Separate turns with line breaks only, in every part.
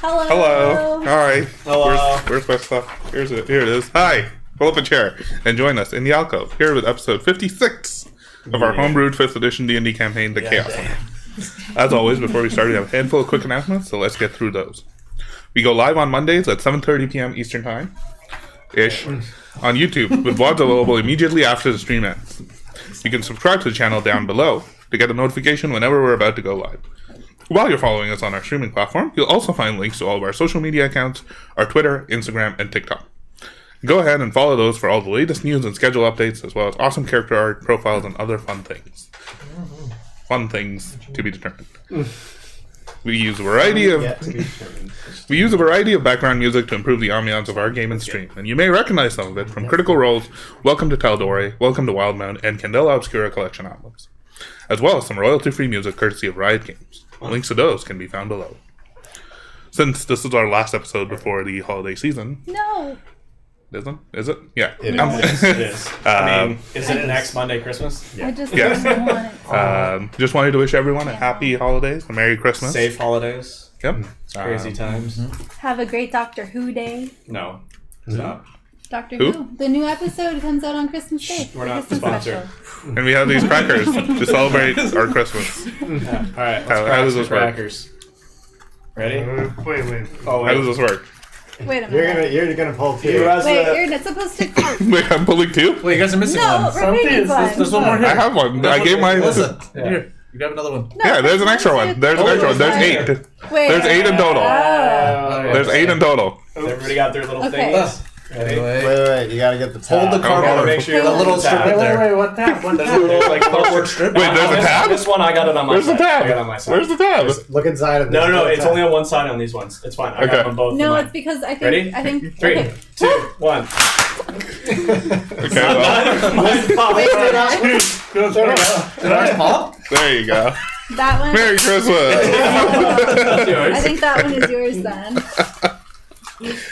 Hello.
All right.
Hello.
Where's my stuff? Here it is. Hi. Pull up a chair and join us in the Alcove here with episode 56 of our homebrewed 5th edition D&D campaign, The Chaoslands. As always, before we start, we have a handful of quick announcements, so let's get through those. We go live on Mondays at 7:30 p.m. Eastern Time-ish on YouTube with VODs available immediately after the stream ends. You can subscribe to the channel down below to get a notification whenever we're about to go live. While you're following us on our streaming platform, you'll also find links to all of our social media accounts, our Twitter, Instagram, and TikTok. Go ahead and follow those for all the latest news and schedule updates, as well as awesome character art, profiles, and other fun things. Fun things to be determined. We use a variety of background music to improve the ambiance of our game and stream, and you may recognize some of it from Critical Role's Welcome to Taldore, Welcome to Wildmount, and Candela Obscura collection albums, as well as some royalty-free music courtesy of Riot Games. Links to those can be found below. Since this is our last episode before the holiday season...
No.
Isn't? Is it? Yeah.
It is. I mean, is it next Monday, Christmas?
Yeah. I just
Yes.
don't want it.
Just wanted to wish everyone a happy holidays, a Merry Christmas.
Safe holidays.
Yep.
Crazy times.
Have a great Doctor Who day.
No. Stop.
Doctor
Who?
Who? The new episode comes out on Christmas Day.
We're not
Christmas
sponsored.
special.
And we have these crackers to celebrate our Christmas.
Yeah. All right.
How
Let's
does this work?
crackers. Ready?
Wait.
Oh,
How does this work?
Wait a minute.
You're gonna pull
Who
two.
has
Wait,
the-
you're not supposed to.
Wait, I'm pulling two?
Wait, you guys are missing
No,
one.
we're waiting one.
There's one more
I
here.
have one. I gave mine.
Listen,
Yeah.
here. You grab another one.
No,
Yeah, there's an extra one. There's an extra one. There's
there's
8.
Wait.
There's 8 in total.
Oh.
There's 8 in total.
Everybody got their little
Okay.
things? Ready?
Wait. You gotta get the tab.
Hold the
Oh,
card.
gotta
make sure you
the
hold
little
the
strip
tab.
right there.
what tab? What
There's a little like cardboard strip.
Wait, there's a tab?
This one I got it on my
Where's the
side. I got it
tab?
on my side.
Where's the tab?
Look inside of this.
No,
little
it's
tab.
only on one side on these ones. It's fine. I
Okay.
got them both.
No,
for
it's
mine.
because I think.
Ready?
I think.
3,
Okay.
2, 1.
Okay, well,
Wait, did I?
Did I pop?
there you go.
That one.
Merry Christmas.
That's yours.
I think that one is yours then.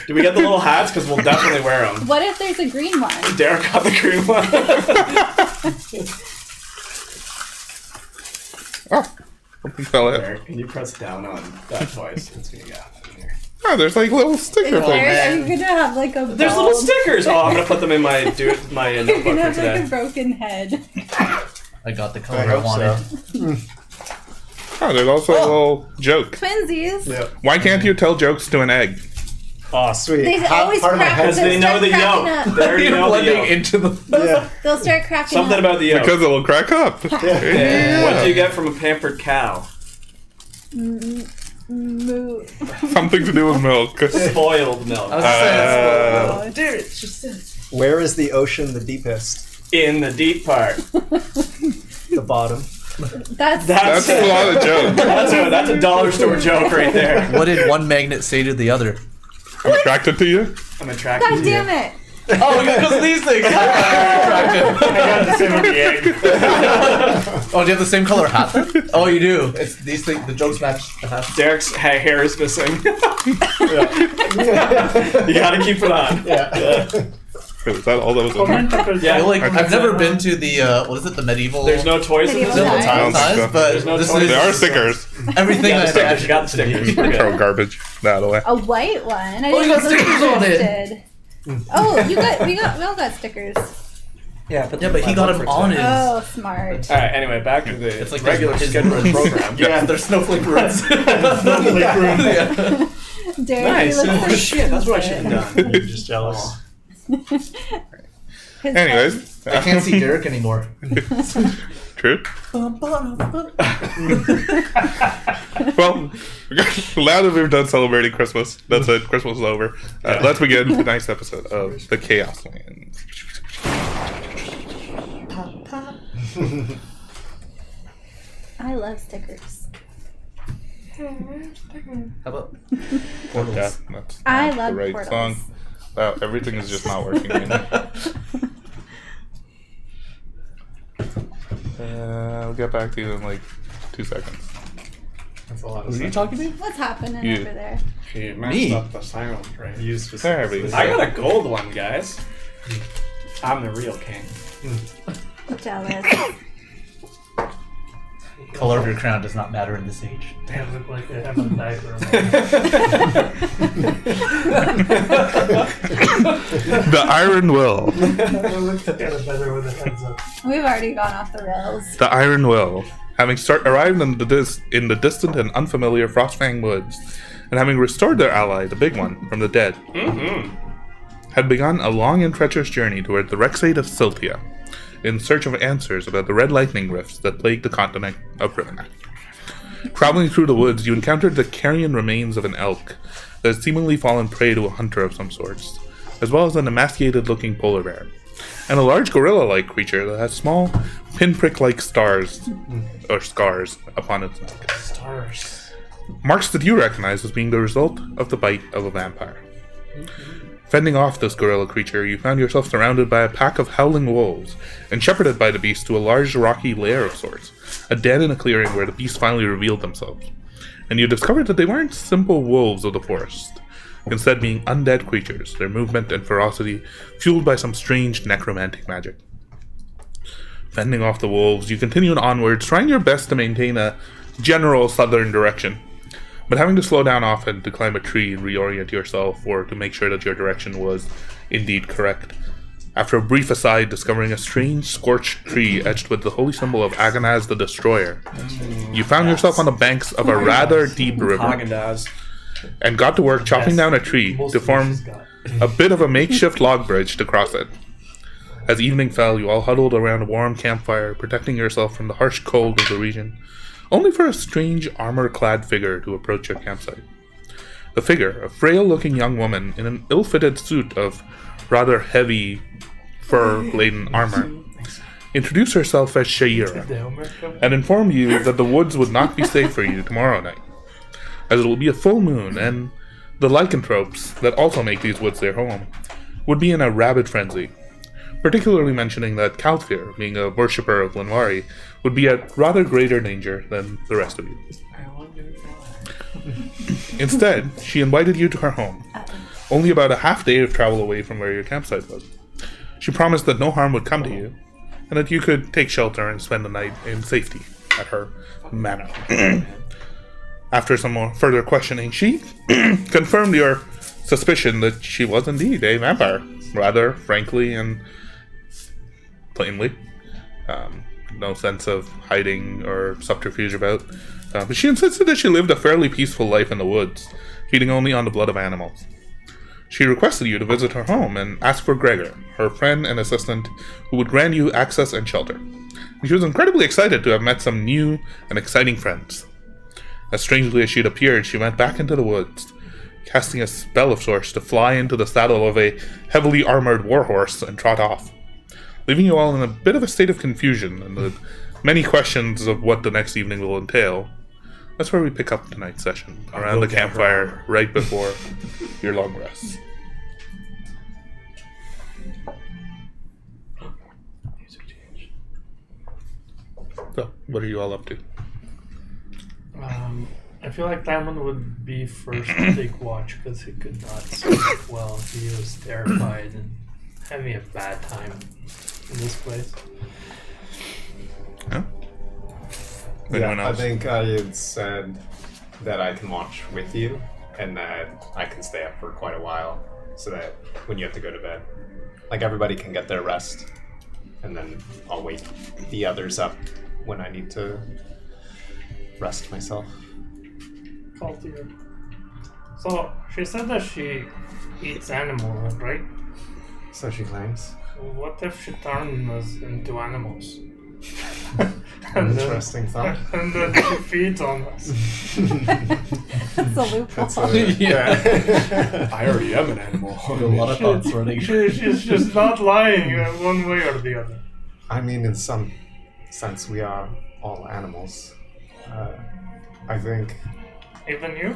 Do we get the little hats? Because we'll definitely wear them.
What if there's a green one?
Derek got the green one.
Oh, something fell in.
Derek, can you press down on that twice? It's gonna get in here.
Oh, there's like little
Is
sticker
there,
things.
are you gonna have like a?
There's little
bald-
stickers. Oh, I'm gonna put them in my
You're
notebook
gonna
for
have like a
today.
broken head.
I got the
I
color I
hope
wanted.
so.
Oh, there's also a little joke.
Twinsies.
Yeah.
Why can't you tell jokes to an egg?
Oh,
Sweet.
They
Half
always
part of my
crack
head.
because they know the
cracking
yolk.
up.
They already know the
Blending
yolk.
into the.
Yeah.
They'll start cracking
Something
up.
about the yolk.
Because it'll crack up.
Yeah. What do you get from a pampered cow?
Moo.
Something to do with milk.
Spoiled milk.
I was saying,
Uh,
dude, it's just.
Where is the ocean the deepest?
In the deep part.
The bottom.
That's
That's a lot of joke.
That's a dollar store joke right there.
What did one magnet say to the other?
I'm attracted to you.
I'm attracted.
God damn it!
Oh, because of these things. Oh, do you have the same color hat? Then? Oh, you do. It's these things. The jokes match the hat.
Derek's hair is missing. You gotta keep it on.
Yeah.
Is that all that was in there?
I
Yeah.
feel like I've never been to the what is it? The medieval.
There's no toys in this
Medieval
one.
times.
I don't think so.
but
There's no
this
toys.
is
There are stickers.
everything
Yeah, the
I've
stickers. You got the stickers. We're
Throw
good.
garbage that away.
A white one. I
Oh, you got
those
stickers on it.
existed. Oh, we all got stickers.
Yeah,
but he got him on it.
Oh, smart.
Alright, anyway, back to the
It's like
regular
his
scheduled program.
Yeah, there's snowflake rooms.
Yeah.
Derek,
Nice.
you look
Oh,
so
shit, that's what I should have done.
You're just jealous.
His
Anyways.
I can't see Derek anymore.
True. Well, now that we've done celebrating Christmas, that's it. Christmas is over. Let's begin tonight's episode of The Chaoslands.
I love stickers.
How about
That's
I
not
love
the right
portals.
song. Wow, everything is just not working right now. I'll get back to you in like 2 seconds.
That's a lot of
Who are you
stuff.
talking to?
What's happening
You.
over there?
She
Me?
up the sound right.
You just
There we go.
I got a gold one, guys. I'm the real king.
Jealous.
Color of your crown does not matter in this age.
I look like I haven't died for a
The Iron Will.
moment. It looks kind of better with the heads up.
We've already gone off the rails.
The Iron Will. Having arrived in the distant and unfamiliar Frostfang Woods, and having restored their ally, the Big One, from the dead, had begun a long and treacherous journey toward the Rexate of Siltia, in search of answers about the red lightning rifts that plagued the continent of Rivenac. Traveling through the woods, you encountered the carrion remains of an elk that had seemingly fallen prey to a hunter of some sorts, as well as an emaciated-looking polar bear, and a large gorilla-like creature that had small, pinprick-like stars, or scars, upon its neck.
Stars.
Marks that you recognize as being the result of the bite of a vampire. Fending off this gorilla creature, you found yourself surrounded by a pack of howling wolves, and shepherded by the beast to a large rocky lair of sorts, a den in a clearing where the beast finally revealed themselves. And you discovered that they weren't simple wolves of the forest, instead being undead creatures, their movement and ferocity fueled by some strange necromantic magic. Fending off the wolves, you continued onwards, trying your best to maintain a general southern direction, but having to slow down often to climb a tree and reorient yourself, or to make sure that your direction was indeed correct. After a brief aside, discovering a strange scorched tree etched with the holy symbol of Agonaz the Destroyer, you found yourself on the banks of a rather deep river,
Haagen-Dazs.
and got to work chopping down a tree to form a bit of a makeshift log bridge to cross it. As evening fell, you all huddled around a warm campfire, protecting yourself from the harsh cold of the region, only for a strange armor-clad figure to approach your campsite. The figure, a frail-looking young woman in an ill-fitted suit of rather heavy, fur-laden armor, introduced herself as Shaira, and informed you that the woods would not be safe for you tomorrow night, as it will be a full moon, and the lycanthropes that also make these woods their home would be in a rabid frenzy, particularly mentioning that Kalthir, being a worshipper of Linwari, would be at rather greater danger than the rest of you. Instead, she invited you to her home, only about a half day of travel away from where your campsite was. She promised that no harm would come to you, and that you could take shelter and spend the night in safety at her manor. After some more further questioning, she confirmed your suspicion that she was indeed a vampire, rather frankly and plainly. No sense of hiding or subterfuge about. But she insisted that she lived a fairly peaceful life in the woods, feeding only on the blood of animals. She requested you to visit her home and ask for Gregor, her friend and assistant, who would grant you access and shelter. And she was incredibly excited to have met some new and exciting friends. As strangely as she'd appeared, she went back into the woods, casting a spell of sorts to fly into the saddle of a heavily armored warhorse and trot off, leaving you all in a bit of a state of confusion and with many questions of what the next evening will entail. That's where we pick up tonight's session, around the campfire right before your long rest. So, what are you all up to?
I feel like Diamond would be first to take watch because he could not sleep well. He was terrified and having a bad time in this place.
Huh? Anyone
I
else?
think I had said that I can watch with you and that I can stay up for quite a while so that when you have to go to bed, like everybody can get their rest and then I'll wake the others up when I need to rest myself.
Call to you. So she said that she eats animals, right?
So she claims.
What if she turned us into animals?
Interesting thought.
And then she feeds on us.
That's a loophole.
That's yeah.
I already am an animal.
A lot of thoughts running.
She's just not lying one way or the other.
I mean, in some sense, we are all animals. I think
Even you?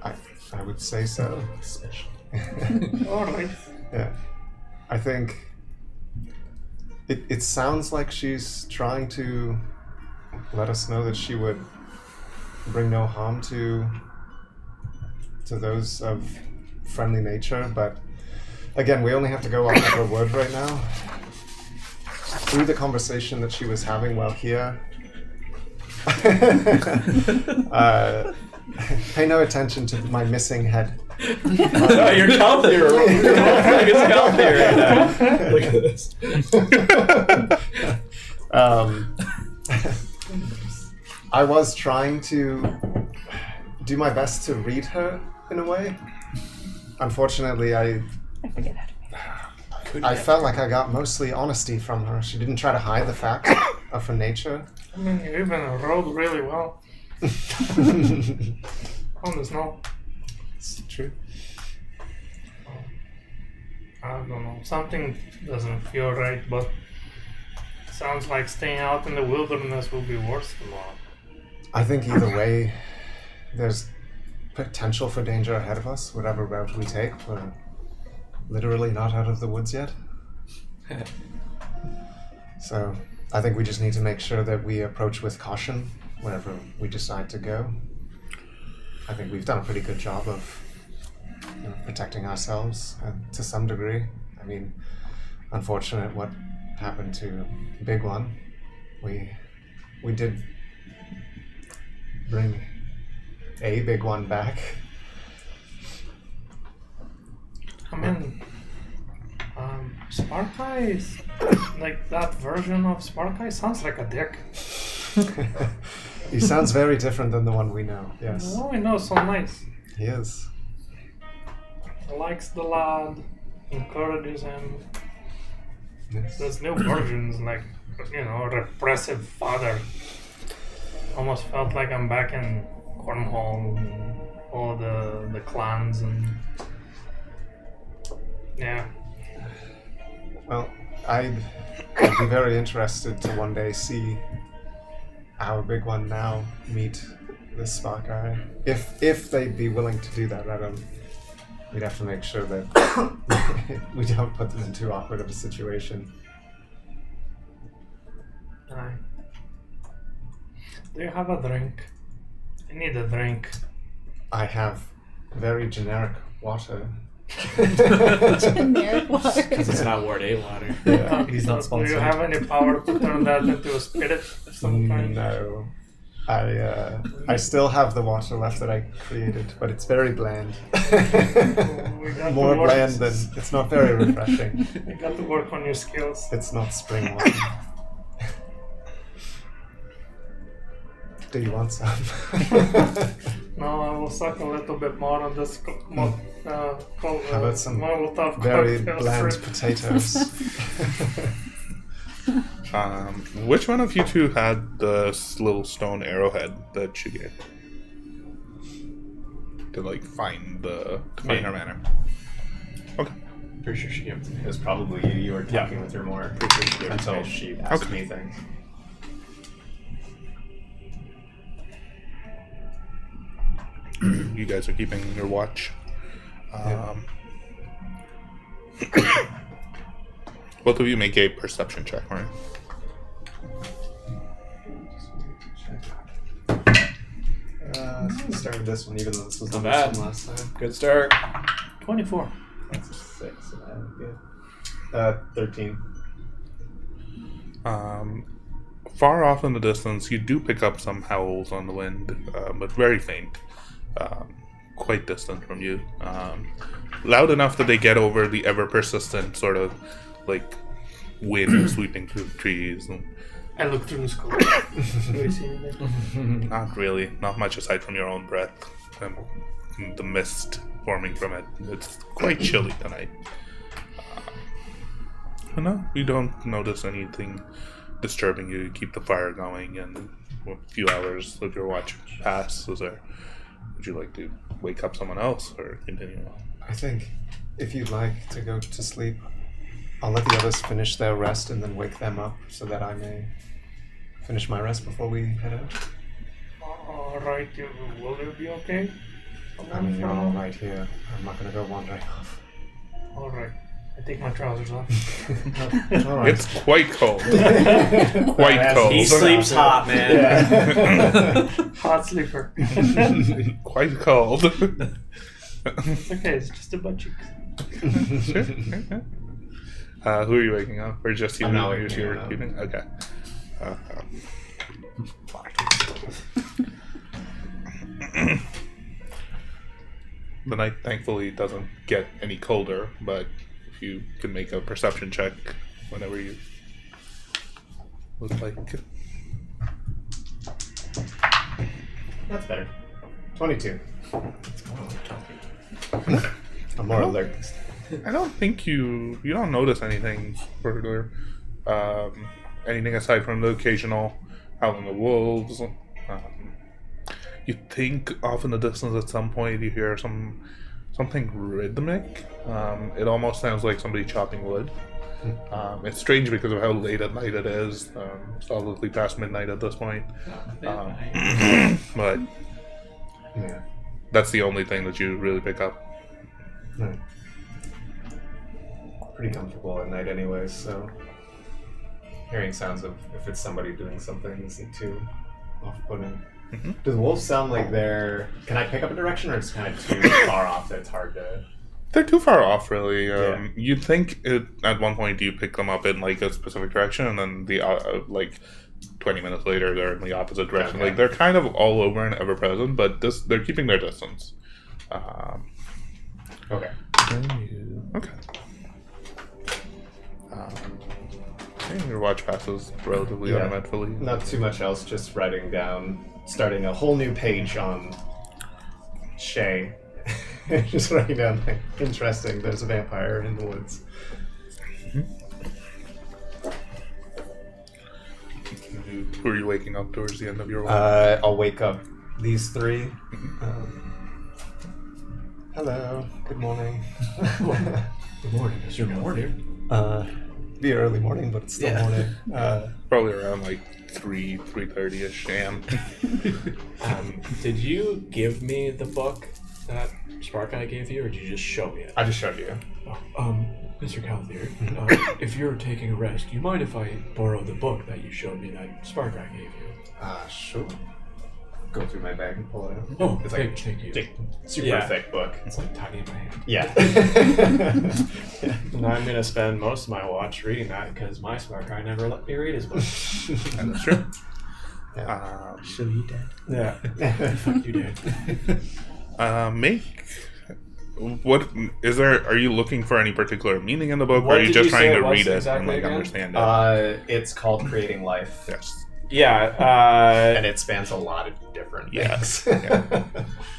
I would say so.
Alright.
Yeah. I think it sounds like she's trying to let us know that she would bring no harm to those of friendly nature, but again, we only have to go off of her word right now. Through the conversation that she was having while here, Pay no attention to my missing head.
No, you're healthier. Your whole thing is healthier right now. Look at this.
I was trying to do my best to read her in a way. Unfortunately,
I forget how to make
I felt like I got mostly honesty from her. She didn't try to hide the fact of her nature.
I mean, you even rode really well on the snow.
It's true.
I don't know. Something doesn't feel right, but sounds like staying out in the wilderness will be worse tomorrow.
I think either way, there's potential for danger ahead of us, whatever route we take. We're literally not out of the woods yet. So I think we just need to make sure that we approach with caution wherever we decide to go. I think we've done a pretty good job of protecting ourselves to some degree. I mean, unfortunate what happened to Big One. We did bring a Big One back.
I mean, Sparkeye is like that version of Sparkeye sounds like a dick.
He sounds very different than the one we know, yes.
Oh, I know, so nice.
He is.
Likes the lad, encourages him.
Yes.
There's new versions, like, repressive father. Almost felt like I'm back in Cornhole and all the clans and yeah.
Well, I'd be very interested to one day see our Big One now meet this Sparkeye. If they'd be willing to do that, we'd have to make sure that we don't put them in too awkward of a situation.
Aye. Do you have a drink? I need a drink.
I have very generic water.
Generic water.
Because it's not Ward 8 water.
Yeah.
He's not
Do
sponsored.
you have any power to turn that into a spirit of some kind?
No. I still have the water left that I created, but it's very bland.
We got
More
to work.
bland than it's not very refreshing.
You got to work on your skills.
It's not spring water. Do you want some?
No, I will suck a little bit more on this.
How about some
Molotov
very
cocktail
bland
shrimp.
potatoes?
Which one of you two had this little stone arrowhead that she gave? To find her manor. Okay.
Pretty sure she gave it to me.
It was probably you. You were talking with her more until she asked
Okay.
me things.
You guys are keeping your watch. Both of you make a perception check, right?
Let's start with this one, even though this was the
Not
last
bad.
one last time.
Good start.
24.
That's a 6. So that would be good. 13.
Far off in the distance, you do pick up some howls on the wind, but very faint. Quite distant from you. Loud enough that they get over the ever persistent sort of wind sweeping through the trees. And
I look through the scope. Do you see anything?
not really. Not much aside from your own breath and the mist forming from it. It's quite chilly tonight. No, you don't notice anything disturbing you. You keep the fire going, and a few hours of your watch pass. Would you like to wake up someone else or continue on?
I think if you'd like to go to sleep, I'll let the others finish their rest and then wake them up so that I may finish my rest before we head out.
Alright, will you be okay?
I mean, you're all right here. I'm not going to go wandering off.
Alright. I take my trousers off.
All right.
It's quite cold. Quite cold.
He sleeps hot, man.
Hot sleeper.
Quite cold.
It's okay, it's just a butt cheeks.
Sure. Okay. Who are you waking up? Or just you?
I'm not
who's
waking
your
up.
keeping? Okay. The night thankfully doesn't get any colder, but if you can make a perception check whenever you would like.
That's better. 22. I'm more alert.
I don't think you don't notice anything particular. Anything aside from the occasional howling of wolves. You think off in the distance at some point you hear something rhythmic. It almost sounds like somebody chopping wood. It's strange because of how late at night it is. Solidly past midnight at this point. But
Yeah.
that's the only thing that you really pick up.
Right. Pretty comfortable at night anyways, so hearing sounds of if it's somebody doing something isn't too off-putting. Do the wolves sound like they're... Can I pick up a direction, or it's kind of too far off that it's hard to...
They're too far off, really.
Yeah.
You'd think at one point you pick them up in like a specific direction, and then the like 20 minutes later they're in the opposite direction.
Okay.
Like they're kind of all over and ever present, but they're keeping their distance.
Okay.
Okay. Your watch passes relatively uneventfully.
Not too much else, just writing down, starting a whole new page on Shay. Just writing down, like, interesting, there's a vampire in the woods.
Who are you waking up towards the end of your walk?
I'll wake up these three. Hello, good morning.
Good morning. Is your morning?
Be early morning, but it's still morning.
Probably around like 3:30ish a.m.
Did you give me the book that Spark Eye gave you, or did you just show me it?
I just showed you.
Mr. Calthier, if you're taking a rest, do you mind if I borrow the book that you showed me that Spark Eye gave you?
Sure. Go through my bag and pull it out.
Oh,
It's like
thank you.
super thick book.
It's like tiny in my hand.
Yeah.
And I'm gonna spend most of my watch reading that because my Spark Eye never let me read his book.
And that's true.
So you dead?
Yeah. Fuck you, Dad.
What is there? Are you looking for any particular meaning in the book,
What
or are you
did
just
you say
trying
it
to
was
read it
exactly
and like
again?
understand it?
It's called Creating Life.
Yes.
Yeah.
And it spans a lot of different
Yes.
things.
Yeah.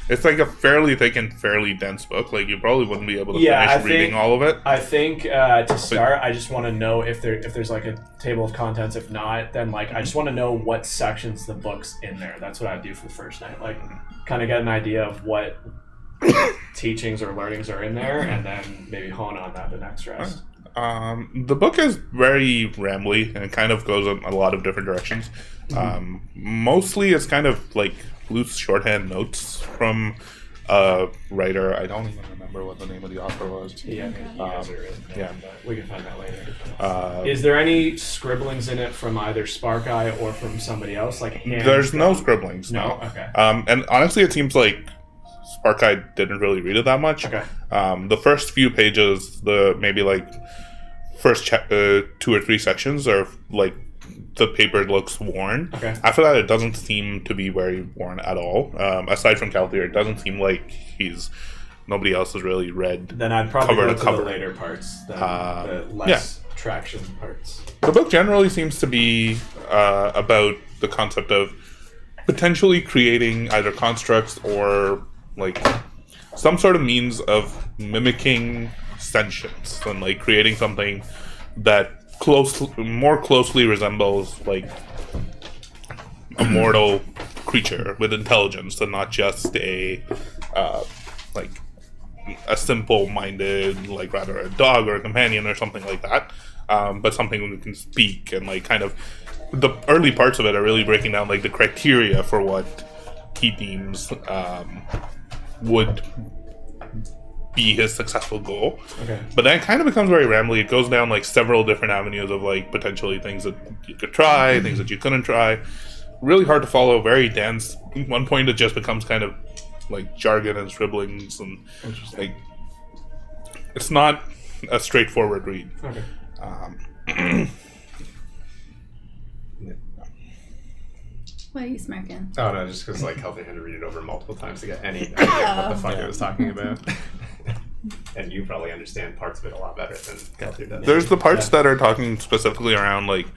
It's like a fairly thick and fairly dense book. Like you probably wouldn't be able to
Yeah,
finish
I
reading
think-
all of it.
I think to start, I just want to know if there's like a table of contents. If not, then like I just want to know what sections the book's in there. That's what I do for the first night. Like, kind of get an idea of what teachings or learnings are in there, and then maybe hone on that the next rest.
The book is very rambly and it kind of goes in a lot of different directions. Mostly it's kind of like loose shorthand notes from a writer. I don't even remember what the name of the author was.
Yeah, you guys are in there,
yeah.
but we can find that later. Is there any scribblings in it from either Spark Eye or from somebody else? Like
There's no scribblings.
No? Okay.
And honestly, it seems like Spark Eye didn't really read it that much.
Okay.
The first few pages, maybe like first 2 or 3 sections are like the paper looks worn.
Okay.
After that, it doesn't seem to be very worn at all. Aside from Calthier, it doesn't seem like nobody else has really read.
Then I'd probably
Cover
go
to
to
cover.
the later parts, the less traction parts.
The book generally seems to be about the concept of potentially creating either constructs or like some sort of means of mimicking sentience and like creating something that more closely resembles like a mortal creature with intelligence and not just a simple-minded, like rather a dog or a companion or something like that, but something that can speak and like kind of the early parts of it are really breaking down like the criteria for what he deems would be his successful goal.
Okay.
But then it kind of becomes very rambly. It goes down like several different avenues of like potentially things that you could try, things that you couldn't try. Really hard to follow, very dense. At one point it just becomes kind of like jargon and scribblings and like it's not a straightforward read.
Okay.
Why are you smirking?
Oh no, just because like Kelvin had to read it over multiple times to get any idea what the fuck I was talking about. And you probably understand parts of it a lot better than Kelvin does.
There's the parts that are talking specifically around like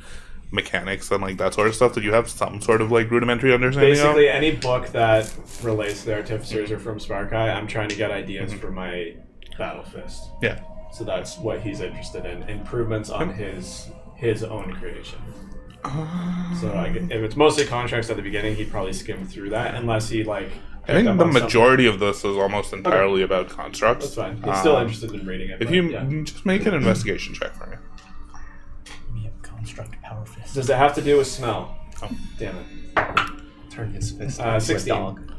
mechanics and like that sort of stuff that you have some sort of like rudimentary understanding
Basically,
of.
any book that relates to the Artificers or from Spark Eye, I'm trying to get ideas for my Battle Fist.
Yeah.
So that's what he's interested in. Improvements on his own creation. So if it's mostly contracts at the beginning, he'd probably skim through that unless he like.
I think the majority of this is almost entirely about constructs.
That's fine. He's still interested in reading it.
If
but,
you
yeah.
just make an investigation check for me.
Me a construct power fist.
Does it have to do with smell?
Oh.
Damn it.
Turn his fist into a
16.
dog.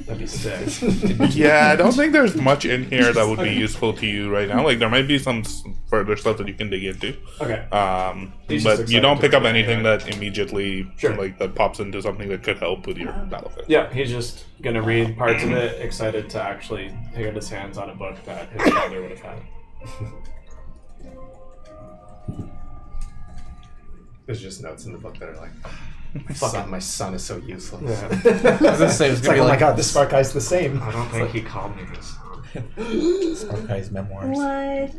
That'd be sick.
Yeah, I don't think there's much in here that would be useful to you right now. Like, there might be some further stuff that you can dig into.
Okay. He's just
But you don't
excited
pick
to
up
read
anything
anyway.
that immediately,
Sure.
like, that pops into something that could help with your battlefield.
Yeah, he's just gonna read parts of it, excited to actually get his hands on a book that his father would have had.
There's just notes in the book that are like, my son is so useless.
Yeah.
I was gonna say it was
It's
gonna
like, oh
be
my
like
god, this Spark Eye's the same.
I don't think he called me this.
Spark Eye's memoirs.
What?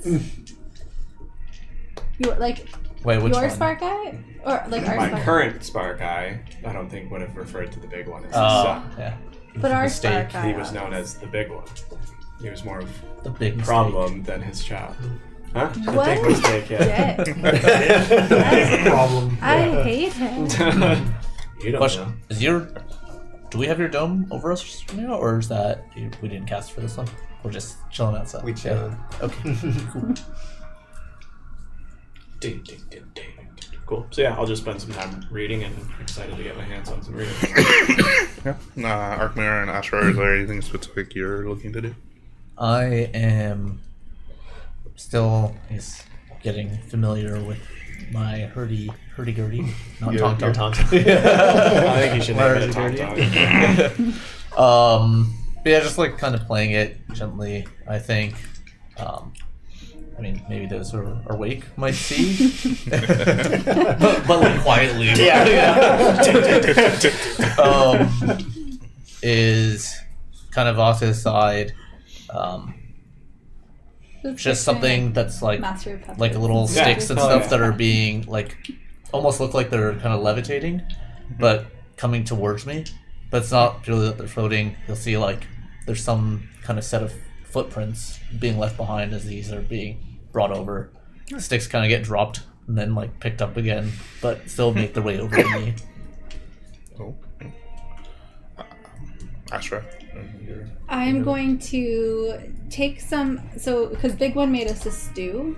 You like
Wait, which
your
one?
Spark Eye? Or like our
My
Spark
current Spark Eye, I don't think would have referred to the big one as his
Oh,
son.
yeah.
But our
Mistake.
Spark Eye.
He was known as the big one. He was more of
The big
a
mistake.
problem than his child. Huh? The
What?
big mistake, yeah.
That's a problem.
I hate him.
You don't
Question:
know.
Is your do we have your dome over us now, or is that we didn't cast for this one? We're just chilling outside.
We chilling.
Yeah. Okay. Cool.
Ding, ding, ding, ding. Cool. So yeah, I'll just spend some time reading and excited to get my hands on some reading.
Yeah. Arkmir and Ashra, is there anything specific you're looking to do?
I am still getting familiar with my hurdy-gurdy, not
Your
tong-tong.
I think you should name it a Tong.
But yeah, just like kind of playing it gently. I think. I mean, maybe those who are awake might see, but like quietly. Is kind of off to the side. Just something that's like
Master of Puppets.
like little
Yeah.
sticks and
Oh,
stuff
yeah.
that are being like almost look like they're kind of levitating, but coming towards me. But it's not purely that they're floating. You'll see like there's some kind of set of footprints being left behind as these are being brought over. Sticks kind of get dropped and then like picked up again, but still make their way over to me.
Oh. Ashra.
I'm going to take some. So, because Big One made us a stew,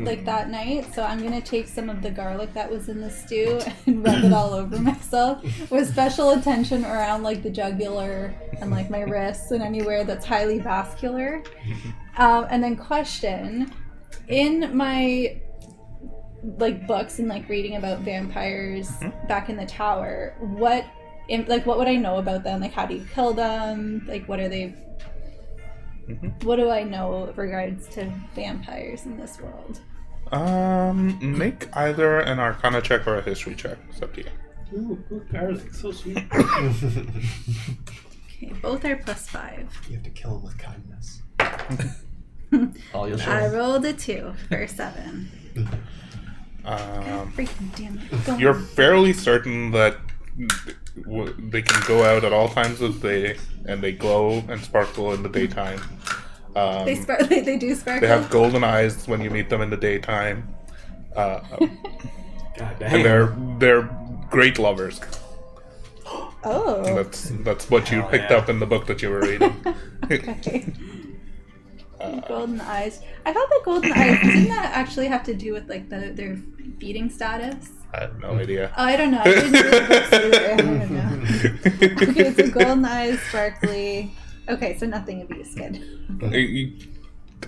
like that night. So I'm gonna take some of the garlic that was in the stew and rub it all over myself, with special attention around like the jugular and like my wrists and anywhere that's highly vascular. And then question, in my like books and like reading about vampires back in the tower, what would I know about them? Like, how do you kill them? Like, what are they? What do I know with regards to vampires in this world?
Make either an Arcana check or a History check. It's up to you.
Ooh, garlic, so sweet.
Okay, both are +5.
You have to kill him with kindness.
All you'll
I
show.
rolled a 2 for 7. Freaking damn it! Go
You're
on.
fairly certain that they can go out at all times of the day, and they glow and sparkle in the daytime.
They they do sparkle.
They have golden eyes when you meet them in the daytime.
God
And
dang.
they're great lovers.
Oh.
That's what you
Hell
picked
yeah.
up in the book that you were reading.
Okay. Golden eyes. I thought the golden eyes didn't that actually have to do with like their feeding status?
I have no idea.
Oh, I don't know. I didn't read the books either. I don't know. Okay, so golden eyes, sparkly. Okay, so nothing abuse. Good.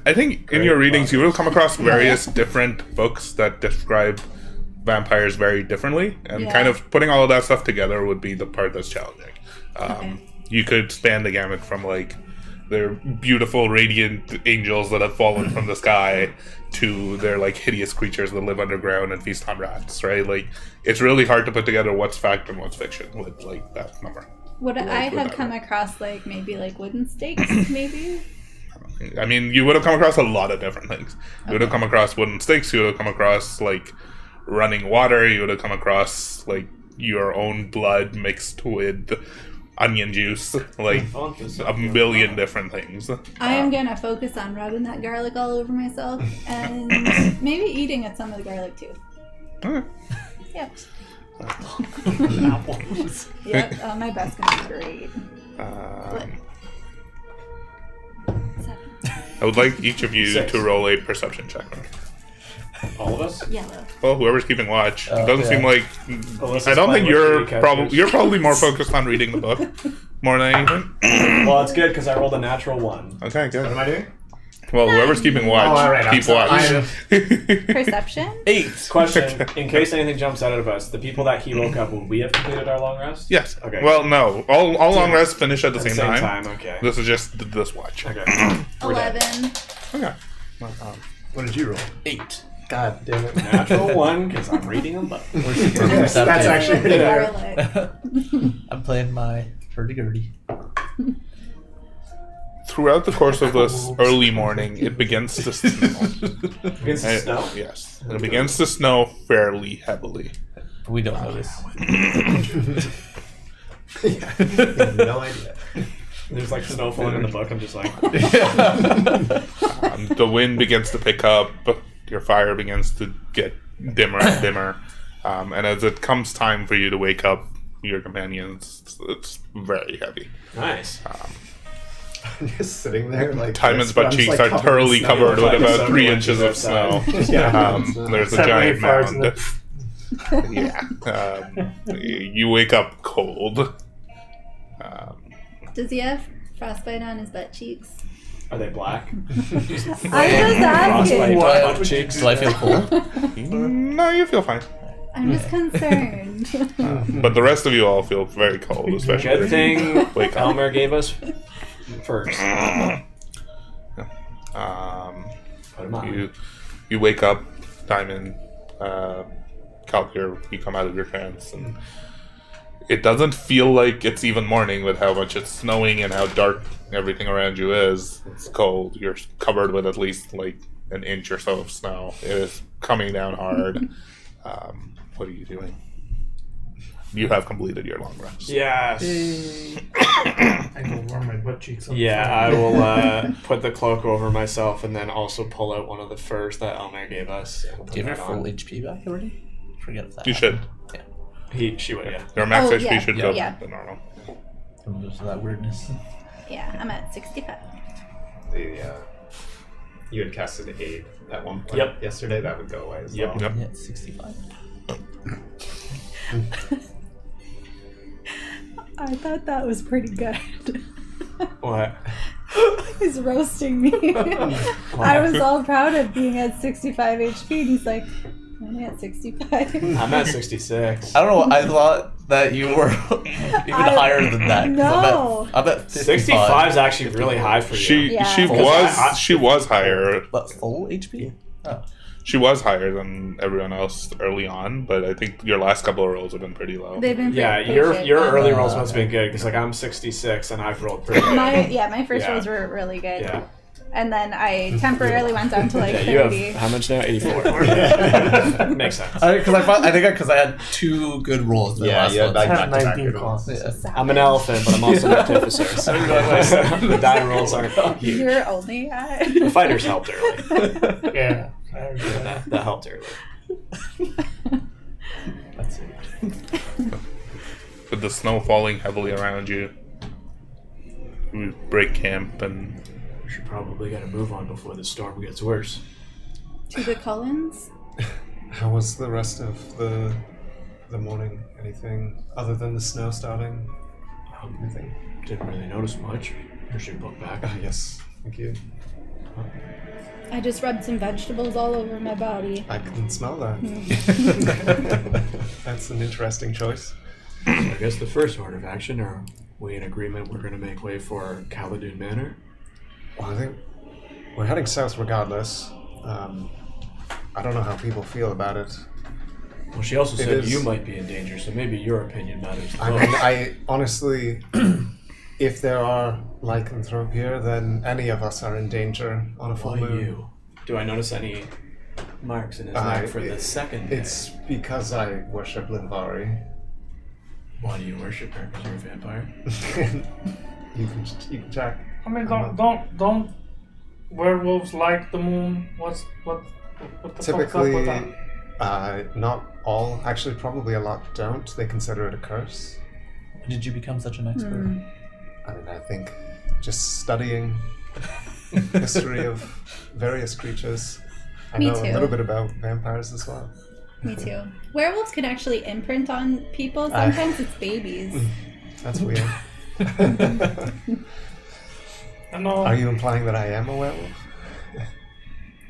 I think in your readings you will come across various different books that describe vampires very differently, and kind of putting all of that stuff together would be the part that's challenging.
Okay.
You could span the gamut from like they're beautiful, radiant angels that have fallen from the sky to they're like hideous creatures that live underground and feast on rats, right? Like, it's really hard to put together what's fact and what's fiction with like that number.
Would
Like,
I
with
have
that
come
number.
across like maybe like wooden stakes, maybe?
I mean, you would have come across a lot of different things. You would have come across wooden stakes. You would have come across like running water. You would have come across like your own blood mixed with onion juice, like a million different things.
I am gonna focus on rubbing that garlic all over myself and maybe eating at some of the garlic too.
Okay.
Yep.
Apples.
Yep. My best's gonna be great. Flip. 7.
I would like each of you
6.
to roll a perception check.
All of us?
Yellow.
Well, whoever's keeping watch. It doesn't
yeah.
seem like.
Alyssa's
I don't
playing
think
with
you're
kitty catchers.
probably. You're probably more focused on reading the book more than anything.
Well, it's good because I rolled a natural 1.
Okay,
What am
good.
I doing?
Well, whoever's keeping watch,
all right,
keep watch.
Perception?
8.
Question: in case anything jumps out of us, the people that he woke up, will we have completed our long rest?
Yes.
Okay.
Well, no. All long rests finish at the
At the
same
same
time.
time. Okay.
This is just this watch.
Okay. We're dead.
11.
Okay.
What did you roll?
8.
God damn it.
Natural 1 because I'm reading a book.
That's actually
The
better.
garlic.
I'm playing my hurdy-gurdy.
Throughout the course of this early morning, it begins to snow.
Begins to snow.
Yes. And it begins to snow fairly heavily.
We don't notice.
No idea.
There's like snow falling in the book. I'm just like,
The wind begins to pick up. Your fire begins to get dimmer and dimmer. And as it comes time for you to wake up your companions, it's very heavy.
nice.
I'm just sitting there like.
Timon's
this, but
butt
I'm just,
cheeks
like,
are
covered in
thoroughly
snow.
covered with
Like
about
70
3 inches of
inches
snow.
outside.
Yeah.
There's a
Separate
giant
parts in
mound. Yeah. You wake up cold.
Does he have frostbite on his butt cheeks?
Are they black?
I'm just
Frostbite
asking.
on butt cheeks.
Do I feel cold?
No, you feel fine.
I'm just concerned.
But the rest of you all feel very cold, especially
Good
if
thing
you wake up.
Elmer gave us first. Put him on.
You wake up, Diamond, Calcure, you come out of your trance, and it doesn't feel like it's even morning with how much it's snowing and how dark everything around you is. It's cold. You're covered with at least like an inch or so of snow. It is coming down hard. What are you doing? You have completed your long rest.
Yes.
I go warm my butt cheeks on
Yeah,
fire.
I will put the cloak over myself and then also pull out one of the furs that Elmer gave us. And put
Do you have
that
your full
on.
HP back already? Forget that.
You should.
She would, yeah.
Your max
Oh,
HP
yeah.
should go
Yeah.
to normal.
I'm used to that weirdness.
Yeah, I'm at 65.
You had casted 8 at one point
Yep.
yesterday. That would go away as
Yep.
well.
Yep.
Yeah, it's 65.
I thought that was pretty good.
What?
He's roasting me. I was all proud of being at 65 HP, and he's like, I'm only at 65.
I'm at 66.
I don't know. I thought that you were even higher than that. 'Cause
No.
I'm at 55.
65 is actually really high for you.
She
Yeah.
she
Because
was
I-
she was higher.
But full HP? Oh.
She was higher than everyone else early on, but I think your last couple of rolls have been pretty low.
They've been
Yeah,
pretty
your
patient.
early rolls must have been good because like I'm 66 and I've rolled pretty good.
My first
Yeah.
rolls were really good.
Yeah.
And then I temporarily went down to like
Yeah,
30.
you have how much now? 84. Makes sense.
I think because I had 2 good rolls. In the
Yeah,
last
you had
one.
like
I have
back-to-back
19
good ones.
costs.
Yeah.
I'm an elephant, but I'm also an artificer. So the die rolls aren't huge.
You're only at.
The fighters helped early.
Yeah. I understand that.
That helped early.
That's it.
With the snow falling heavily around you, we break camp and
We should probably get a move on before the storm gets worse.
To the Cullens?
How was the rest of the morning? Anything other than the snow starting? Anything?
Didn't really notice much. Here's your book back.
Ah, yes. Thank you.
I just rubbed some vegetables all over my body.
I can smell that. That's an interesting choice.
I guess the first order of action, are we in agreement we're going to make way for Caladoon Manor?
Well, I think we're heading south regardless. I don't know how people feel about it.
Well, she also
It
said
is-
you might be in danger, so maybe your opinion matters.
I mean, I honestly, if there are lycanthrope here, then any of us are in danger on a full
Why
moon.
you? Do I notice any marks in his
Uh,
neck for the second day?
It's because I worship Linvari.
Why do you worship her? Because you're a vampire?
you can check.
I mean, don't werewolves like the moon? What the fuck's up with
Typically,
that?
not all. Actually, probably a lot don't. They consider it a curse.
When did you become such an expert?
I mean, I think just studying history of various creatures. I
Me
know
too.
a little bit about vampires as well.
Me too. Werewolves can actually imprint on people. Sometimes it's babies.
That's weird.
I know.
Are you implying that I am a werewolf?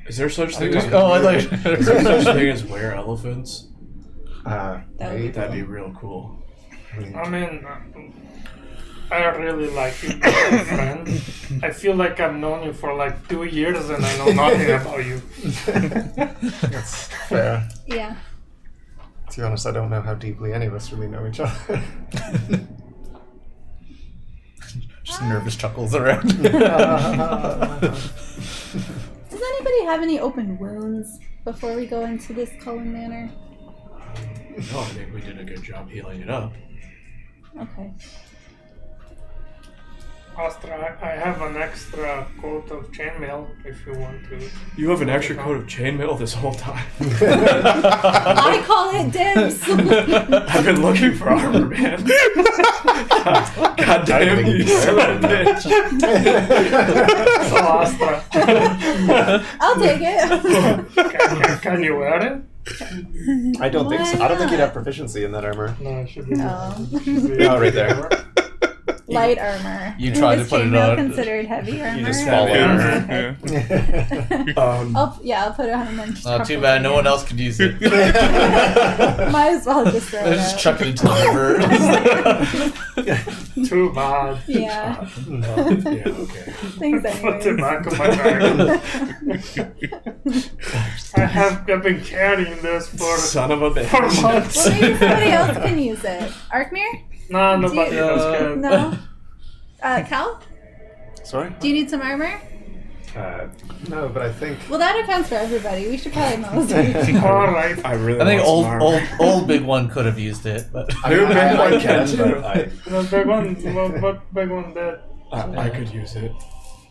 Is there such thing as
Oh, I thought
is there such thing as were-elephants?
That would be
maybe.
That'd be real cool.
I mean,
I mean, I really like you as a friend. I feel like I've known you for like 2 years and I know nothing about you.
that's fair.
Yeah.
To be honest, I don't know how deeply any of us really know each other.
Just nervous chuckles around.
Does anybody have any open wounds before we go into this Cullen Manor?
No, I think we did a good job healing it up.
Okay.
Astra, I have an extra coat of chainmail if you want to.
You have an extra coat of chainmail this whole time.
I call it dibs.
I've been looking for armor, man. God damn you, son of a bitch.
So Astra,
I'll take it.
can you wear it?
I don't think so.
Why
I don't think you'd
not?
have proficiency in that armor.
No, it should be.
No.
Oh, right there.
Light armor.
You tried
Is
to put it
chainmail
on.
considered heavy armor?
You just fall
Okay.
in.
Okay.
Um,
I'll put it on and then just
Too bad no one else could use it.
Might as well just throw it
Just
out.
chuck it into the river.
Too bad.
Yeah.
yeah, okay.
Things
Put it
anyways.
back on my bag. I've been carrying this for
Son of a bitch.
months.
Well, maybe somebody else can use it. Arkmir?
No, nobody
Do you-
else can.
No? Cal?
Sorry?
Do you need some armor?
No, but I think
Well, that accounts for everybody. We should probably most.
All right.
I really
I think
want
old,
some armor.
old big one could have used it, but
I mean, I
I
can,
can
but
too.
I,
The big one. What big one did?
I could use it.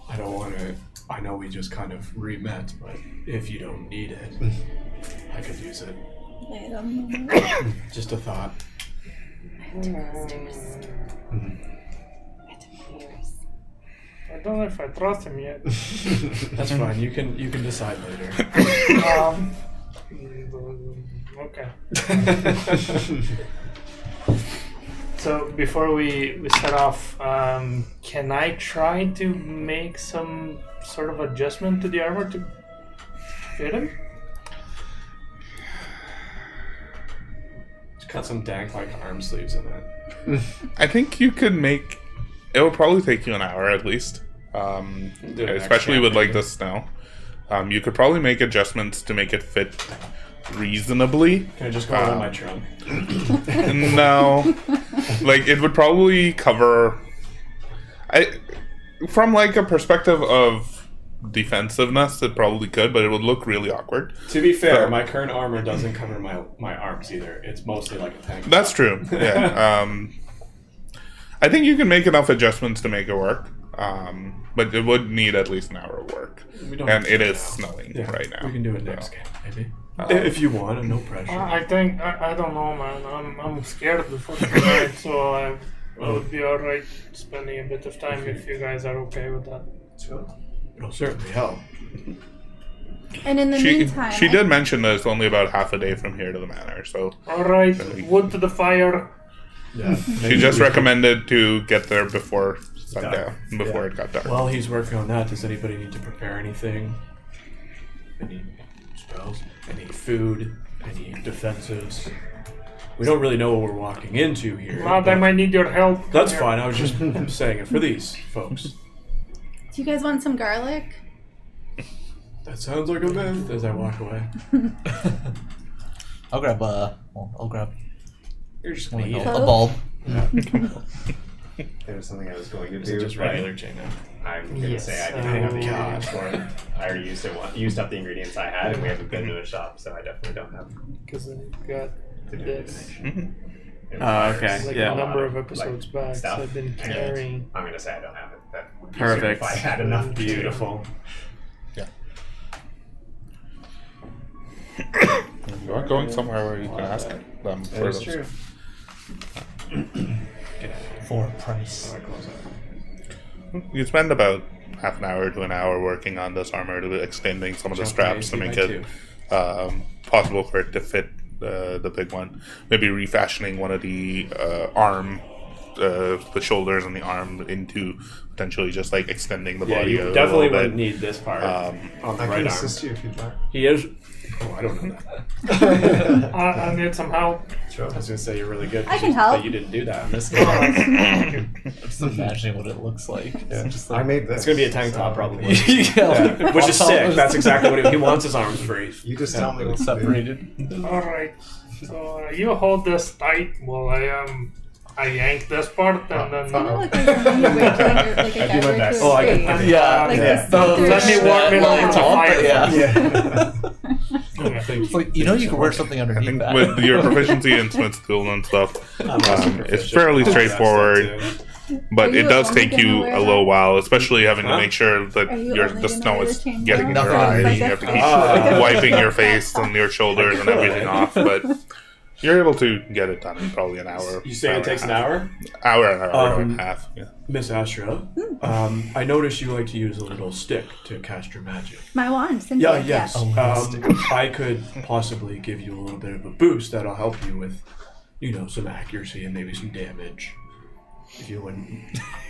I don't want to. I know we just kind of re-met, but if you don't need it, I could use it.
I don't know.
Just a thought.
I don't know if I trust him yet.
That's fine. You can decide later.
Okay. So before we set off, can I try to make some sort of adjustment to the armor to fit him?
Just cut some dank like arm sleeves in it.
I think you could make. It will probably take you an hour at least,
Do it next
especially with like
campaign.
the snow. You could probably make adjustments to make it fit reasonably.
Can I just go in my trunk?
No, like it would probably cover. From like a perspective of defensiveness, it probably could, but it would look really awkward.
To be fair,
So-
my current armor doesn't cover my arms either. It's mostly like a tank.
That's true. Yeah. I think you can make enough adjustments to make it work, but it would need at least an hour of work,
We don't
and
have to
it
do
is
now.
snowing
Yeah,
right now.
We can do it next
So,
game, maybe. If you want, and no pressure.
I think I don't know, man. I'm scared of the fucking night, so I would be alright spending a bit of time if you guys are okay with that.
It'll certainly help.
And in the
She
meantime,
she did mention that it's only about half a day from here to the manor, so
All right, wood to the fire.
Yeah.
she just recommended to get there before sundown, before
Yeah.
it got dark.
While he's working on that, does anybody need to prepare anything? Any spells? Any food? Any defensives? We don't really know what we're walking into here.
Lad, I
but
might need your help.
That's
Here.
fine. I was just saying it for these folks.
Do you guys want some garlic?
That sounds like a myth as I walk away.
I'll grab
You're just gonna eat it.
a bulb.
Yeah.
There's something I was going to
Is
do.
it just regular Jaina?
I'm gonna say I didn't have the ingredients for it. I already used up the ingredients I had, and we haven't been to a shop, so I definitely don't have
Because I got
to do
this.
divination. It
Oh,
requires
okay.
Like
Yeah.
a number of
like,
episodes back,
stuff.
so I've been
And
carrying.
I'm gonna say I don't have it. That would be
Perfect.
If I had enough.
Beautiful.
You are going somewhere where you can ask them
That
for
is
those.
true.
For a price.
You spend about half an hour to an hour working on this armor, to extending some of the straps to make it possible for it to fit the big one. Maybe refashioning one of the the shoulders and the arm into potentially just like extending the
Yeah,
body
you
a
definitely
little
wouldn't
bit.
need this part on the
I
right
can
arm.
assist you if you'd like.
He is. Oh, I don't know that.
I need some help.
Sure.
I was gonna say you're really good.
I can help.
But you didn't do that in this game.
Just imagining what it looks like.
Yeah.
It's just
I
like,
made this.
It's gonna be a tank top,
so-
probably.
yeah,
Which is sick. That's exactly what he wants. His arms free.
You just tell me what's
separated.
All right. So you hold this tight while I yank this part and then.
It's kind of like when you wait till like a
I do
guy
my
breaks
best.
through
Oh, I
a
can-
tree.
Yeah,
Like
yeah.
this
So
through
let me
a-
walk me
like
like
top,
fire.
yeah.
Yeah.
It's like you know you can wear something
I
underneath
think
that.
with your proficiency in Smith's tool and stuff,
also
it's
proficient.
fairly
That's
straightforward.
too.
But
Are
it
you
does
only
take
gonna
you
wear
a little
that?
while, especially having to
Huh?
make sure that
Are you
the
only
snow
gonna wear
is
the chain
getting in
mail?
your
Nothing
eyes.
underneath.
You have to keep
Ah.
wiping your face and your shoulders and everything off. But you're able to get it done in probably an hour.
You say it takes an hour?
Hour and an hour and
Um,
a half. Yeah.
Miss Astra, I noticed you like to use a little stick to cast your magic.
My wand, Cynthia.
Yes.
Yeah.
I could possibly give you a little bit of a boost that'll help you with, some accuracy and maybe some damage. If you wouldn't,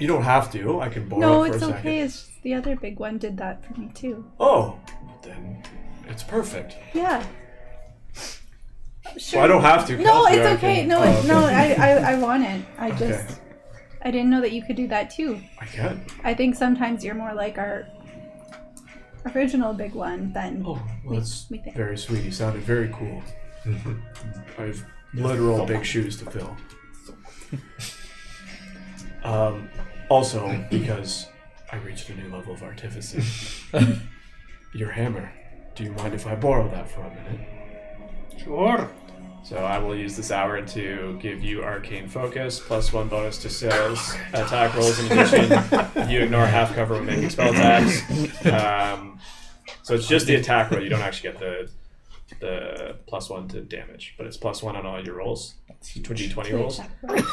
you don't have to. I can borrow
No,
it for
it's
a
okay.
second.
It's just the other big one did that for me too.
Oh, then it's perfect.
Yeah.
So I don't have to.
No,
Kelsey,
it's
I
okay.
can-
No,
oh,
no,
okay.
I want it. I just,
Okay.
I didn't know that you could do that too.
I can.
I think sometimes you're more like our original big one than
Oh, well, that's
we think.
very sweet. He sounded very cool. I have literal big shoes to fill. Also, because I reached a new level of artificing, your hammer. Do you mind if I borrow that for a minute?
Sure.
So I will use this hour to give you arcane focus, +1 bonus to sales attack rolls. In addition, you ignore half cover when making spell attacks. So it's just the attack roll. You don't actually get the +1 to damage, but it's +1 on all your rolls, d20 rolls.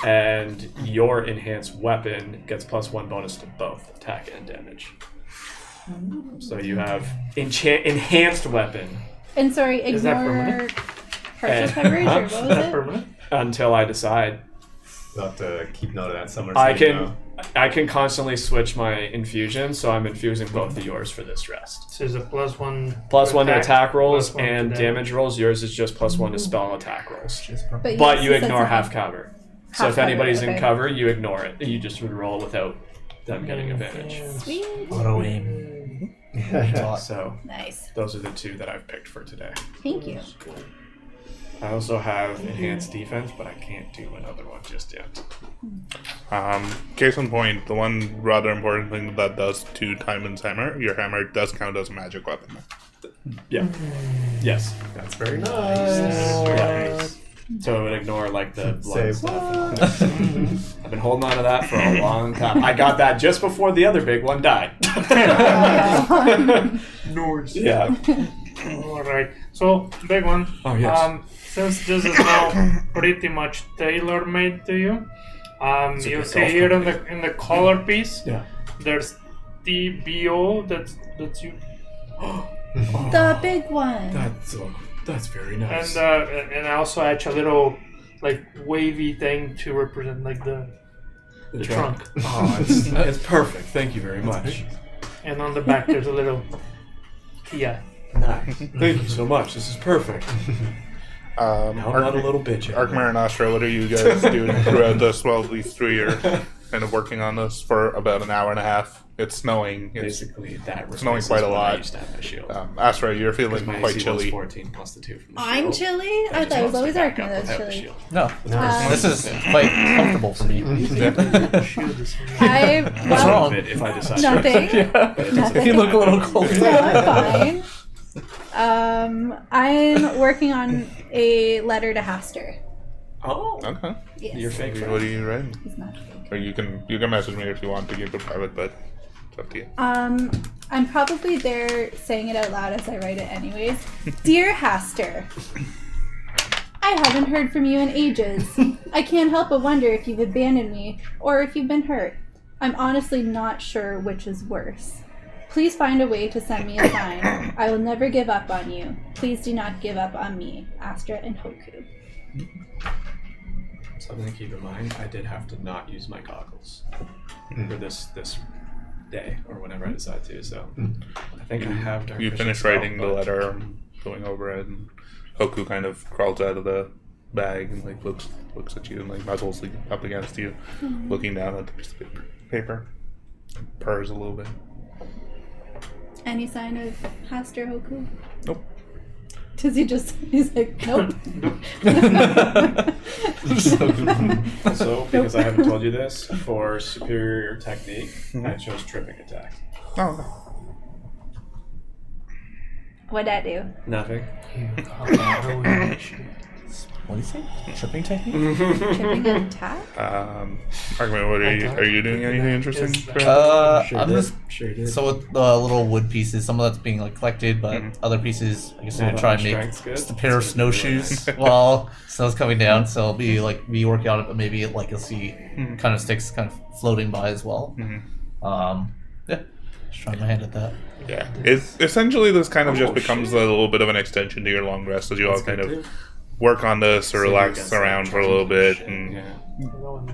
And your enhanced weapon gets +1 bonus to both attack and damage. So you have enhanced weapon
And sorry,
Is that
ignore
permanent?
partial coverage or what
Is
was
that
it?
permanent?
until I decide.
You'll have to keep note of that somewhere. so
I
you
can
know.
I can constantly switch my infusion, so I'm infusing both of yours for this rest.
So it's a +1.
+1 to attack rolls
+1 to
and damage rolls. Yours is just +1 to spell attack rolls.
But,
But
yes,
you
said
ignore
something.
half cover. So
Half
if anybody's
cover,
in
okay.
cover, you ignore it. You just would roll without them getting advantage.
Sweet.
Auto aim.
So
Nice.
those are the two that I've picked for today.
Thank you.
I also have enhanced defense, but I can't do another one just yet.
Case in point, the one rather important thing that does to Timon's hammer, your hammer does count as a magic weapon.
Yeah. Yes.
That's very nice.
Yeah. So it would ignore like the blood
Save.
stuff and all that. I've been holding on to that for a long time. I got that just before the other big one died.
Norse.
Yeah.
All right. So big one.
Oh, yes.
Since this is now pretty much tailor made to you,
a
you
good
see here in
self-company.
the collar piece,
Yeah.
there's TBO. That's you.
The big one.
That's very nice.
And I also add a little like wavy thing to represent like the trunk.
Oh, it's perfect. Thank you very much.
And on the back there's a little Kia.
Nice. Thank you so much. This is perfect. Now I'm not a little bitch.
Arkmar and Astra, what are you guys doing throughout this? Well, at least through your kind of working on this for about an hour and a half. It's snowing. It's
Basically, that
snowing quite a
when I
lot.
used to have my shield.
Astra, you're feeling
My
quite
AC was
chilly.
14 plus the 2 from the
I'm
shield.
chilly?
That
I
just
thought it was
wants to
always
back
Arkham
up
that was
without the
chilly.
shield.
No, this is quite comfortable for me.
Shield is
What's wrong?
If I decide
Nothing. Nothing.
You look a little cold.
No, I'm fine. I'm working on a letter to Haster.
Oh,
Okay.
Yes.
you're fake.
What are you writing?
He's not fake.
Or you can message me if you want to keep it private, but it's up to you.
I'm probably there saying it out loud as I write it anyways. Dear Haster, I haven't heard from you in ages. I can't help but wonder if you've abandoned me or if you've been hurt. I'm honestly not sure which is worse. Please find a way to send me a sign. I will never give up on you. Please do not give up on me. Astra and Hoku.
Something to keep in mind, I did have to not use my goggles for this day or whenever I decide to, so I think I have dark
You
vision
finish
spell,
writing the
but-
letter, going over it, and Hoku kind of crawls out of the bag and like looks at you and like muzzles up against you, looking down at the piece of paper. Purrs a little bit.
Any sign of Haster, Hoku?
Nope.
Does he just, he's like, nope.
So, because I haven't told you this, for superior technique, I chose tripping attack.
Oh,
What'd that do?
Nothing.
What do you say? Tripping technique?
Tripping attack?
Argument, what are you doing anything interesting?
I'm just
Sure did.
so with the little wood pieces, some of that's being like collected, but other pieces, I guess I'm gonna try and make
Strength's good.
just a pair of snowshoes while snow's coming down. So I'll be working on it, but maybe like you'll see kind of sticks kind of floating by as well. Yeah, just trying my hand at that.
Yeah, it's essentially this kind of just becomes a little bit of an extension to your long rest as you all kind of work on this or relax around for a little bit and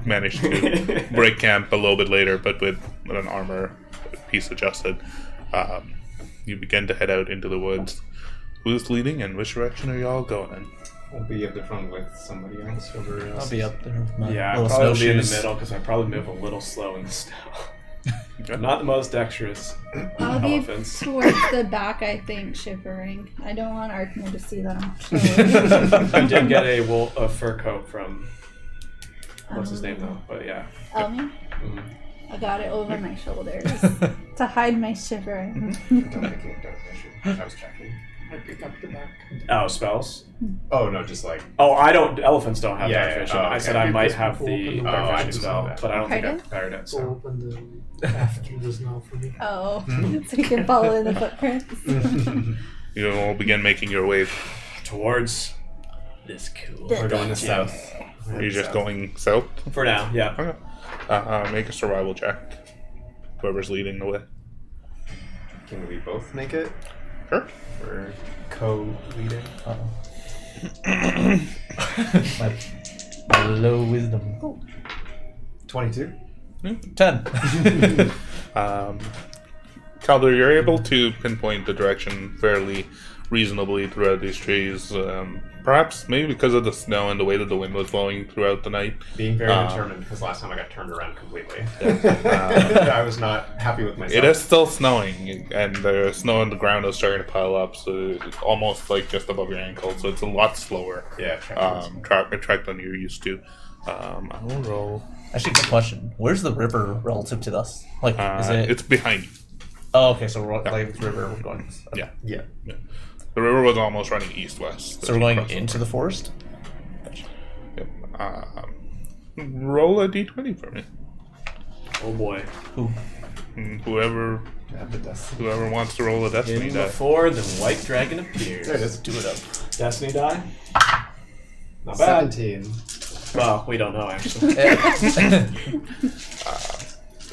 manage to break camp a little bit later, but with an armor piece adjusted. You begin to head out into the woods. Who's leading and which direction are y'all going in?
I'll be at the front with somebody else over
I'll be up there with my
Yeah,
little
I'll probably be in the
snowshoes.
middle because I probably move a little slow in the snow. Not the most dexterous
I'll be
elephants.
towards the back, I think, shivering. I don't want Arkner to see them.
I did get a fur coat from what's his name though, but yeah.
Elmi?
Mhm.
I got it over my shoulders to hide my shivering.
Don't make it dark vision. I was checking.
I pick up the back.
Oh, spells.
Oh no, just like
Oh, I don't. Elephants don't have
Yeah,
dark
yeah.
vision.
Oh,
I
okay.
said I might
Because
have
people
the
open the
dark
window.
vision
I
spell,
didn't
but I don't think I
Pardon?
prepared it.
So
So
open the after the snow for me.
Oh, so you can follow in the footprints.
You all begin making your way.
towards this cool.
we're going to south.
Are you just going south?
For now, yeah.
Okay. Make a survival check. Whoever's leading the way.
Can we both make it?
Sure.
We're co-leading.
My low wisdom.
22.
10.
Calder, you're able to pinpoint the direction fairly reasonably throughout these trees. Perhaps maybe because of the snow and the way that the wind was blowing throughout the night.
Being very determined because last time I got turned around completely. I was not happy with myself.
It is still snowing, and the snow on the ground is starting to pile up, so it's almost like just above your ankle. So it's a lot slower.
Yeah.
Track than you're used to. I will roll.
Actually, good question. Where's the river relative to us? Like, is it?
It's behind you.
Oh, okay. So we're like the river. We're going. Okay.
Yeah.
Yeah.
The river was almost running east-west.
So we're going into the forest.
Yep. Roll a d20 for me.
Oh boy.
Who?
Whoever wants to roll a destiny
In
die.
before the white dragon appears.
There it is.
Do it up.
Destiny die. Not bad.
17.
Well, we don't know actually.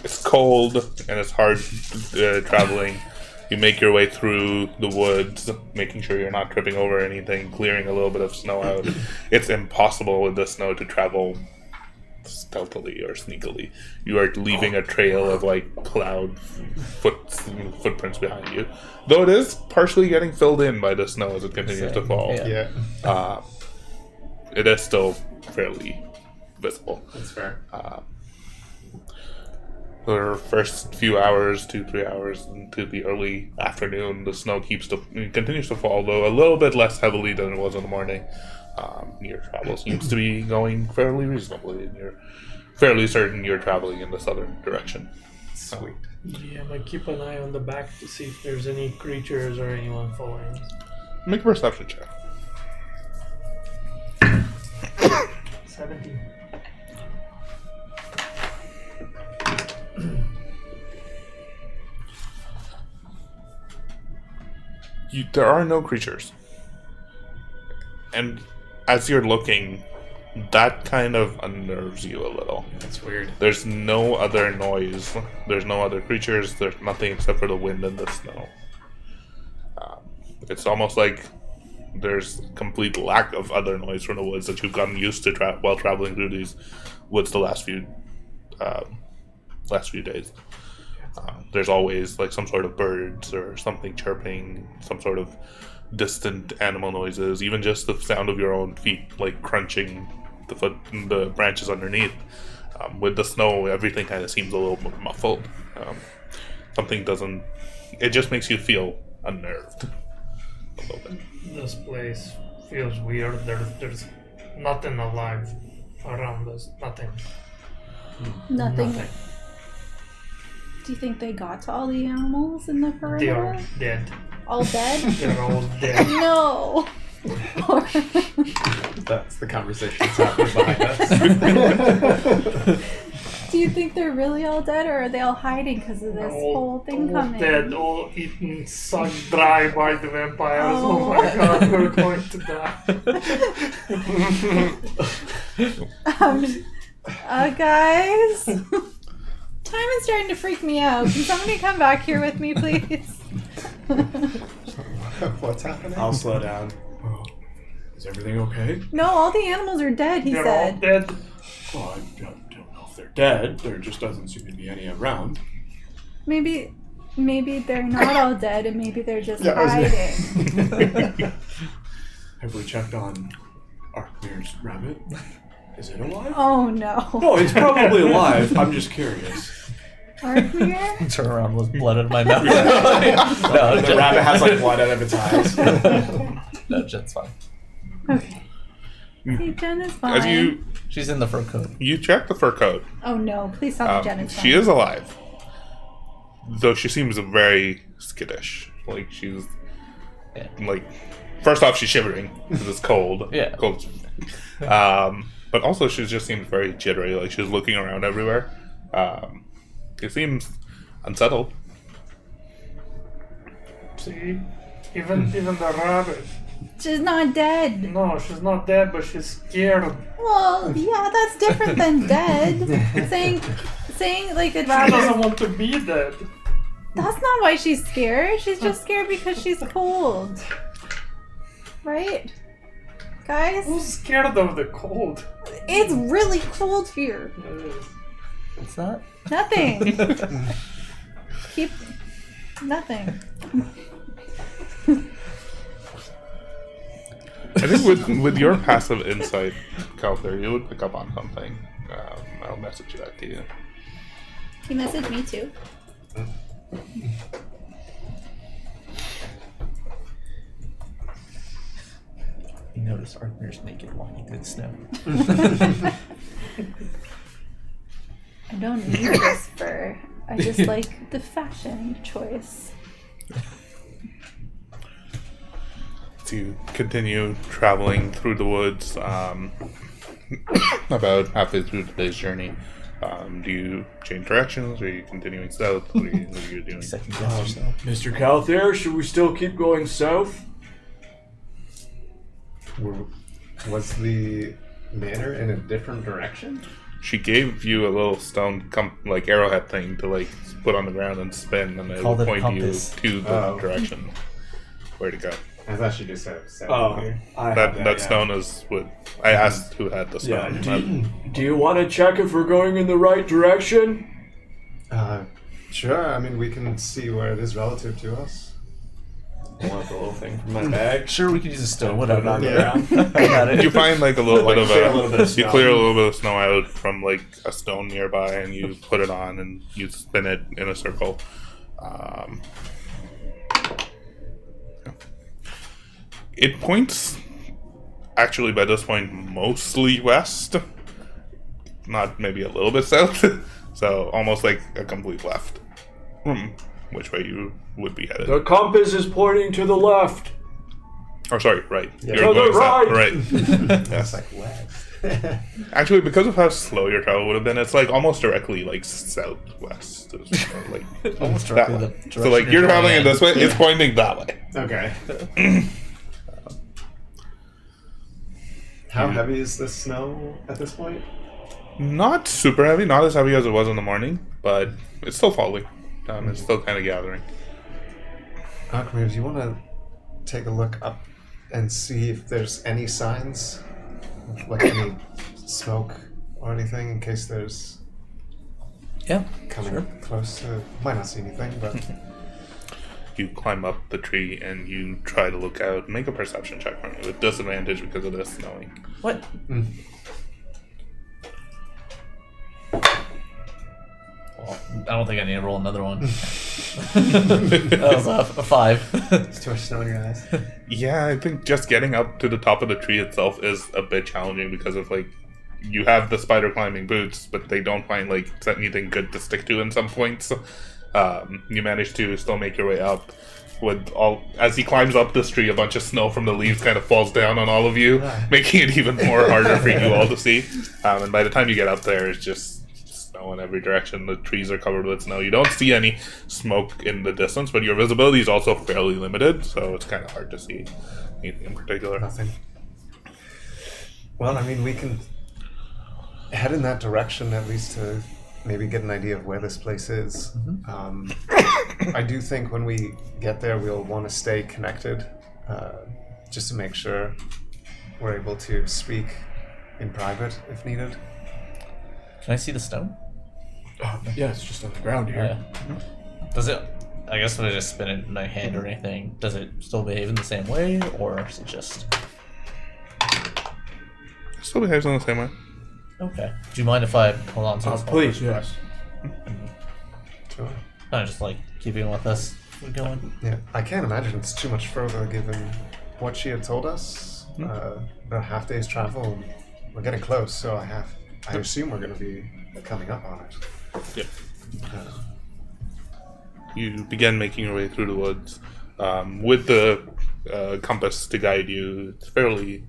It's cold and it's hard traveling. You make your way through the woods, making sure you're not tripping over anything, clearing a little bit of snow out. It's impossible with the snow to travel stealthily or sneakily. You are leaving a trail of like plowed footprints behind you. Though it is partially getting filled in by the snow as it continues to fall.
Yeah.
Yeah.
It is still fairly visible.
That's fair.
the first few hours, 2-3 hours into the early afternoon, the snow continues to fall, though a little bit less heavily than it was in the morning. Your travel seems to be going fairly reasonably, and you're fairly certain you're traveling in the southern direction.
Sweet.
Yeah, but keep an eye on the back to see if there's any creatures or anyone following us.
Make a perception check.
17.
There are no creatures. And as you're looking, that kind of unnerves you a little.
That's weird.
There's no other noise. There's no other creatures. There's nothing except for the wind and the snow. It's almost like there's complete lack of other noise from the woods that you've gotten used to while traveling through these woods the last few days. There's always like some sort of birds or something chirping, some sort of distant animal noises, even just the sound of your own feet like crunching the branches underneath. With the snow, everything kind of seems a little more muffled. It just makes you feel unnerved a little bit.
This place feels weird. There's nothing alive around us. Nothing.
Nothing. Do you think they got to all the animals in the
They
perimeter?
are dead.
All dead?
They're all dead.
No.
That's the conversation that's happening behind us.
Do you think they're really all dead, or are they all hiding because of this whole thing
all
coming?
dead, all eaten, sucked dry by the vampires.
Oh.
Oh my god, we're going to die.
Guys, time is starting to freak me out. Can somebody come back here with me, please?
What's happening?
I'll slow down. Oh, is everything okay?
No, all the animals are dead, he
They're
said.
all dead.
Well, I don't know if they're dead. There just doesn't seem to be any around.
Maybe they're not all dead, and maybe they're just
Yeah, I was
hiding.
Have we checked on Arkmir's rabbit? Is it alive?
Oh no.
No, it's probably alive. I'm just curious.
Arkmir?
Turn around with blood in my mouth.
The rabbit has like blood out of its eyes.
No, Jen's fine.
Okay. See, Jen is fine.
As
She's in the fur coat.
you check the fur coat,
Oh no, please tell me Jen is fine.
she is alive, though she seems very skittish. Like she's
Yeah.
like, first off, she's shivering because it's cold.
Yeah.
Cold. But also she just seems very jittery. Like she's looking around everywhere. It seems unsettled.
See? Even the rabbit.
She's not dead.
No, she's not dead, but she's scared.
Well, yeah, that's different than dead. saying like a
She doesn't
rabbit.
want to be dead.
That's not why she's scared. She's just scared because she's cold. Right? Guys?
Who's scared of the cold?
It's really cold here.
What's that?
Nothing. Keep nothing.
I think with your passive insight, Calther, you would pick up on something. I'll message that to you.
He messaged me too.
You notice Arkmir's naked walking through the snow.
I don't need this fur. I just like the fashion choice.
So you continue traveling through the woods. About halfway through today's journey, do you change directions? Or are you continuing south? What are you doing?
Second guess yourself.
Mr. Calthair, should we still keep going south?
Was the manor in a different direction?
She gave you a little stone like arrowhead thing to like put on the ground and spin, and it
Called
will
it a
point you
compass.
to the direction where to go.
I thought she just said
Oh,
here.
I
That
have
that
yeah.
stone is what I asked who had the
Yeah.
stone.
Do you want to check if we're going in the right direction?
Sure. I mean, we can see where it is relative to us.
pull out the little thing from my bag.
Sure, we could use a stone.
Put it
Whatever.
on the
Yeah.
ground.
I got it.
You find like a little
Like,
bit of
clear a little bit of
you
snow.
clear a little bit of snow out from like a stone nearby, and you put it on, and you spin it in a circle. It points, actually, by this point, mostly west, not maybe a little bit south, so almost like a complete left from which way you would be headed.
The compass is pointing to the left.
Or sorry, right.
Yeah.
You're
To the
going south,
right.
right.
That's like west.
Actually, because of how slow your travel would have been, it's like almost directly like southwest. Like
Almost
that
directly
way.
the
So like
direction
you're
going
traveling in
in.
this way, it's pointing that way.
Okay. How heavy is the snow at this point?
Not super heavy, not as heavy as it was in the morning, but it's still falling. It's still kind of gathering.
Akramir, do you want to take a look up and see if there's any signs of like any smoke or anything in case there's
Yeah.
coming
Sure.
close to... Might not see anything, but...
You climb up the tree and you try to look out. Make a perception check for me with disadvantage because of this snowing.
What? Well, I don't think I need to roll another one. That was a 5.
It's too much snow in your eyes.
Yeah, I think just getting up to the top of the tree itself is a bit challenging because of like you have the spider climbing boots, but they don't find like anything good to stick to in some points. You manage to still make your way up. With all as he climbs up this tree, a bunch of snow from the leaves kind of falls down on all of you, making it even more harder for you all to see. And by the time you get up there, it's just snow in every direction. The trees are covered with snow. You don't see any smoke in the distance, but your visibility is also fairly limited, so it's kind of hard to see anything in particular.
Nothing. Well, I mean, we can head in that direction at least to maybe get an idea of where this place is. I do think when we get there, we'll want to stay connected, just to make sure we're able to speak in private if needed.
Can I see the stone?
Yeah, it's just on the ground here.
Yeah. Does it? I guess when I just spin it in my hand or anything, does it still behave in the same way, or is it just
Still behaves in the same way.
okay? Do you mind if I hold on to this?
Please, yes.
Sure.
Kind of just like keeping with us. We're going.
Yeah, I can't imagine it's too much further given what she had told us. About a half day's travel, and we're getting close, so I assume we're going to be coming up on it.
Yeah. You begin making your way through the woods with the compass to guide you. It's fairly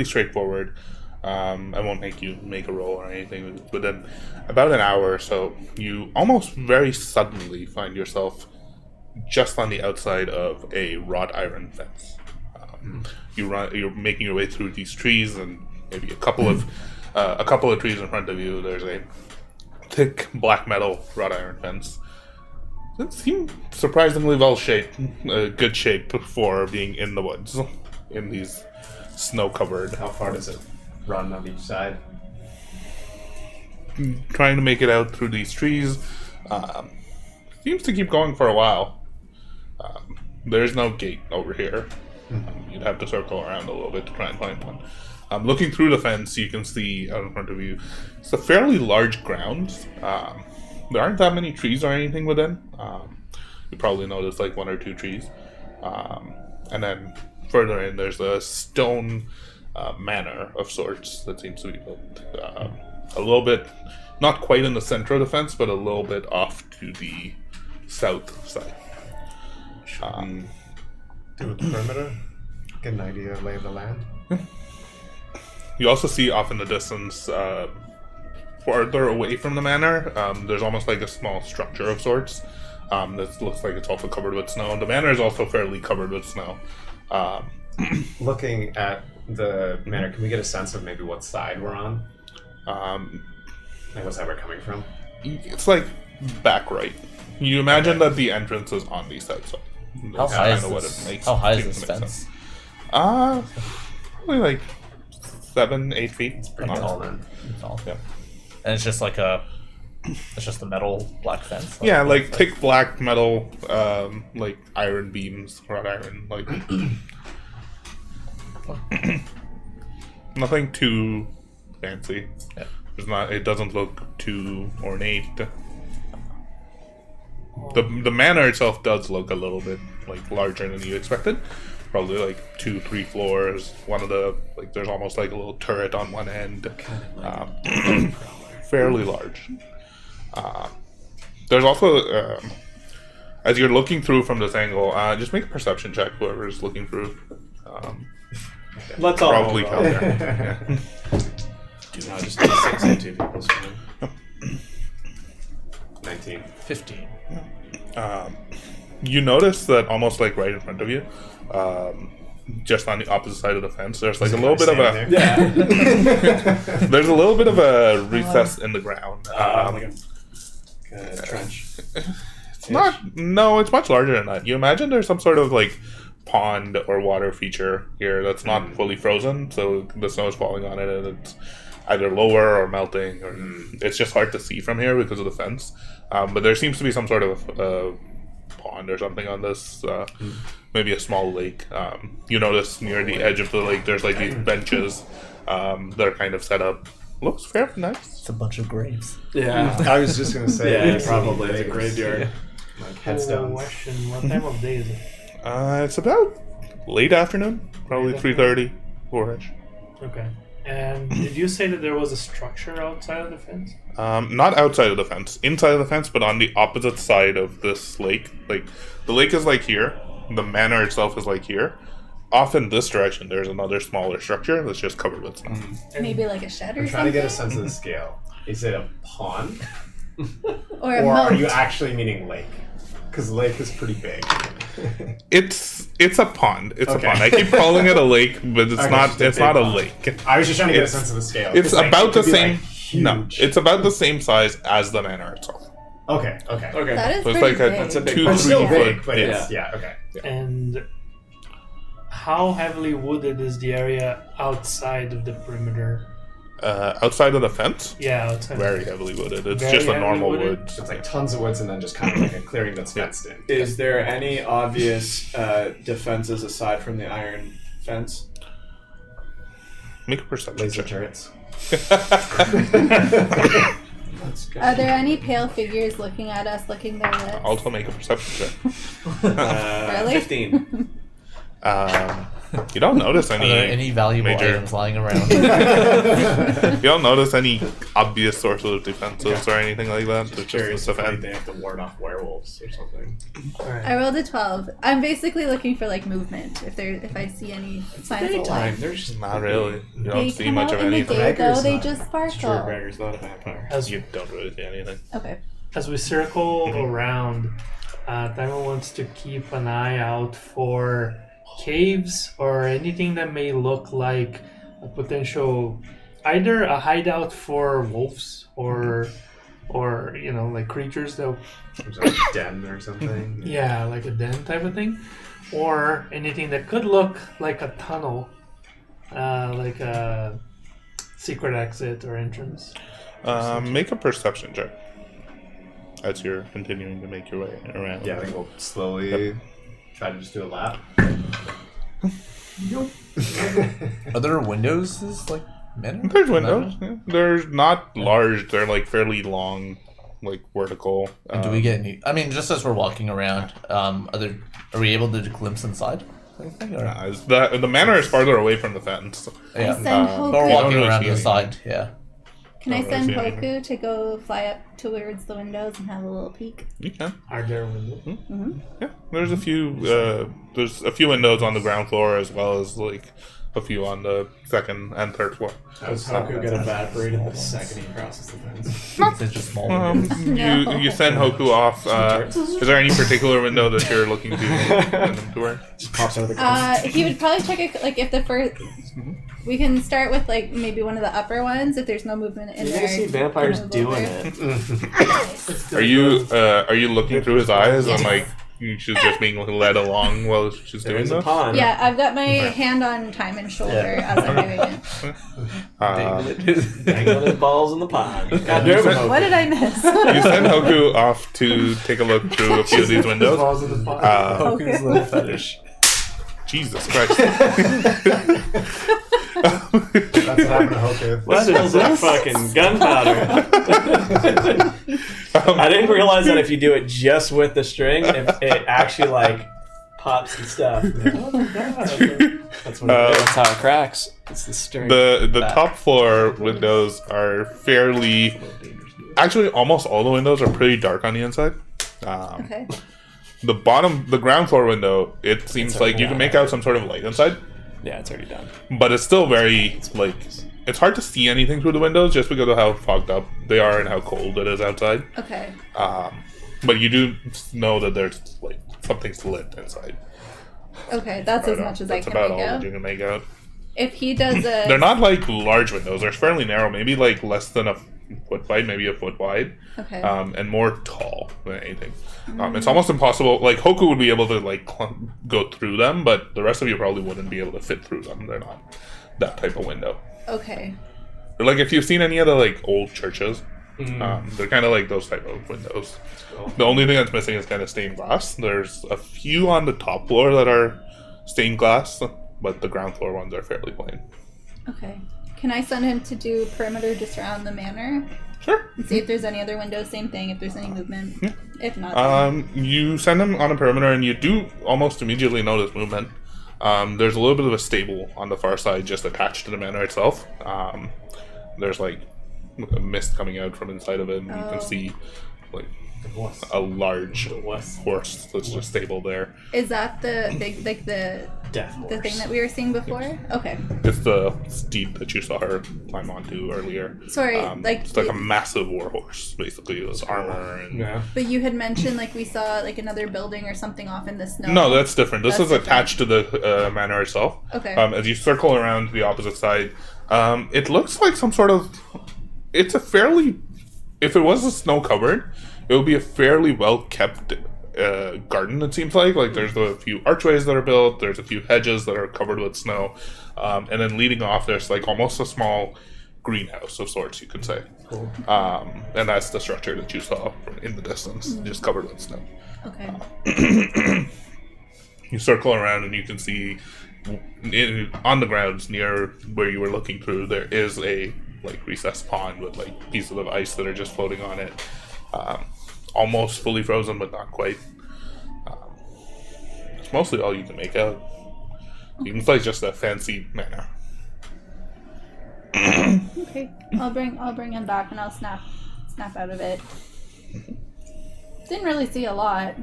straightforward. I won't make you make a roll or anything. Within about an hour or so, you almost very suddenly find yourself just on the outside of a wrought iron fence. You're making your way through these trees, and maybe a couple of trees in front of you. There's a thick black metal wrought iron fence. It seemed surprisingly well shaped, good shape for being in the woods, in these snow-covered.
How far does it run on each side?
Trying to make it out through these trees. Seems to keep going for a while. There's no gate over here. You'd have to circle around a little bit to try and find one. Looking through the fence, you can see out in front of you, it's a fairly large grounds. There aren't that many trees or anything within. You probably notice like one or two trees. And then further in, there's a stone manor of sorts that seems to be built a little bit, not quite in the center of the fence, but a little bit off to the south side.
Do a perimeter? Get an idea of lay of the land?
You also see off in the distance, farther away from the manor, there's almost like a small structure of sorts that looks like it's also covered with snow. The manor is also fairly covered with snow.
Looking at the manor, can we get a sense of maybe what side we're on? Like what side we're coming from?
It's like back right. You imagine that the entrance is on the south side.
How
That's
high is
kinda what
this?
it makes-
How high is
seems
this
to make
fence?
sense. Probably like 7-8 feet.
Pretty tall then.
It's all.
Yeah.
And it's just like a It's just a metal black fence.
Yeah, like thick black metal, like iron beams, wrought iron, like nothing too fancy.
Yeah.
It's not. It doesn't look too ornate. The manor itself does look a little bit like larger than you expected. Probably like 2-3 floors. One of the like there's almost like a little turret on one end. Fairly large. There's also as you're looking through from this angle, just make a perception check. Whoever's looking through.
Let's all
Probably
roll.
come there. Yeah.
No, just 6 and 2 people's fine.
19.
15.
You notice that almost like right in front of you, just on the opposite side of the fence, there's like a little bit of a
Yeah.
there's a little bit of a recess in the ground.
Like a trench.
It's not. No, it's much larger than that. You imagine there's some sort of like pond or water feature here that's not fully frozen, so the snow is falling on it and it's either lower or melting, or it's just hard to see from here because of the fence. But there seems to be some sort of pond or something on this, maybe a small lake. You notice near the edge of the lake there's like these benches that are kind of set up. Looks fairly nice.
It's a bunch of graves.
Yeah.
I was just gonna say.
Yeah, probably. It's a graveyard.
Like headstones.
Question: what time of day is it?
It's about late afternoon, probably 3:30, 4ish.
Okay. And did you say that there was a structure outside of the fence?
Not outside of the fence, inside of the fence, but on the opposite side of this lake. Like the lake is like here, the manor itself is like here. Off in this direction, there's another smaller structure that's just covered with snow.
Maybe like a shed or
I'm
something.
trying to get a sense of the scale. Is it a pond?
Or a
Or
moat.
are you actually meaning lake? Because lake is pretty big.
It's a pond. It's
Okay.
a pond. I keep calling it a lake, but it's
Okay,
not.
just a
It's
big
not a
pond.
lake.
I was just trying to get a
It's-
sense of the scale.
It's
'cause, like,
about
it
the
could be,
same.
like,
No,
huge.
it's about the same size as the manor itself.
Okay.
Okay.
That is
So it's
pretty
like a
big.
That's a big
two,
pond.
But still
3
big,
foot.
but
Yeah.
it's, yeah, okay.
And how heavily wooded is the area outside of the perimeter?
Outside of the fence,
Yeah, outside.
very heavily wooded. It's
Very
just a
heavily
normal
wooded?
woods.
It's like tons of woods and then just kind of like a clearing that's fenced in.
Is there any obvious defenses aside from the iron fence?
Make a perception
Laser
check.
turrets.
That's good.
Are there any pale figures looking at us, licking their lips?
Also, make a perception check.
Really?
15.
You don't notice
Are there any valuable
major-
items lying around?
You don't notice any obvious sources of defenses or anything like that. It's
Curious
just
if
a defense.
they have to ward off werewolves or something.
Alright.
I rolled a 12. I'm basically looking for like movement. If I see any signs of life.
There's just
Not really. You
They
don't see
come
much
out
of
in the
anything.
day though.
Gregor's
They
not-
just sparkle.
Sure, Gregor's not a vampire.
As,
You don't really see anything.
Okay.
as we circle around, Taiwan wants to keep an eye out for caves or anything that may look like a potential, either a hideout for wolves or like creatures that,
There's like a den or something.
yeah, like a den type of thing, or anything that could look like a tunnel, like a secret exit or entrance.
Make a perception check as you're continuing to make your way around.
Yeah, I think we'll slowly try to just do a lap.
Are there windows? This like manor?
There's windows. Yeah. They're not large. They're like fairly long, like vertical.
And do we get any? I mean, just as we're walking around, are we able to glimpse inside? Anything, or?
The manor is farther away from the fence.
Yeah.
Send
But
Hoku.
we're
don't
walking
really
around
see
to the
anything.
side. Yeah.
Can I
Don't really
send
see anything.
Hoku to go fly up towards the windows and have a little peek?
You can.
Are there windows?
Yeah. There's a few. There's a few windows on the ground floor as well as like a few on the second and third floor.
Does Haku get evaporated the second he crosses the fence?
It's just small windows.
No.
You send Hoku off. Is there any particular window that you're looking to send him toward?
Just pops out of the ground.
He would probably check it like if the first. We can start with like maybe one of the upper ones if there's no movement in
You're
there.
gonna see vampires
move
doing
over.
it.
Are you looking through his eyes and like she's just being led along while she's doing
There's a
this?
pond.
Yeah, I've got my hand on Timon's shoulder as I'm doing it.
Dangling his balls in the pond. God damn it, Hoku.
What did I miss?
You send Hoku off to take a look through a few of these windows.
Balls in the pond.
Hoku's little fetish.
Jesus Christ.
That's what happened to Hoku.
That smells like fucking gunpowder. I didn't realize that if you do it just with the string, it actually like pops and stuff. That's what
That's how it cracks. It's the string.
The top floor windows are fairly... Actually, almost all the windows are pretty dark on the inside.
Okay.
The ground floor window, it seems like you can make out some sort of light inside,
Yeah, it's already done.
but it's still very, like, it's hard to see anything through the windows just because of how fogged up they are and how cold it is outside.
Okay.
But you do know that there's, like, something's lit inside.
Okay, that's as much as I
That's
can
about
make
all
out.
that you can make out.
If he does a...
They're not, like, large windows. They're fairly narrow, maybe, like, less than a foot wide, maybe a foot wide.
Okay.
And more tall than anything. It's almost impossible. Like, Hoku would be able to, like, go through them, but the rest of you probably wouldn't be able to fit through them. They're not that type of window.
Okay.
They're like, if you've seen any of the, like, old churches, they're kind of like those type of windows. The only thing that's missing is kind of stained glass. There's a few on the top floor that are stained glass, but the ground floor ones are fairly plain.
Okay. Can I send him to do perimeter just around the manor?
Sure.
And see if there's any other windows, same thing, if there's any movement. Yeah. If not...
You send them on a perimeter, and you do almost immediately notice movement. There's a little bit of a stable on the far side, just attached to the manor itself. There's like a mist coming out from inside of it, and you can see like a large horse that's just stable there.
Is that the big, like the
Death
the
horse.
thing that we were seeing before? Okay.
It's the steed that you saw her climb onto earlier.
Sorry,
It's like a massive war horse, basically, with armor and.
Yeah.
But you had mentioned like we saw like another building or something off in the snow.
No, that's different. This
That's
is attached to the manor itself.
Okay.
As you circle around to the opposite side, it looks like some sort of. It's a fairly. If it was a snow covered, it would be a fairly well kept garden. It seems like there's a few archways that are built. There's a few hedges that are covered with snow, and then leading off, there's like almost a small greenhouse of sorts, you could say.
Cool.
And that's the structure that you saw in the distance, just covered with snow.
Okay.
You circle around and you can see on the grounds near where you were looking through, there is a like recessed pond with like pieces of ice that are just floating on it, almost fully frozen but not quite. It's mostly all you can make out. Seems like just a fancy manor.
Okay. I'll bring him back and I'll snap out of it. Didn't really see a lot.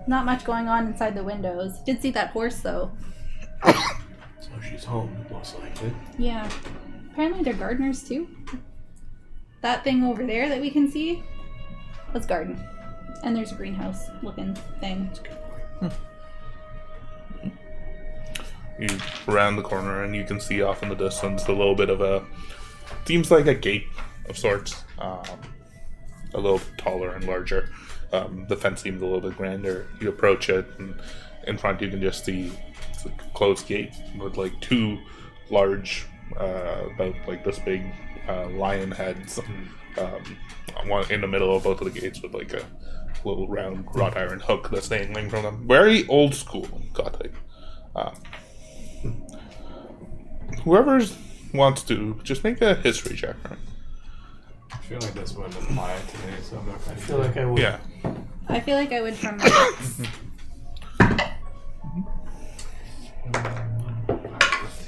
Not much going on inside the windows. Did see that horse though.
So she's home, most likely.
Yeah. Apparently they're gardeners too. That thing over there that we can see, that's garden. And there's a greenhouse looking thing.
You round the corner and you can see off in the distance a little bit of a, seems like a gate of sorts, a little taller and larger. The fence seems a little bit grander. You approach it and in front you can just see it's a closed gate with like two large, about like this big lion heads, one in the middle of both of the gates with like a little round wrought iron hook that's dangling from them. Very old school Gothic. Whoever wants to, just make a history check. Right?
I feel like this one doesn't lie today, so I'm not going
I
to
feel like I would.
Yeah.
I feel like I would from my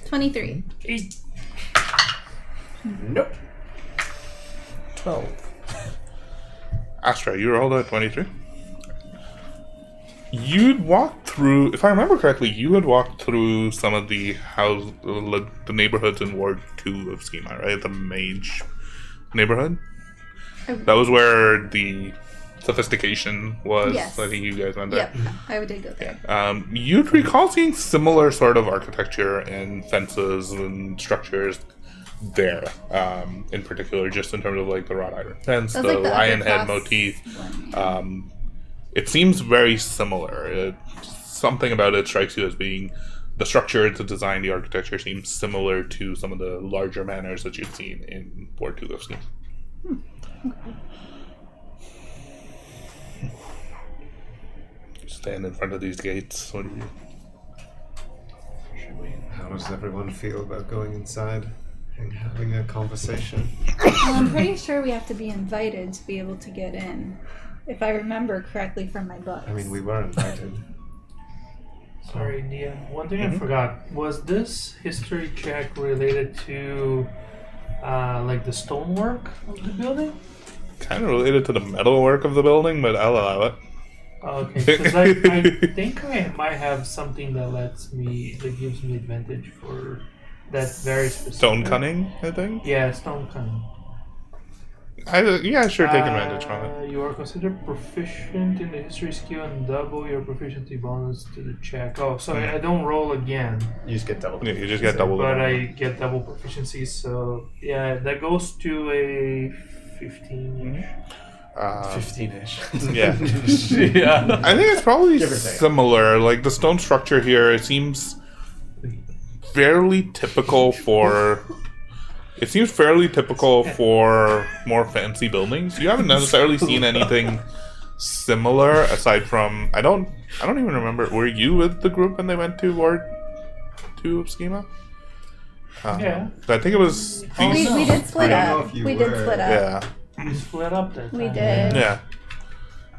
23.
8.
Nope.
12.
Astra, you rolled a 23. You'd walked through, if I remember correctly, you had walked through some of the the neighborhoods in Ward 2 of Schema, right? The Mage neighborhood? That was where the sophistication was.
Yes.
I think you guys went there.
Yep, I did go there.
You'd recall seeing similar sort of architecture and fences and structures there, in particular, just in terms of like the wrought iron fence,
That's
the
like the
lion
upper
head
class
motif.
one.
it seems very similar. Something about it strikes you as being the structure, the design, the architecture seems similar to some of the larger manors that you've seen in Port 2 of Schemes. Stand in front of these gates. What do you?
How does everyone feel about going inside and having a conversation?
Well, I'm pretty sure we have to be invited to be able to get in, if I remember correctly from my books.
I mean, we were invited.
Sorry, Nia. One thing I forgot. Was this history check related to like the stonework of the building?
Kind of related to the metalwork of the building, but I'll allow it.
Oh, okay, because I think I might have something that gives me advantage for that very specific.
Stone cunning, I think.
Yeah, stone cunning.
Sure, take advantage from it.
You are considered proficient in the history skill and double your proficiency bonus to the check. Oh, so I don't roll again,
You just get double.
Yeah, you just get double.
but I get double proficiency. So yeah, that goes to a 15.
15-ish.
Yeah.
Yeah.
I think it's probably
Give or take.
similar. Like the stone structure here, it seems fairly typical for. It seems fairly typical for more fancy buildings. You haven't necessarily seen anything similar aside from I don't even remember. Were you with the group when they went to Ward 2 of Schema?
Yeah.
I think it was.
we did split
I don't know
up.
if you
We did
were.
split up.
Yeah.
We split up that
We
time.
did.
Yeah.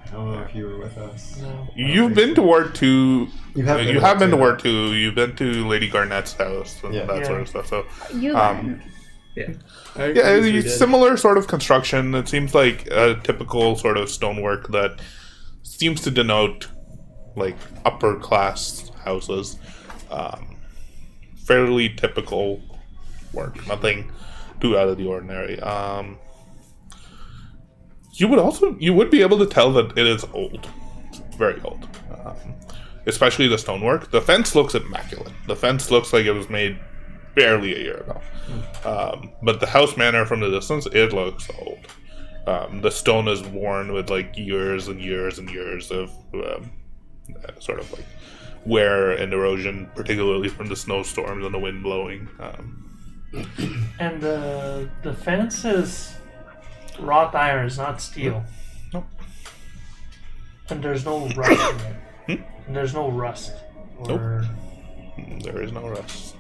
I don't know if you were with us.
No.
You've been to Ward 2.
You have
You have been to Ward 2. You've been to Lady Garnett's house and
Yeah.
that sort
Yeah.
of stuff. So,
You
Um,
went.
yeah, it's similar sort of construction. It seems like a typical sort of stonework that seems to denote like upper class houses. Fairly typical work. Nothing too out of the ordinary. You would be able to tell that it is old, very old, especially the stonework. The fence looks immaculate. The fence looks like it was made barely a year ago. But the house manor from the distance, it looks old. The stone is worn with like years and years and years of sort of like wear and erosion, particularly from the snowstorms and the wind blowing.
And the fence is wrought iron, it's not steel.
Nope.
And there's no rust in it. And there's no rust. Or
There is no rust.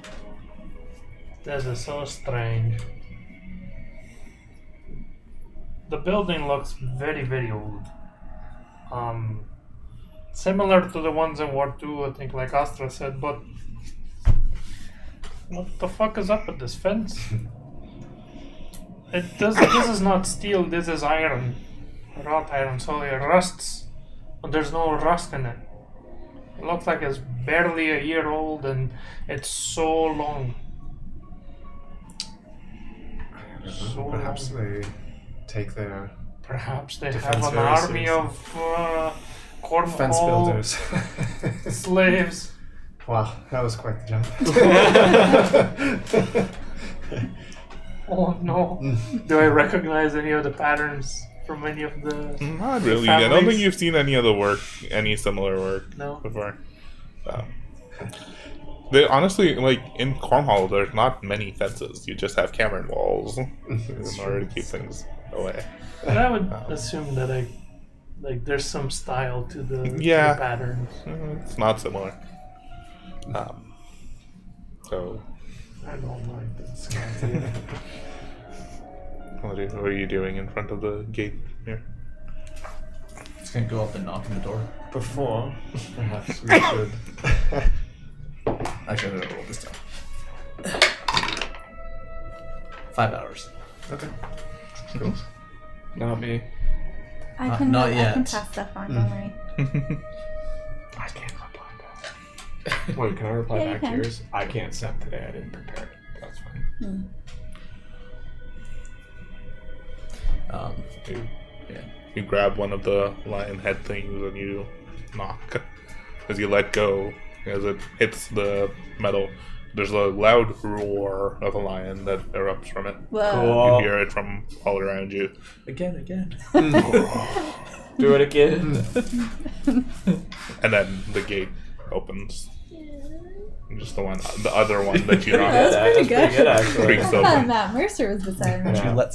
that is so strange. The building looks very, very old. Similar to the ones in War 2, I think, like Astra said, but what the fuck is up with this fence? This is not steel, this is iron. Wrought iron, so it rusts. But there's no rust in it. It looks like it's barely a year old and it's so long. So
Perhaps
long.
they take their
Perhaps they
Defense
have an
very
army
seriously.
of
fence
cornhole
builders.
slaves.
Wow, that was quite the jump.
Oh no. Do I recognize any of the patterns from any of the...
Not really. I don't think
families?
you've seen any similar work
No.
before. They honestly, like in Cornwall, there's not many fences. You just have Cameron walls in order to keep things away.
But I would assume that there's some style to the
Yeah.
patterns.
It's not similar. So,
I don't like this idea.
what are you doing in front of the gate here?
Just gonna go up and knock on the door.
Before, perhaps we should.
Actually, I'm gonna roll this down. 5 hours.
Okay. Cool.
Not me.
I can
not
I
yet.
can pass stuff on, don't worry.
I can't reply back. Wait, can I reply
Yeah, you
back to
can.
yours? I can't send today. I didn't prepare it. That's fine.
You grab one of the lion head things and you knock. As you let go, as it hits the metal, there's a loud roar of a lion that erupts from it.
Whoa.
You hear it from all around you.
Again.
Do it again.
And then the gate opens. Just the other one that you knocked.
That's pretty
Pretty good, actually.
Creaks
I thought
open.
Matt Mercer was beside me.
Did you let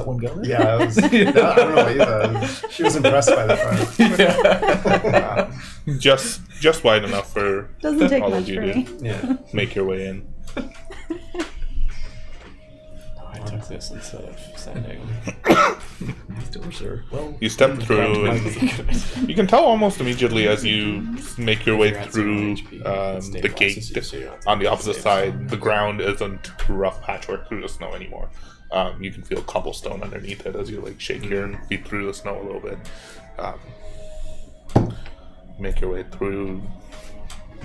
one go?
Yeah, I was. I don't know either. She was impressed by the front.
Just wide enough for
Doesn't take
all
much
of you
for
to
me.
Yeah.
make your way in.
I took this instead of standing.
These doors are well.
You step through, and you can tell almost immediately as you make your way through the gate. On the opposite side, the ground isn't rough patchwork through the snow anymore. You can feel cobblestone underneath it as you like shake your feet through the snow a little bit. Make your way through.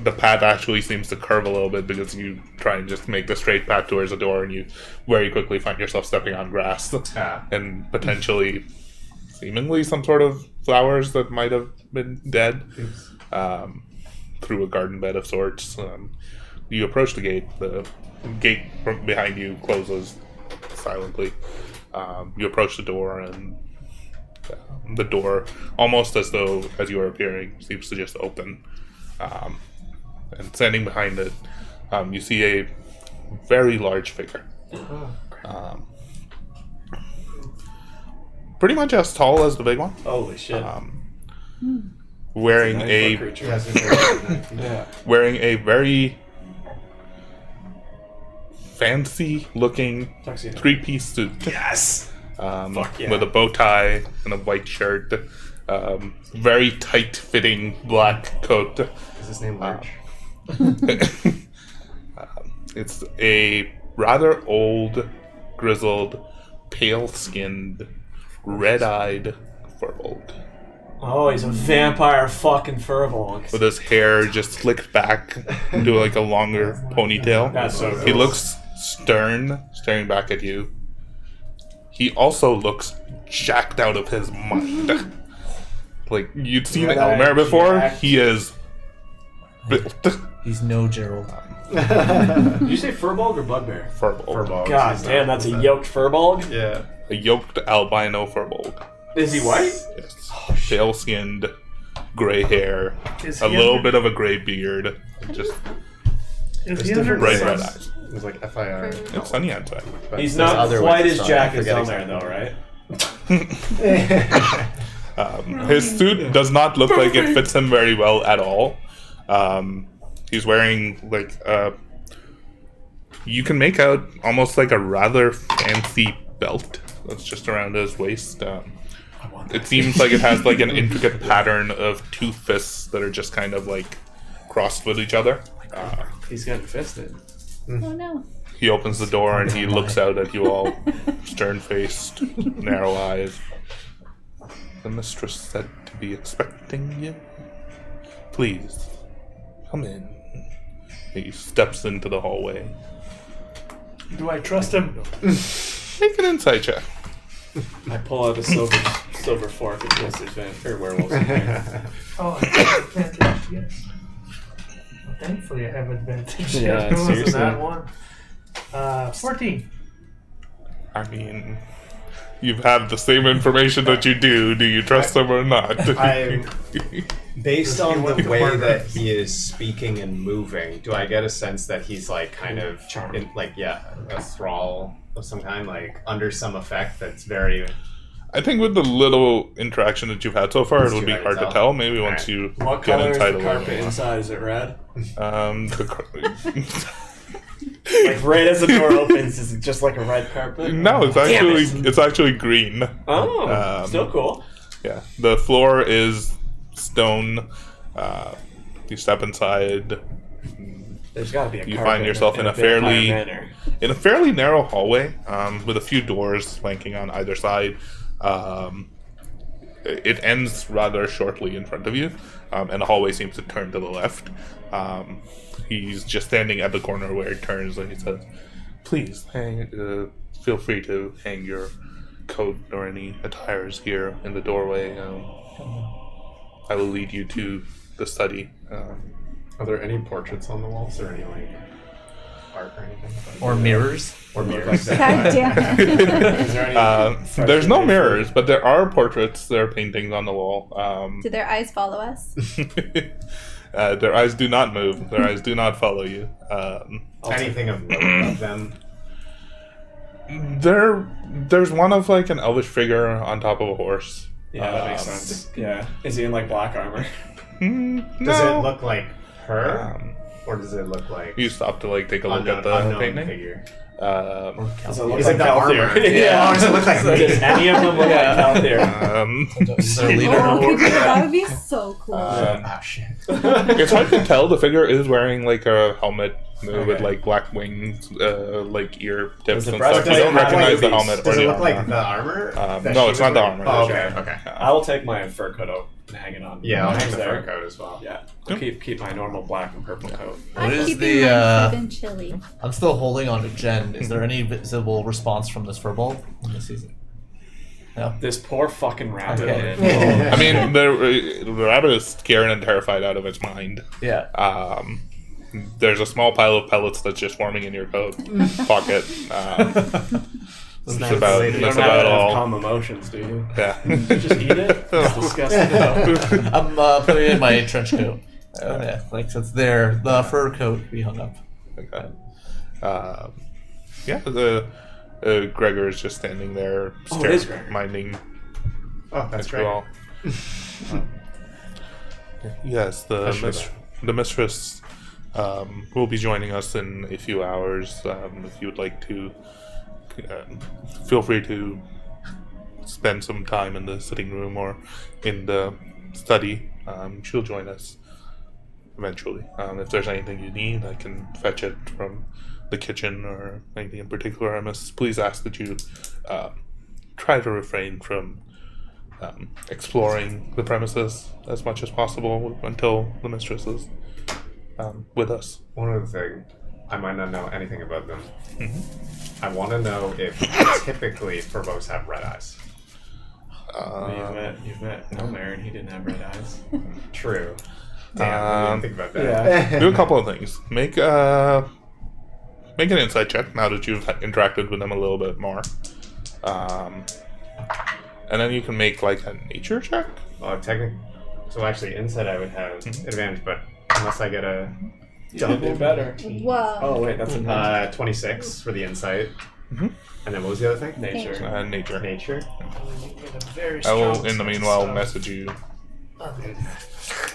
The path actually seems to curve a little bit because you try and just make the straight path towards the door, and you very quickly find yourself stepping on grass and potentially, seemingly, some sort of flowers that might have been dead through a garden bed of sorts. You approach the gate. The gate from behind you closes silently. You approach the door, and the door, almost as though as you are appearing, seems to just open. And standing behind it, you see a very large figure. Pretty much as tall as the big one.
Holy shit.
Wearing a wearing a very fancy looking
Tuxedo.
3-piece suit.
Yes! Fuck yeah.
With a bow tie and a white shirt. Very tight fitting black coat.
Is his name Lurch?
It's a rather old, grizzled, pale-skinned, red-eyed furbolg.
Oh, he's a vampire fucking furbolg.
With his hair just slicked back into like a longer ponytail.
That's so cool.
He looks stern, staring back at you. He also looks jacked out of his mind. Like, you'd seen Elmer before.
jacked.
He is built.
He's no Gerald.
Did you say furbolg or bugbear?
Furbolg.
God damn, that's a yoked furbolg?
Yeah.
A yoked albino furbolg.
Is he white?
Yes. Pale-skinned, gray hair,
Is
a
he
little
under-
bit of a gray beard, just
Is
It's
he under
different
bright
the
red
sun?
eyes.
It was like FIR.
It's sunny outside.
But
He's
there's
not
other
quite
ways
as
to
jacked
sign.
as
I
Elmer,
forget
though, right?
His suit does not look like it fits him very well at all. He's wearing like you can make out almost like a rather fancy belt that's just around his waist. It seems like it has like an intricate pattern of two fists that are just kind of like crossed with each other.
He's getting fisted.
Oh no.
He opens the door and he looks out at you all, stern-faced, narrow eyes. The mistress said to be expecting you. Please, come in. He steps into the hallway.
Do I trust him?
Make an insight check.
I pull out a silver fork and twist his werewolves.
Oh, I have advantage, yes. Well, thankfully, I have advantage.
Yeah,
It wasn't
seriously.
that one. 14.
I mean, you have the same information that you do. Do you trust him or not?
Based
Does he
on
want
the
to
way
partner?
that he is speaking and moving, do I get a sense that he's like kind of
Charming.
a thrall of some kind, like under some effect that's very.
I think with the little interaction that you've had so far,
It's
it would
too
be
hard
hard
to
to
tell.
tell. Maybe once you
What
get
color is
inside
the
a little
carpet
more.
inside? Is it red?
Like
right as the door opens, is it just like a red carpet?
no, it's actually green.
Oh, still cool.
Yeah, the floor is stone. You step inside.
There's got to be a
You
carpet
find yourself in a
vampire
fairly-
manor.
In a fairly narrow hallway, with a few doors flanking on either side. It ends rather shortly in front of you, and the hallway seems to turn to the left. He's just standing at the corner where it turns, and he says, "Please, feel free to hang your coat or any attires here in the doorway. I will lead you to the study."
Are there any portraits on the walls or any like art or anything?
Or mirrors.
Or mirrors.
God damn it.
Is there any fresh
There's no
imagery?
mirrors, but there are portraits. There are paintings on the wall.
Do their eyes follow us?
Their eyes do not move. Their eyes do not follow you.
Anything of note of them?
There's one of like an elvish figure on top of a horse.
Yeah, that makes sense. Yeah. Is he in like black armor?
No.
Does it look like her,
Um,
or does it look like
you stop to like take a look
unknown,
at the
unknown
painting.
figure?
Does it look
Is
like
it the
Calthier?
armor?
Yeah.
Or does it look like
Does
me?
any of them look like Calthier?
Is there a leader?
Oh, that would be so cool.
Ah, shit.
It's hard to tell. The figure is wearing like a helmet with
Okay.
like black wings, like ear tips
Does the
and stuff. You
breastplate
don't
have,
recognize
like,
the helmet
Does
or
it
the
look
armor.
like the armor? that
no,
she
it's
was
not the
wearing?
armor.
Oh,
Okay.
okay.
I will take my fur coat out and hang it on.
Yeah, I'll hang the
there.
fur coat as well.
Yeah. I'll keep my normal black and purple coat.
What
I'm
is
keeping
the,
mine and chili.
I'm still holding on to Jen. Is there any visible response from this furball in this season? No.
This poor fucking rabbit.
Okay.
I mean, the rabbit is scared and terrified out of its mind.
Yeah.
There's a small pile of pellets that's just forming in your coat pocket. That's about,
You don't
that's
have
about
to have
all.
calm emotions, do you?
Yeah.
Just eat it? It's disgusting.
I'm putting it in my trench coat. Yeah, like so it's there. The fur coat we hung up.
Okay. Yeah, Gregor is just standing there,
Oh, it is Gregor.
minding
Oh, that's
it
great.
all. Yes, the mistress will be joining us in a few hours. If you would like to, feel free to spend some time in the sitting room or in the study. She'll join us eventually. If there's anything you need, I can fetch it from the kitchen or anything in particular. I must please ask that you try to refrain from exploring the premises as much as possible until the mistress is with us.
One other thing, I might not know anything about them.
Mm-hmm.
I want to know if typically Phobos have red eyes.
You've met Elmer and he didn't have red eyes.
True. Damn, I didn't think about that.
Yeah.
Do a couple of things. Make an insight check now that you've interacted with them a little bit more. And then you can make like a nature check.
So actually, inside I would have advantage, but unless I get a
You did do better.
Whoa.
Oh wait, that's a
26 for the insight.
Mhm.
And then what was the other thing?
nature.
Nature.
Nature.
I will, in the meanwhile, message you.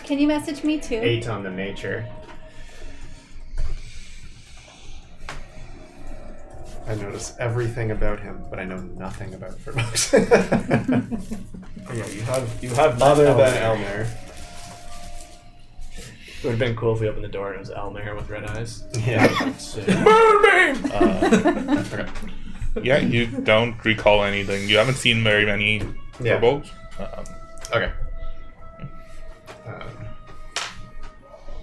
Can you message me too?
8 on the nature. I notice everything about him, but I know nothing about Phobos.
Yeah, you have other than Elmer. It would have been cool if we opened the door and it was Elmer with red eyes.
Yeah.
Okay. Yeah, you don't recall anything. You haven't seen very many
Yeah.
kobolds.
Okay.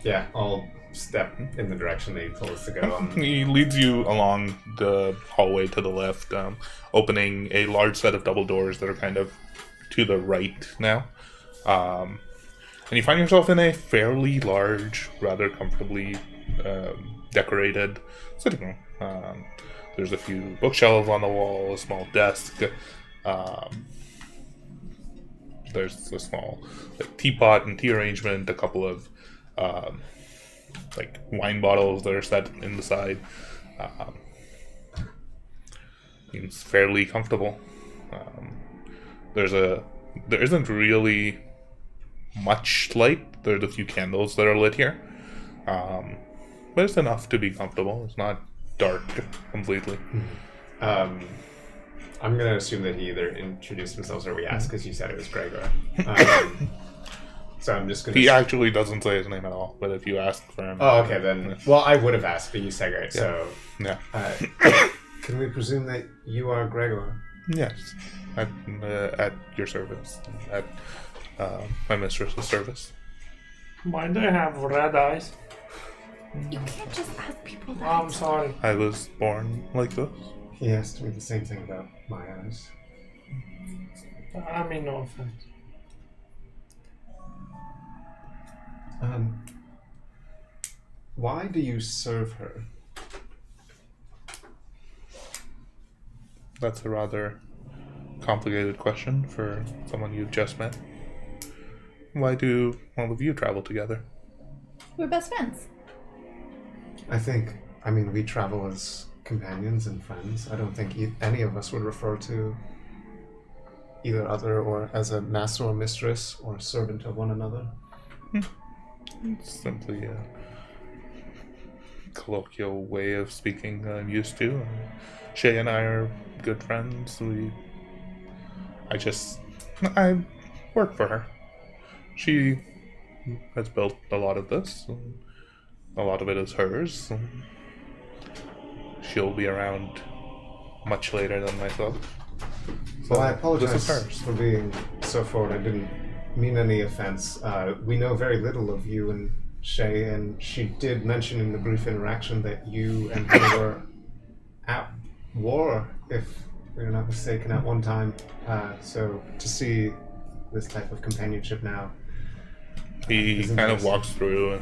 Yeah, I'll step in the direction they told us to go.
He leads you along the hallway to the left, opening a large set of double doors that are kind of to the right now. And you find yourself in a fairly large, rather comfortably decorated sitting room. There's a few bookshelves on the wall, a small desk. There's a small teapot and tea arrangement, a couple of wine bottles that are set in the side. Seems fairly comfortable. There isn't really much light. There's a few candles that are lit here, but it's enough to be comfortable. It's not dark completely.
I'm gonna assume that he either introduced himself or we asked because you said it was Gregor. So I'm just gonna.
He actually doesn't say his name at all, but if you ask for him,
Oh, okay then. Well, I would have asked, but you said it. So,
yeah,
can we presume that you are Gregor?
yes, at your service, at my mistress's service.
Mind I have red eyes?
You can't just ask people
Oh,
that.
I'm sorry.
I was born like this.
He asked me the same thing about my eyes.
I mean, no offense.
Why do you serve her?
That's a rather complicated question for someone you've just met. Why do all of you travel together?
We're best friends.
I mean, we travel as companions and friends. I don't think any of us would refer to either other or as a master or mistress or servant of one another.
It's simply a colloquial way of speaking I'm used to. Shay and I are good friends. I work for her. She has built a lot of this, and a lot of it is hers. And she'll be around much later than myself. So
Well, I
this is
apologize
hers.
for being so forward. I didn't mean any offense. We know very little of you and Shay, and she did mention in the brief interaction that you and her were at war, if we're not mistaken, at one time. So to see this type of companionship now.
He
is
kind of
interesting.
walks through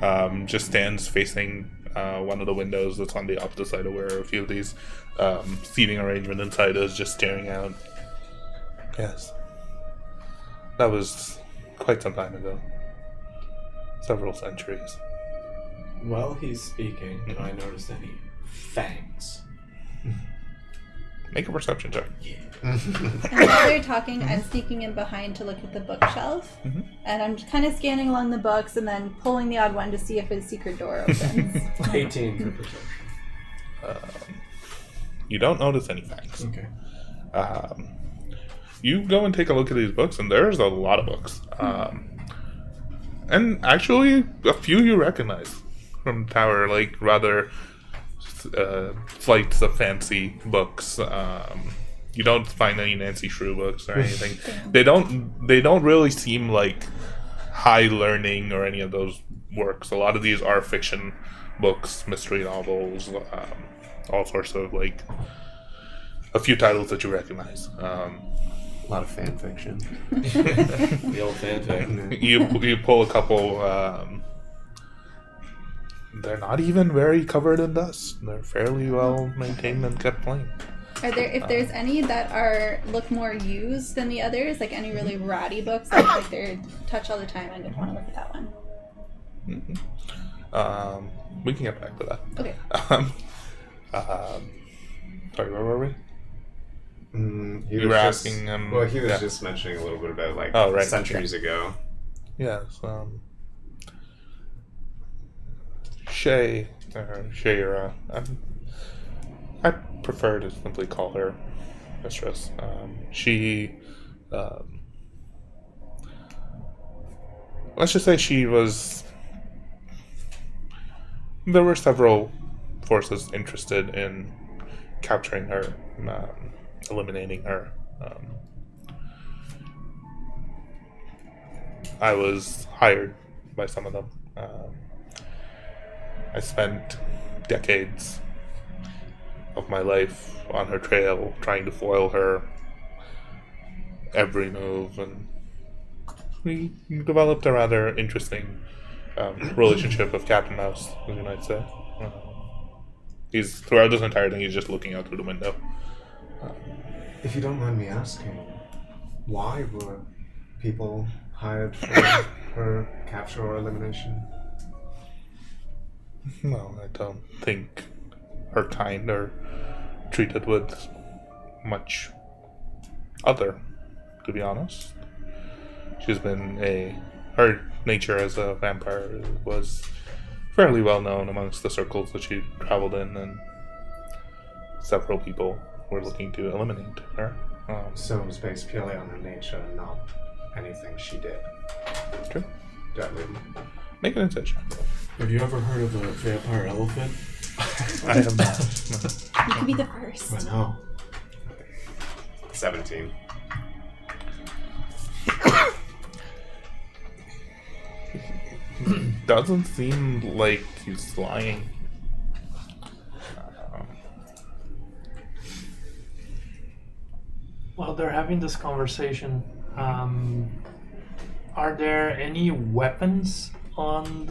and just stands facing one of the windows that's on the opposite side of where a few of these seating arrangement inside is, just staring out. Yes. That was quite some time ago. Several centuries.
While he's speaking, do I notice any fangs?
Make a perception check.
And while they're talking, I'm sneaking in behind to look at the bookshelf. And I'm kind of scanning along the books and then pulling the odd one to see if a secret door opens.
18 for perception.
You don't notice any fangs.
Okay.
You go and take a look at these books, and there's a lot of books. And actually, a few you recognize from Tower, like rather flights of fancy books. You don't find any Nancy Shrew books or anything. They don't really seem like high learning or any of those works. A lot of these are fiction books, mystery novels, all sorts of like a few titles that you recognize.
A lot of fan fiction.
The old fanfic.
You pull a couple. They're not even very covered in dust. They're fairly well maintained and kept clean.
Are there, if there's any that look more used than the others, like any really ratty books that look like they're touched all the time, I would want to look at that one.
We can get back to that.
Okay.
Sorry, where were we?
He
You
was
were
just-
asking him.
Well, he was
yeah.
just mentioning a little bit about like
Oh, right,
centuries ago.
Yes. Shay, or Shayra. I prefer to simply call her mistress. She, let's just say she was. There were several forces interested in capturing her, eliminating her. I was hired by some of them. I spent decades of my life on her trail, trying to foil her every move, and we developed a rather interesting relationship of cat and mouse, as you might say. He's throughout this entire thing, he's just looking out through the window.
If you don't mind me asking, why were people hired for her capture or elimination?
Well, I don't think her kind are treated with much other, to be honest. She's been her nature as a vampire was fairly well known amongst the circles that she traveled in, and several people were looking to eliminate her.
So it was based purely on her nature and not anything she did.
True.
Definitely.
Make an insight check.
Have you ever heard of a vampire elephant?
I have not.
You could be the first.
I know.
17.
Doesn't seem like he's lying.
While they're having this conversation, are there any weapons on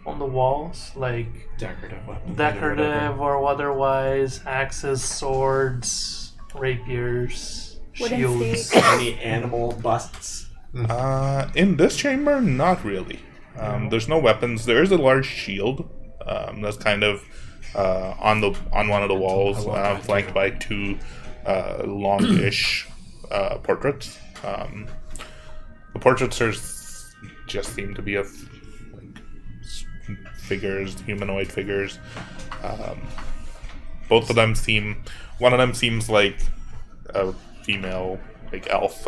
on the walls, like
Decorative weapons.
decorative or otherwise, axes, swords, rapiers,
Wooden
shields.
stake.
Any animal busts?
In this chamber, not really. There's no weapons. There is a large shield that's kind of on one of the walls, flanked by two longish portraits. The portraits just seem to be of figures, humanoid figures. Both of them one of them seems like a female, like elf.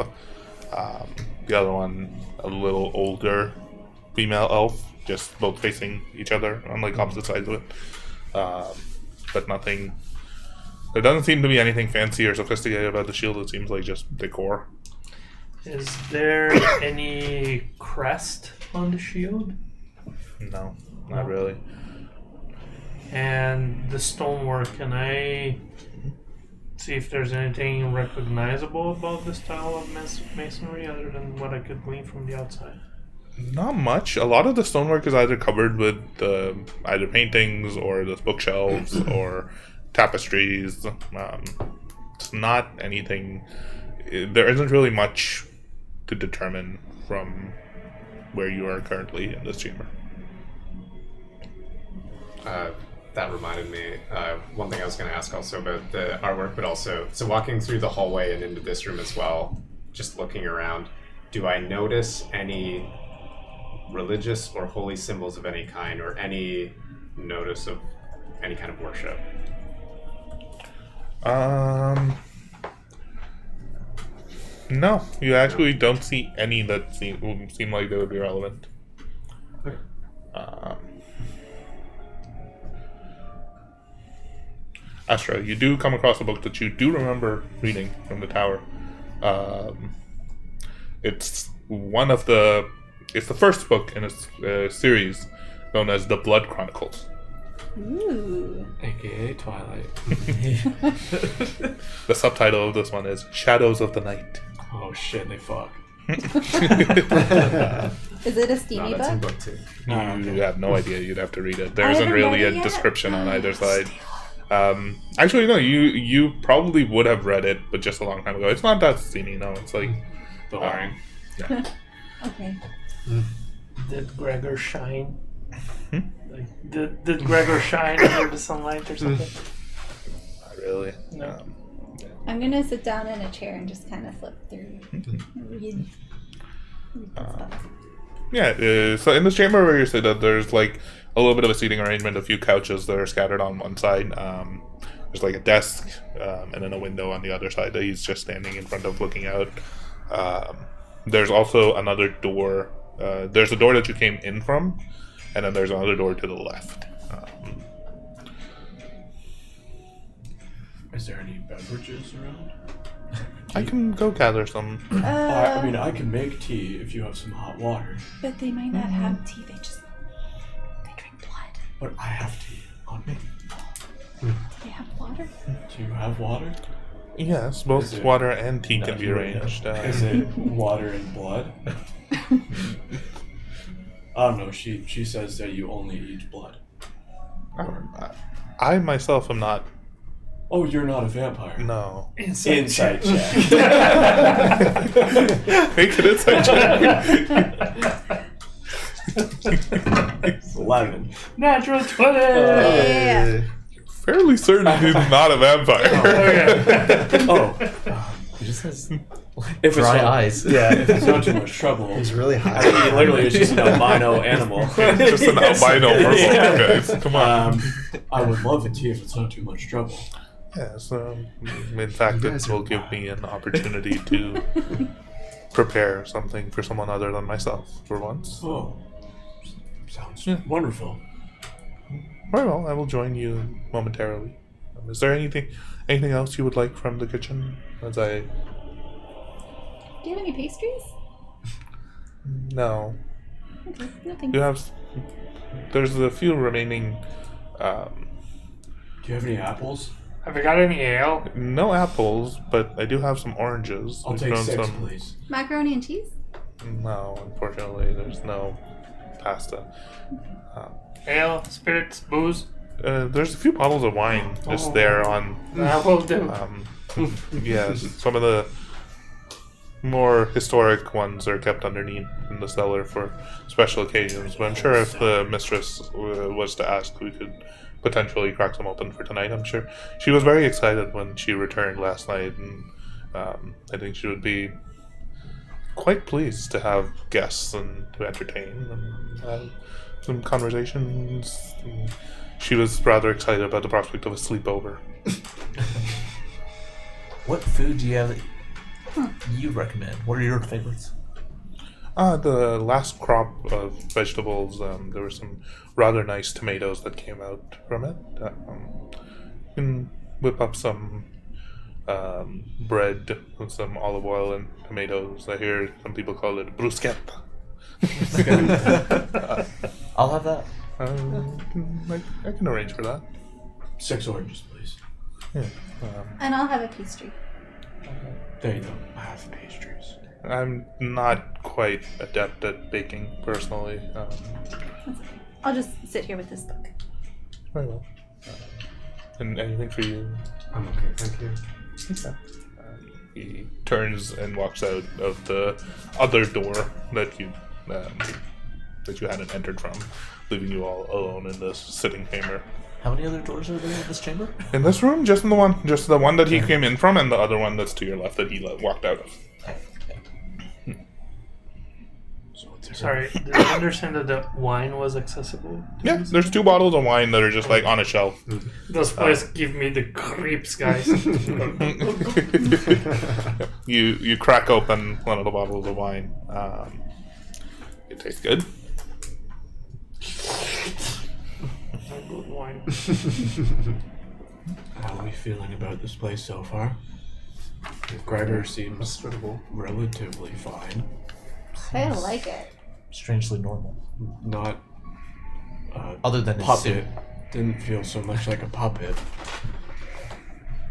The other one, a little older female elf, just both facing each other on like opposite sides of it. But nothing. There doesn't seem to be anything fancy or sophisticated about the shield. It seems like just decor.
Is there any crest on the shield?
No, not really.
And the stonework, can I see if there's anything recognizable about this style of masonry other than what I could glean from the outside?
Not much. A lot of the stonework is either covered with either paintings or the bookshelves or tapestries. It's not anything. There isn't really much to determine from where you are currently in this chamber.
That reminded me, one thing I was going to ask also about the artwork, but also, so walking through the hallway and into this room as well, just looking around, do I notice any religious or holy symbols of any kind, or any notice of any kind of worship?
No, you actually don't see any that seem like they would be relevant.
Okay.
Astra, you do come across a book that you do remember reading from the tower. It's the first book in a series known as the Blood Chronicles.
Ooh.
AKA Twilight.
The subtitle of this one is Shadows of the Night.
Oh shit, they fuck.
Is it a steamy
No, that's in
book?
book 2.
You have no idea. You'd have to read it. There
I
isn't
haven't
really
read
a
it yet.
description on either side. Actually, no. You probably would have read it, but just a long time ago. It's not that steamy. No, it's like
Boring.
yeah.
Okay.
Did Gregor shine?
Hmm?
Like, did Gregor shine under the sunlight or something?
Not really.
No.
I'm gonna sit down in a chair and just kind of flip through and read stuff.
Yeah, so in this chamber where you sit, there's like a little bit of a seating arrangement, a few couches that are scattered on one side. There's like a desk and then a window on the other side that he's just standing in front of looking out. There's also another door. There's a door that you came in from, and then there's another door to the left.
Is there any beverages around?
I can go gather some.
I mean, I can make tea if you have some hot water.
But they might not have tea. They drink blood.
But I have tea on me.
Do they have water?
Do you have water?
Yes, both
Is it-
water and tea can be arranged.
Is it water and blood? I don't know. She says that you only eat blood.
I myself am not.
Oh, you're not a vampire.
No.
Insight check.
Make an insight check.
11.
Natural 20!
Yeah.
Fairly certain he's not a vampire.
Oh,
He just has
if it's
dry
not,
eyes.
Yeah, if it's not too much trouble.
He's really
I
high.
think he literally is just an albino animal.
Just an albino purple, guys. Come on.
I would love a tea if it's not too much trouble.
Yes, in fact,
You
it
guys
will
are
give me an opportunity to prepare something for someone other than myself for once.
Oh, sounds
Yeah.
wonderful.
Very well, I will join you momentarily. Is there anything else you would like from the kitchen? As I
Do you have any pastries?
no,
Okay, nothing.
you have. There's a few remaining.
Do you have any apples?
Have you got any ale?
No apples, but I do have some oranges.
I'll
We've
take
grown
6,
some.
please.
Macaroni and cheese?
No, unfortunately, there's no pasta.
Ale, spirits, booze.
There's a few bottles of wine just there on.
That will do.
Yeah, some of the more historic ones are kept underneath in the cellar for special occasions. But I'm sure if the mistress was to ask, we could potentially crack some open for tonight. I'm sure she was very excited when she returned last night, and I think she would be quite pleased to have guests and to entertain and have some conversations. And she was rather excited about the prospect of a sleepover.
What food do you have that you recommend? What are your favorites?
The last crop of vegetables, there were some rather nice tomatoes that came out from it. You can whip up some bread with some olive oil and tomatoes. I hear some people call it bruschetta.
I'll have that.
I can arrange for that.
6 oranges, please.
Yeah.
And I'll have a pastry.
There you go. Half pastries.
I'm not quite adept at baking personally.
I'll just sit here with this book.
Very well. And anything for you?
I'm okay, thank you.
Okay. He turns and walks out of the other door that you hadn't entered from, leaving you all alone in this sitting chamber.
How many other doors are there in this chamber?
In this room, just the one that he came in from, and the other one that's to your left that he walked out of.
Sorry, did I understand that the wine was accessible?
Yeah, there's 2 bottles of wine that are just like on a shelf.
This place give me the creeps, guys.
You crack open one of the bottles of wine. It tastes good.
Good wine.
How are we feeling about this place so far? Gregor seems relatively fine.
I like it.
Strangely normal.
Not
Other than his
puppet.
suit.
Didn't feel so much like a puppet.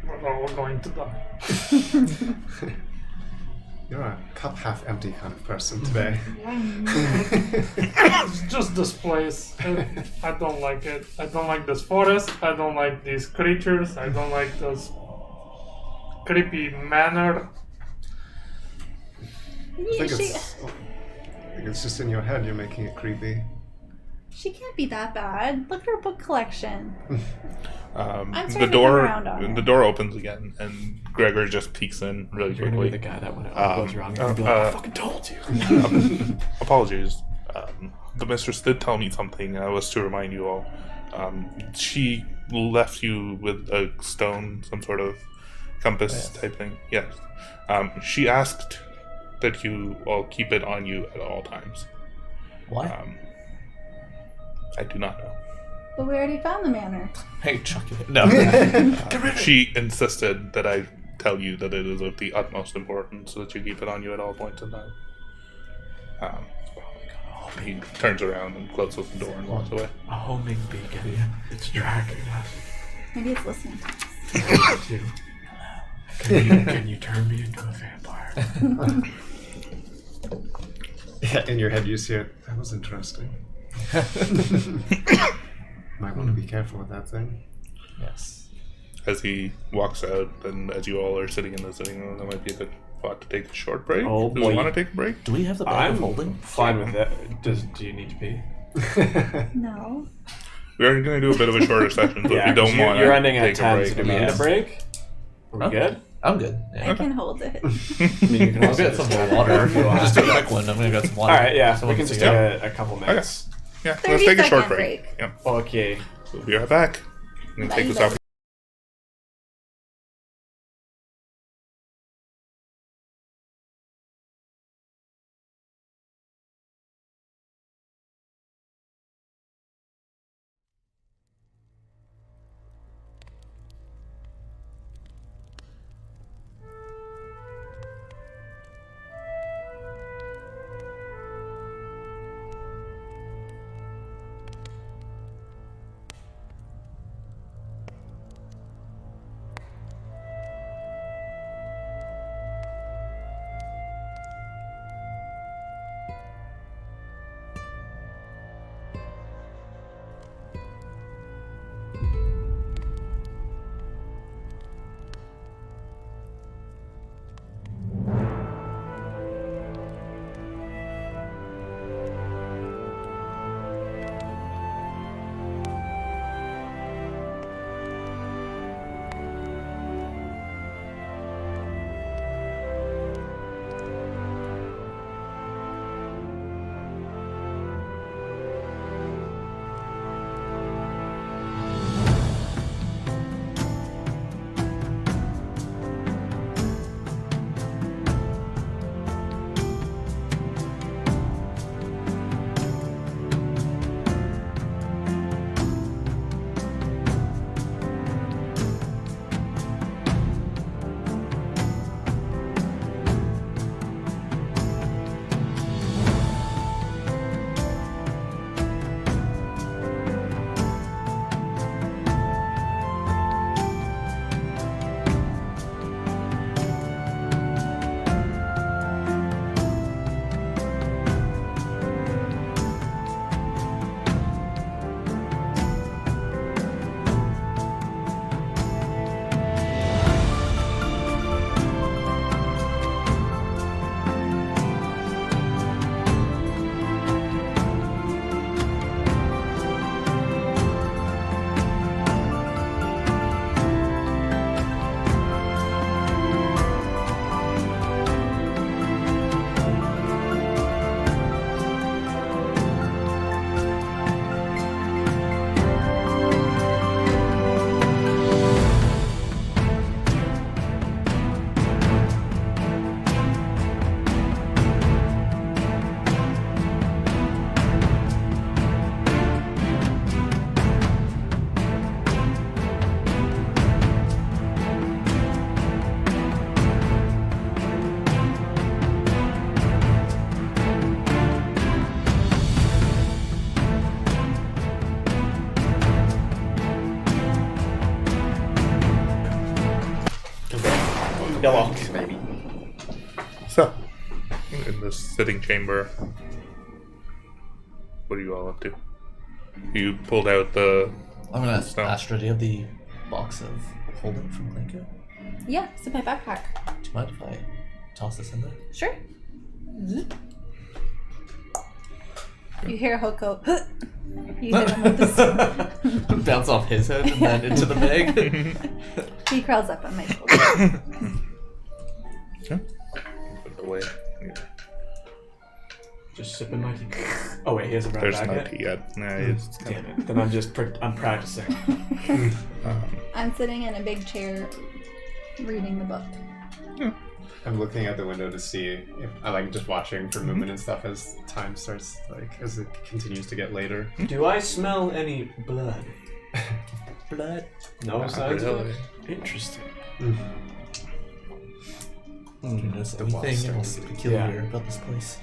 We're all going to die.
You're a cup half empty kind of person today.
It's just this place. I don't like it. I don't like this forest. I don't like these creatures. I don't like this creepy manner.
I think it's just in your head. You're making it creepy.
She can't be that bad. Look at her book collection. I'm
The
turning
door
around on her.
the door opens again, and Gregor just peeks in really
You're gonna be
quickly.
the guy that when it all goes wrong, you're gonna be like, I fucking told you.
Apologies. The mistress did tell me something, and I was to remind you all. She left you with a stone, some sort of compass type thing. Yes. She asked that you all keep it on you at all times.
Why?
I do not know.
But we already found the manor.
Hey, chuck it. No.
She insisted that I tell you that it is of the utmost importance that you keep it on you at all points in time. He turns around and closes the door and walks away.
A homing beacon. It's tracking us.
Maybe it's listening to us.
Too. Can you turn me into a vampire?
Yeah, in your head you see it. That was interesting. Might want to be careful with that thing.
Yes.
As he walks out, and as you all are sitting in the sitting room, that might be a good spot to take a short break.
Oh,
Do you
boy.
want to take a break?
Do we have the bag of
I'm
holding?
fine with that. Do you need to pee?
No.
We're going to do a bit of a shorter session, so if you don't want to
You're ending at
take
10,
a
so
break.
do we need a break? Are we
Huh?
good?
I'm good. Yeah.
I can hold it.
I mean, you can
I'll
also
get some
just
more
go
water.
if you want.
Just a quick one. I'm gonna get some water.
Alright, yeah.
Someone
We can just
see
take
it.
a couple minutes.
Yeah, let's
30
take a short
second
break.
break.
Yeah,
Okay.
we'll be right back. I'm going to take this
Bye.
off.
Yellow.
Maybe.
So, in this sitting chamber, what are you all up to? You pulled out the.
I'm gonna ask
Stone.
Astra, do you have the box of holding from Clinko?
Yeah, it's in my backpack.
Do you mind if I toss this in there?
Sure. You hear Hoko. You hit him with this.
Bounce off his head and then into the bag.
He crawls up on my shoulder.
Okay. Put it away. Yeah.
Just sipping my tea. Oh wait, he hasn't brought it
There's
back
no
yet.
tea yet. Nah, it's
Damn it. Then I'm practicing.
I'm sitting in a big chair reading the book.
I'm looking out the window to see if I like just watching for movement and stuff as time starts, like as it continues to get later.
Do I smell any blood?
Blood.
No
Not
signs of
really.
it? Interesting.
Do you notice
The walls
anything
start
else
to-
peculiar about this place?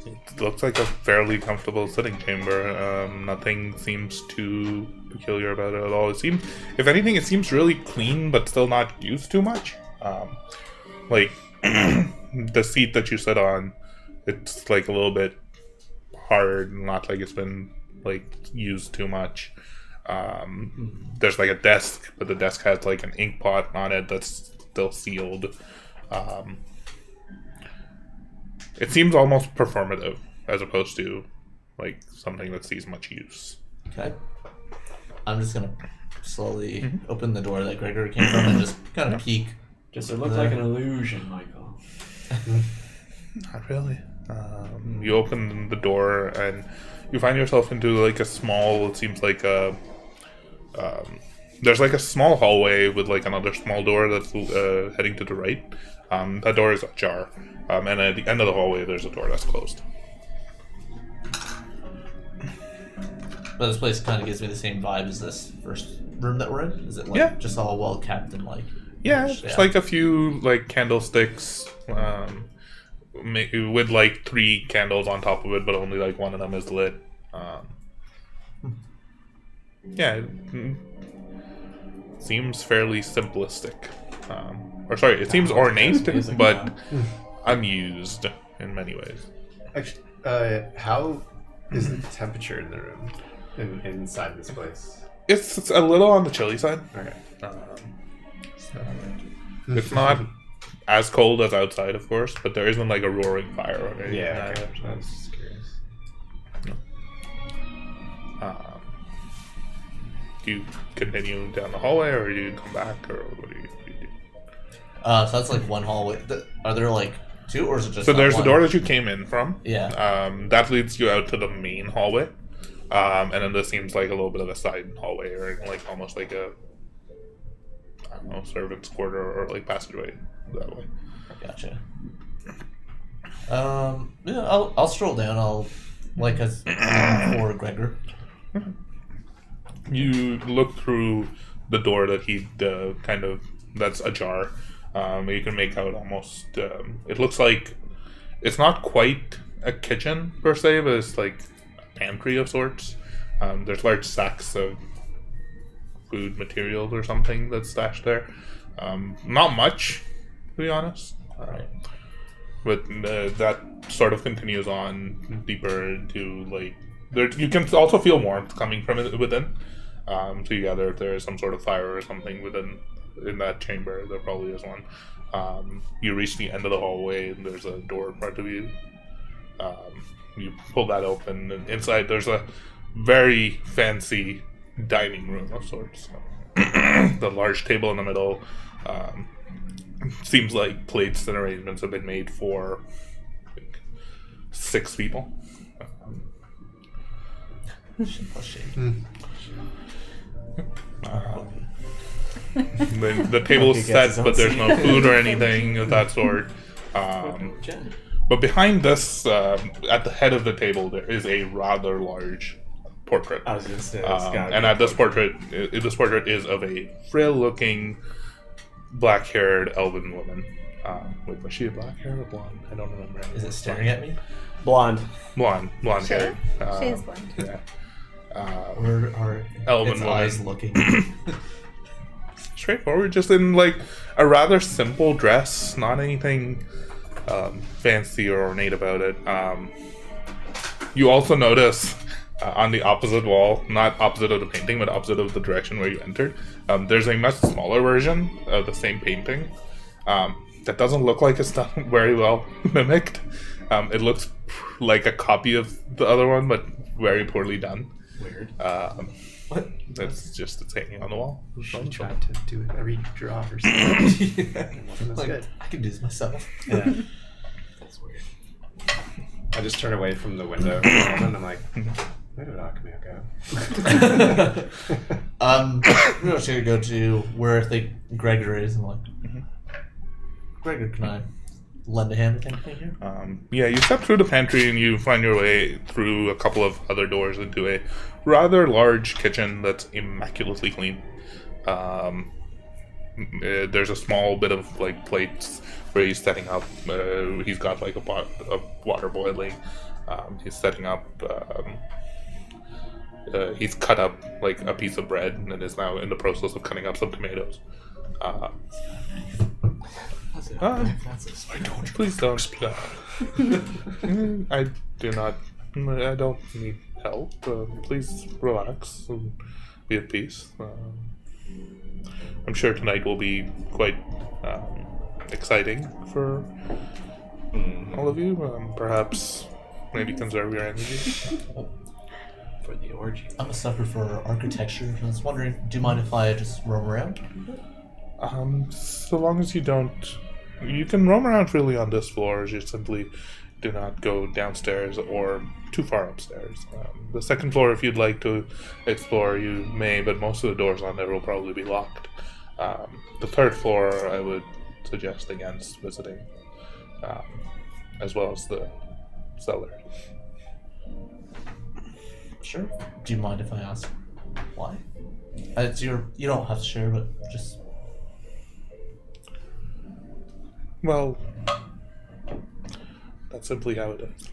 It looks like a fairly comfortable sitting chamber. Nothing seems too peculiar about it at all. It seems, if anything, it seems really clean, but still not used too much. Like the seat that you sit on, it's like a little bit hard, not like it's been like used too much. There's like a desk, but the desk has like an ink pot on it that's still sealed. It seems almost performative as opposed to like something that sees much use.
Okay. I'm just gonna slowly open the door that Gregory came from and just kind of peek.
Does it look like an illusion, Michael?
Not really. You open the door and you find yourself into like a small. It seems like a. There's like a small hallway with like another small door that's heading to the right. That door is ajar, and at the end of the hallway, there's a door that's closed.
But this place kind of gives me the same vibe as this first room that we're in. Is it like
Yeah.
just all well kept and like?
Yeah, it's like a few like candlesticks, with like 3 candles on top of it, but only like one of them is lit. Yeah, it seems fairly simplistic. Or sorry, it seems ornate,
amazing,
but unused in many ways.
Actually, how is the temperature in the room inside this place?
It's a little on the chilly side.
Okay.
It's not as cold as outside, of course, but there isn't like a roaring fire or anything.
Yeah,
like
okay.
that.
I was just curious.
Do you continue down the hallway, or do you come back, or what do you do?
So that's like one hallway. Are there like 2, or is it just?
So
that
there's the
one?
door that you came in from.
Yeah.
That leads you out to the main hallway. And then this seems like a little bit of a side hallway, or like almost like a, I don't know, servant's quarter or like passageway that way.
Gotcha. Yeah, I'll stroll down. I'll like as for Gregor.
You look through the door that he that's ajar. You can make out almost. It looks like it's not quite a kitchen per se, but it's like a pantry of sorts. There's large sacks of food materials or something that's stashed there. Not much, to be honest. But that sort of continues on deeper into like there. You can also feel warmth coming from it within. So you gather if there is some sort of fire or something in that chamber. There probably is one. You reach the end of the hallway and there's a door in front of you. You pull that open and inside there's a very fancy dining room of sorts. The large table in the middle. Seems like plates and arrangements have been made for like 6 people. The table is set, but there's no food or anything of that sort. But behind this, at the head of the table, there is a rather large portrait.
I was gonna say, it's gotta
And
be
at this portrait is of a frail-looking, black-haired elven woman. Wait, was she a black hair or blonde? I don't remember.
Is it staring at me?
blonde.
Blonde
Sure.
hair.
She is blonde.
Yeah.
Where are
Elven
its
woman.
eyes looking?
straightforward, just in like a rather simple dress, not anything fancy or ornate about it. You also notice on the opposite wall, not opposite of the painting, but opposite of the direction where you entered, there's a much smaller version of the same painting that doesn't look like it's done very well mimicked. It looks like a copy of the other one, but very poorly done.
Weird.
What?
It's hanging on the wall.
She tried to do it every drop or something. That's
Like,
good.
I can do this myself.
Yeah. That's weird.
I just turn away from the window for a moment and I'm like, where did Alchemy go?
I'm just gonna go to where I think Gregor is, and like, Gregor, can I lend a hand to anything here?
Yeah, you step through the pantry and you find your way through a couple of other doors into a rather large kitchen that's immaculately clean. There's a small bit of like plates where he's setting up. He's got like a pot of water boiling. He's setting up. He's cut up like a piece of bread and is now in the process of cutting up some tomatoes. Please don't. I do not. I don't need help. Please relax and be at peace. I'm sure tonight will be quite exciting for all of you. Perhaps maybe conserve your energy.
For the orgy.
I'm a sucker for architecture. I was wondering, do you mind if I just roam around?
So long as you don't, you can roam around freely on this floor. You simply do not go downstairs or too far upstairs. The second floor, if you'd like to explore, you may, but most of the doors on there will probably be locked. The third floor, I would suggest against visiting, as well as the cellar.
Sure. Do you mind if I ask why? It's you don't have to share, but just...
Well, that's simply how it is.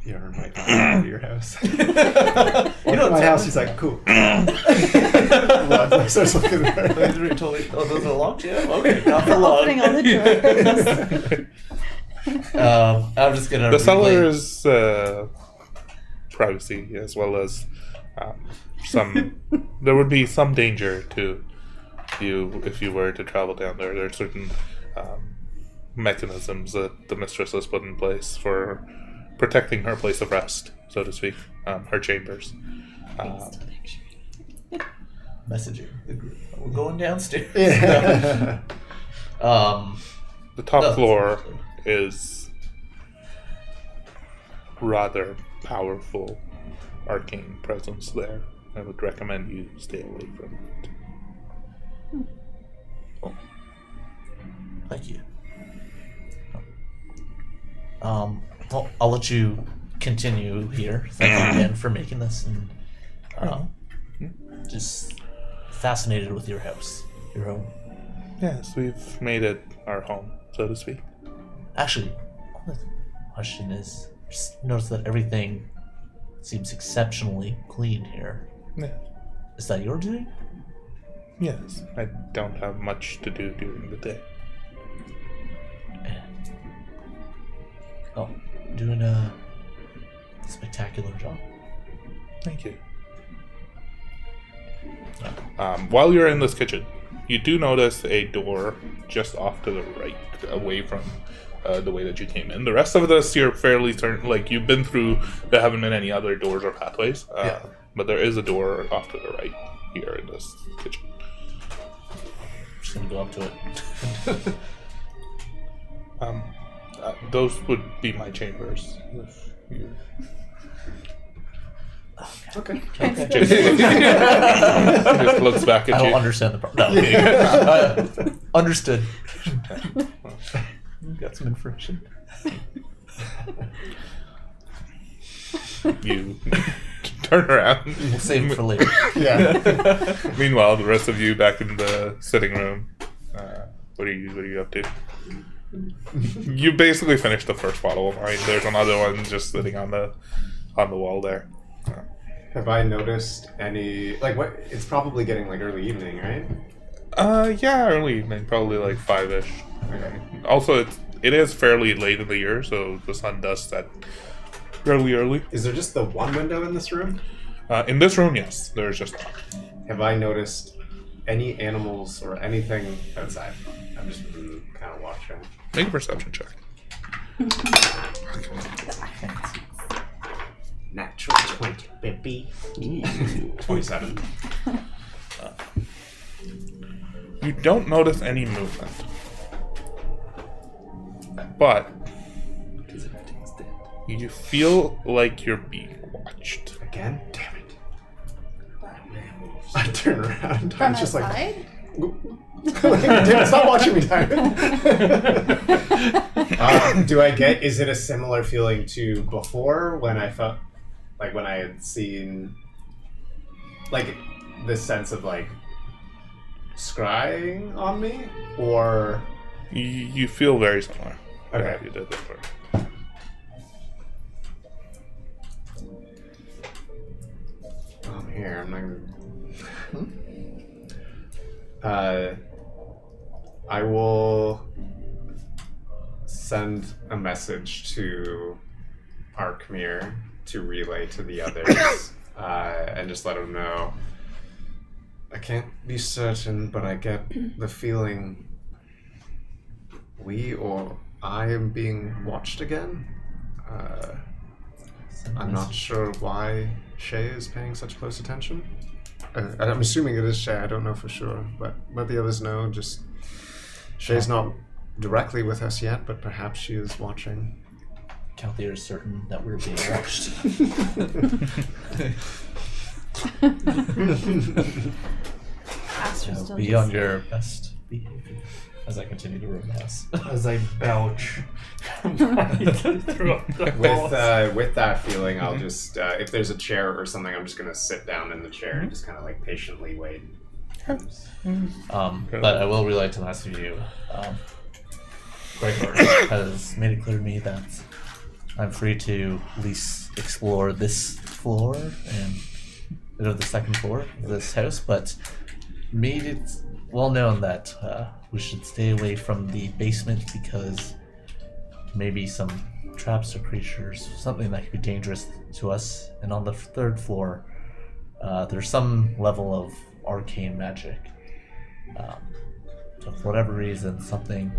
You're invited to your house.
You don't
my
tell
house,
me.
he's like, cool. Well, starts looking at her.
Oh, those are locked? Yeah, okay, not for long.
Opening all the drawers.
I'm just gonna...
The cellar is privacy, as well as some. There would be some danger to you if you were to travel down there. There are certain mechanisms that the mistress has put in place for protecting her place of rest, so to speak, her chambers.
Messaging the group. We're going downstairs.
Yeah.
The top floor is rather powerful arcane presence there. I would recommend you stay away from it.
Thank you. Well, I'll let you continue here. Thank you again for making this, and just fascinated with your house, your home.
Yes, we've made it our home, so to speak.
Actually, the question is, just notice that everything seems exceptionally clean here.
Yeah.
Is that your doing?
Yes, I don't have much to do during the day.
Oh, doing a spectacular job.
Thank you. While you're in this kitchen, you do notice a door just off to the right, away from the way that you came in. The rest of this, you're fairly certain, like you've been through, there haven't been any other doors or pathways, but there is a door off to the right here in this kitchen.
I'm just gonna go up to it.
Those would be my chambers. If you...
Okay.
Okay.
Just looks back at
I don't
you.
understand the problem. No. Understood.
Got some information.
You turn around.
We'll save it for later.
Yeah.
Meanwhile, the rest of you back in the sitting room. What are you up to? You basically finished the first bottle of wine. There's another one just sitting on the wall there.
Have I noticed any like what? It's probably getting like early evening, right?
Yeah, early evening, probably like 5-ish.
Okay.
Also, it is fairly late in the year, so the sun does set fairly early.
Is there just the one window in this room?
In this room, yes, there's just one.
Have I noticed any animals or anything outside? I'm just kind of watching.
Make a perception check.
Natural 20, baby. 27.
You don't notice any movement, but you feel like you're being watched.
Again? Damn it. I turn around.
From
I'm just like,
outside?
Damn it, stop watching me, Diamond. Do I get, is it a similar feeling to before when I felt, like when I had seen, like this sense of like, scrying on me? Or?
You feel very similar.
Okay.
Yeah, you did before.
I'm here, I'm not gonna... I will send a message to our Khmer to relay to the others and just let them know. I can't be certain, but I get the feeling we or I am being watched again. I'm not sure why Shay is paying such close attention. I'm assuming it is Shay, I don't know for sure, but let the others know. Just Shay's not directly with us yet, but perhaps she is watching.
Calthea is certain that we're being watched.
Astra's
So
still
be
just-
on your best behavior as I continue to roam the house.
As I belch throughout the walls.
With that feeling, I'll just if there's a chair or something, I'm just gonna sit down in the chair and just kind of like patiently wait.
But I will relay to the rest of you. Gregor has made it clear to me that I'm free to at least explore this floor and bit of the second floor of this house, but made it well known that we should stay away from the basement because maybe some traps or creatures, something that could be dangerous to us. And on the third floor, there's some level of arcane magic. So for whatever reason, something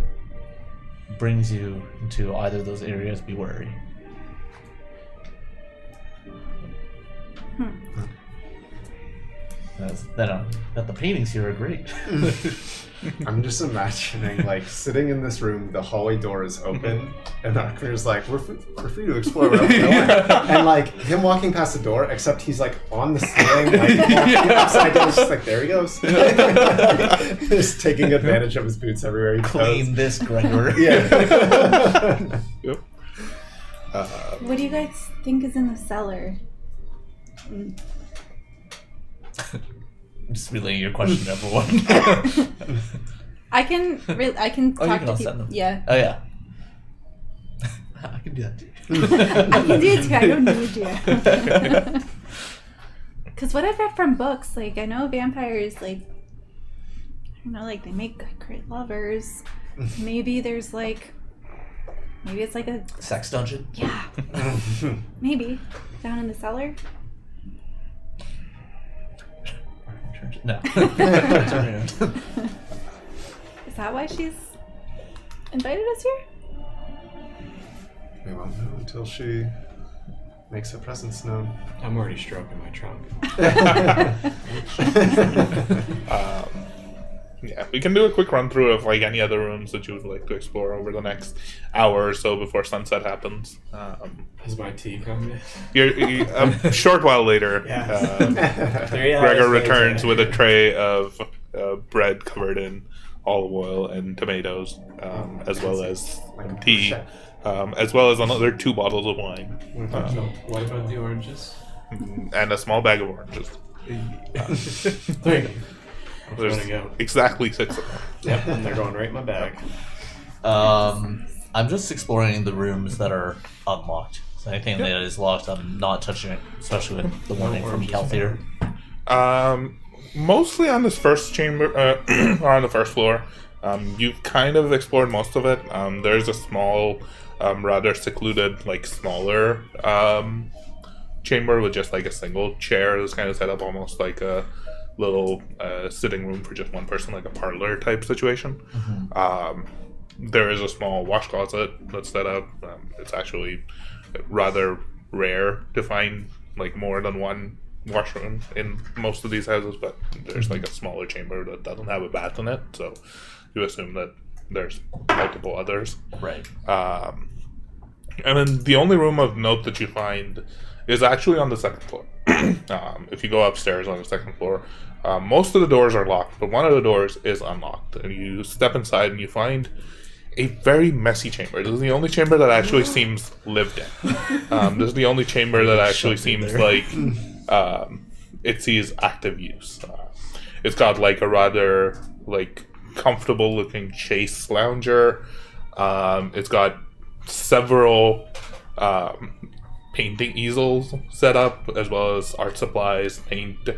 brings you into either of those areas, be wary. That the paintings here are great.
I'm just imagining like sitting in this room, the hallway door is open, and Akmir's like, we're free to explore wherever we want. And like him walking past the door, except he's like on the ceiling, like walking upside down, just like there he goes. Just taking advantage of his boots everywhere he
Clean
goes.
this, Gregor.
Yeah.
Yep.
What do you guys think is in the cellar?
Just relaying your question to everyone.
I can
Oh, you
talk
can
to
all
people.
send them.
Yeah.
Oh yeah. I can do that too.
I can do it too. I don't need you. Because what I've read from books, like I know vampires, like I don't know, like they make great lovers. Maybe there's like, maybe it's like a
Sex dungeon?
yeah, maybe down in the cellar.
No. Turn around.
Is that why she's invited us here?
We won't know until she makes her presence known.
I'm already stroking my trunk.
Yeah, we can do a quick run through of like any other rooms that you would like to explore over the next hour or so before sunset happens.
Has my tea come yet?
A short while later, Gregor
Gregor
returns with a tray of bread covered in olive oil and tomatoes, as well as tea, as well as another 2 bottles of wine,
So, what about the oranges?
and a small bag of oranges.
Thank you.
There's
Wanna go?
exactly 6 of them.
Yep, and they're going right in my bag.
I'm just exploring the rooms that are unlocked. So anything that is locked, I'm not touching it, especially with the warning from Calthier.
Mostly on this first chamber, or on the first floor. You've kind of explored most of it. There's a small, rather secluded, like smaller chamber with just like a single chair that's kind of set up almost like a little sitting room for just one person, like a parlor type situation. There is a small wash closet that's set up. It's actually rather rare to find like more than one washroom in most of these houses, but there's like a smaller chamber that doesn't have a bath in it, so you assume that there's multiple others.
Right.
And then the only room of note that you find is actually on the second floor. If you go upstairs on the second floor, most of the doors are locked, but one of the doors is unlocked, and you step inside and you find a very messy chamber. This is the only chamber that actually seems lived in. This is the only chamber that actually seems like it sees active use. It's got like a rather like comfortable looking chase lounger. It's got several painting easels set up, as well as art supplies, paint.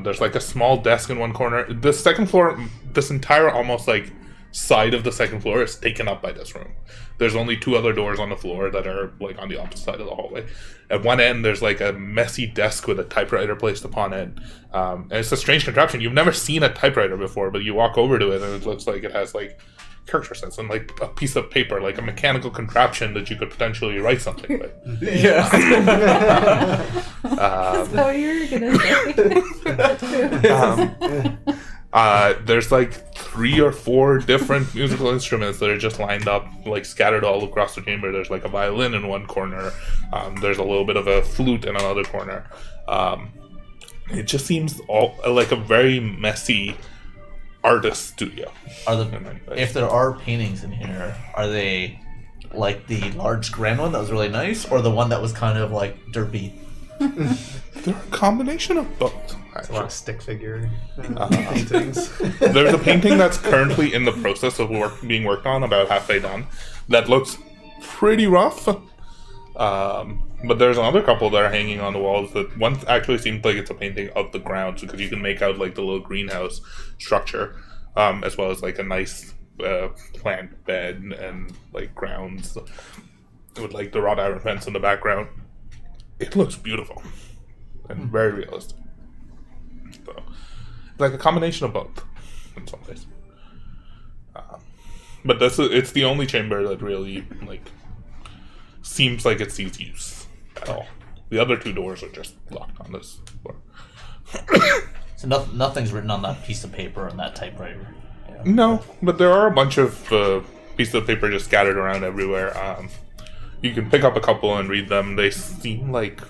There's like a small desk in one corner. The second floor, this entire almost like side of the second floor is taken up by this room. There's only two other doors on the floor that are like on the opposite side of the hallway. At one end, there's like a messy desk with a typewriter placed upon it. And it's a strange contraption. You've never seen a typewriter before, but you walk over to it and it looks like it has like character sets and like a piece of paper, like a mechanical contraption that you could potentially write something with.
Yeah.
That's what you were gonna say.
There's like 3 or 4 different musical instruments that are just lined up, like scattered all across the chamber. There's like a violin in one corner. There's a little bit of a flute in another corner. It just seems all like a very messy artist studio.
If there are paintings in here, are they like the large grand one that was really nice, or the one that was kind of like derpy?
They're a combination of both.
It's a lot of stick figure paintings.
There's a painting that's currently in the process of being worked on, about halfway done, that looks pretty rough. But there's another couple that are hanging on the walls that one actually seems like it's a painting of the grounds, because you can make out like the little greenhouse structure, as well as like a nice plant bed and like grounds with like the wrought iron fence in the background. It looks beautiful and very realistic. So, like a combination of both in some ways. But it's the only chamber that really like seems like it sees use at all. The other 2 doors are just locked on this floor.
So nothing's written on that piece of paper and that typewriter. Yeah.
No, but there are a bunch of pieces of paper just scattered around everywhere. You can pick up a couple and read them. They seem like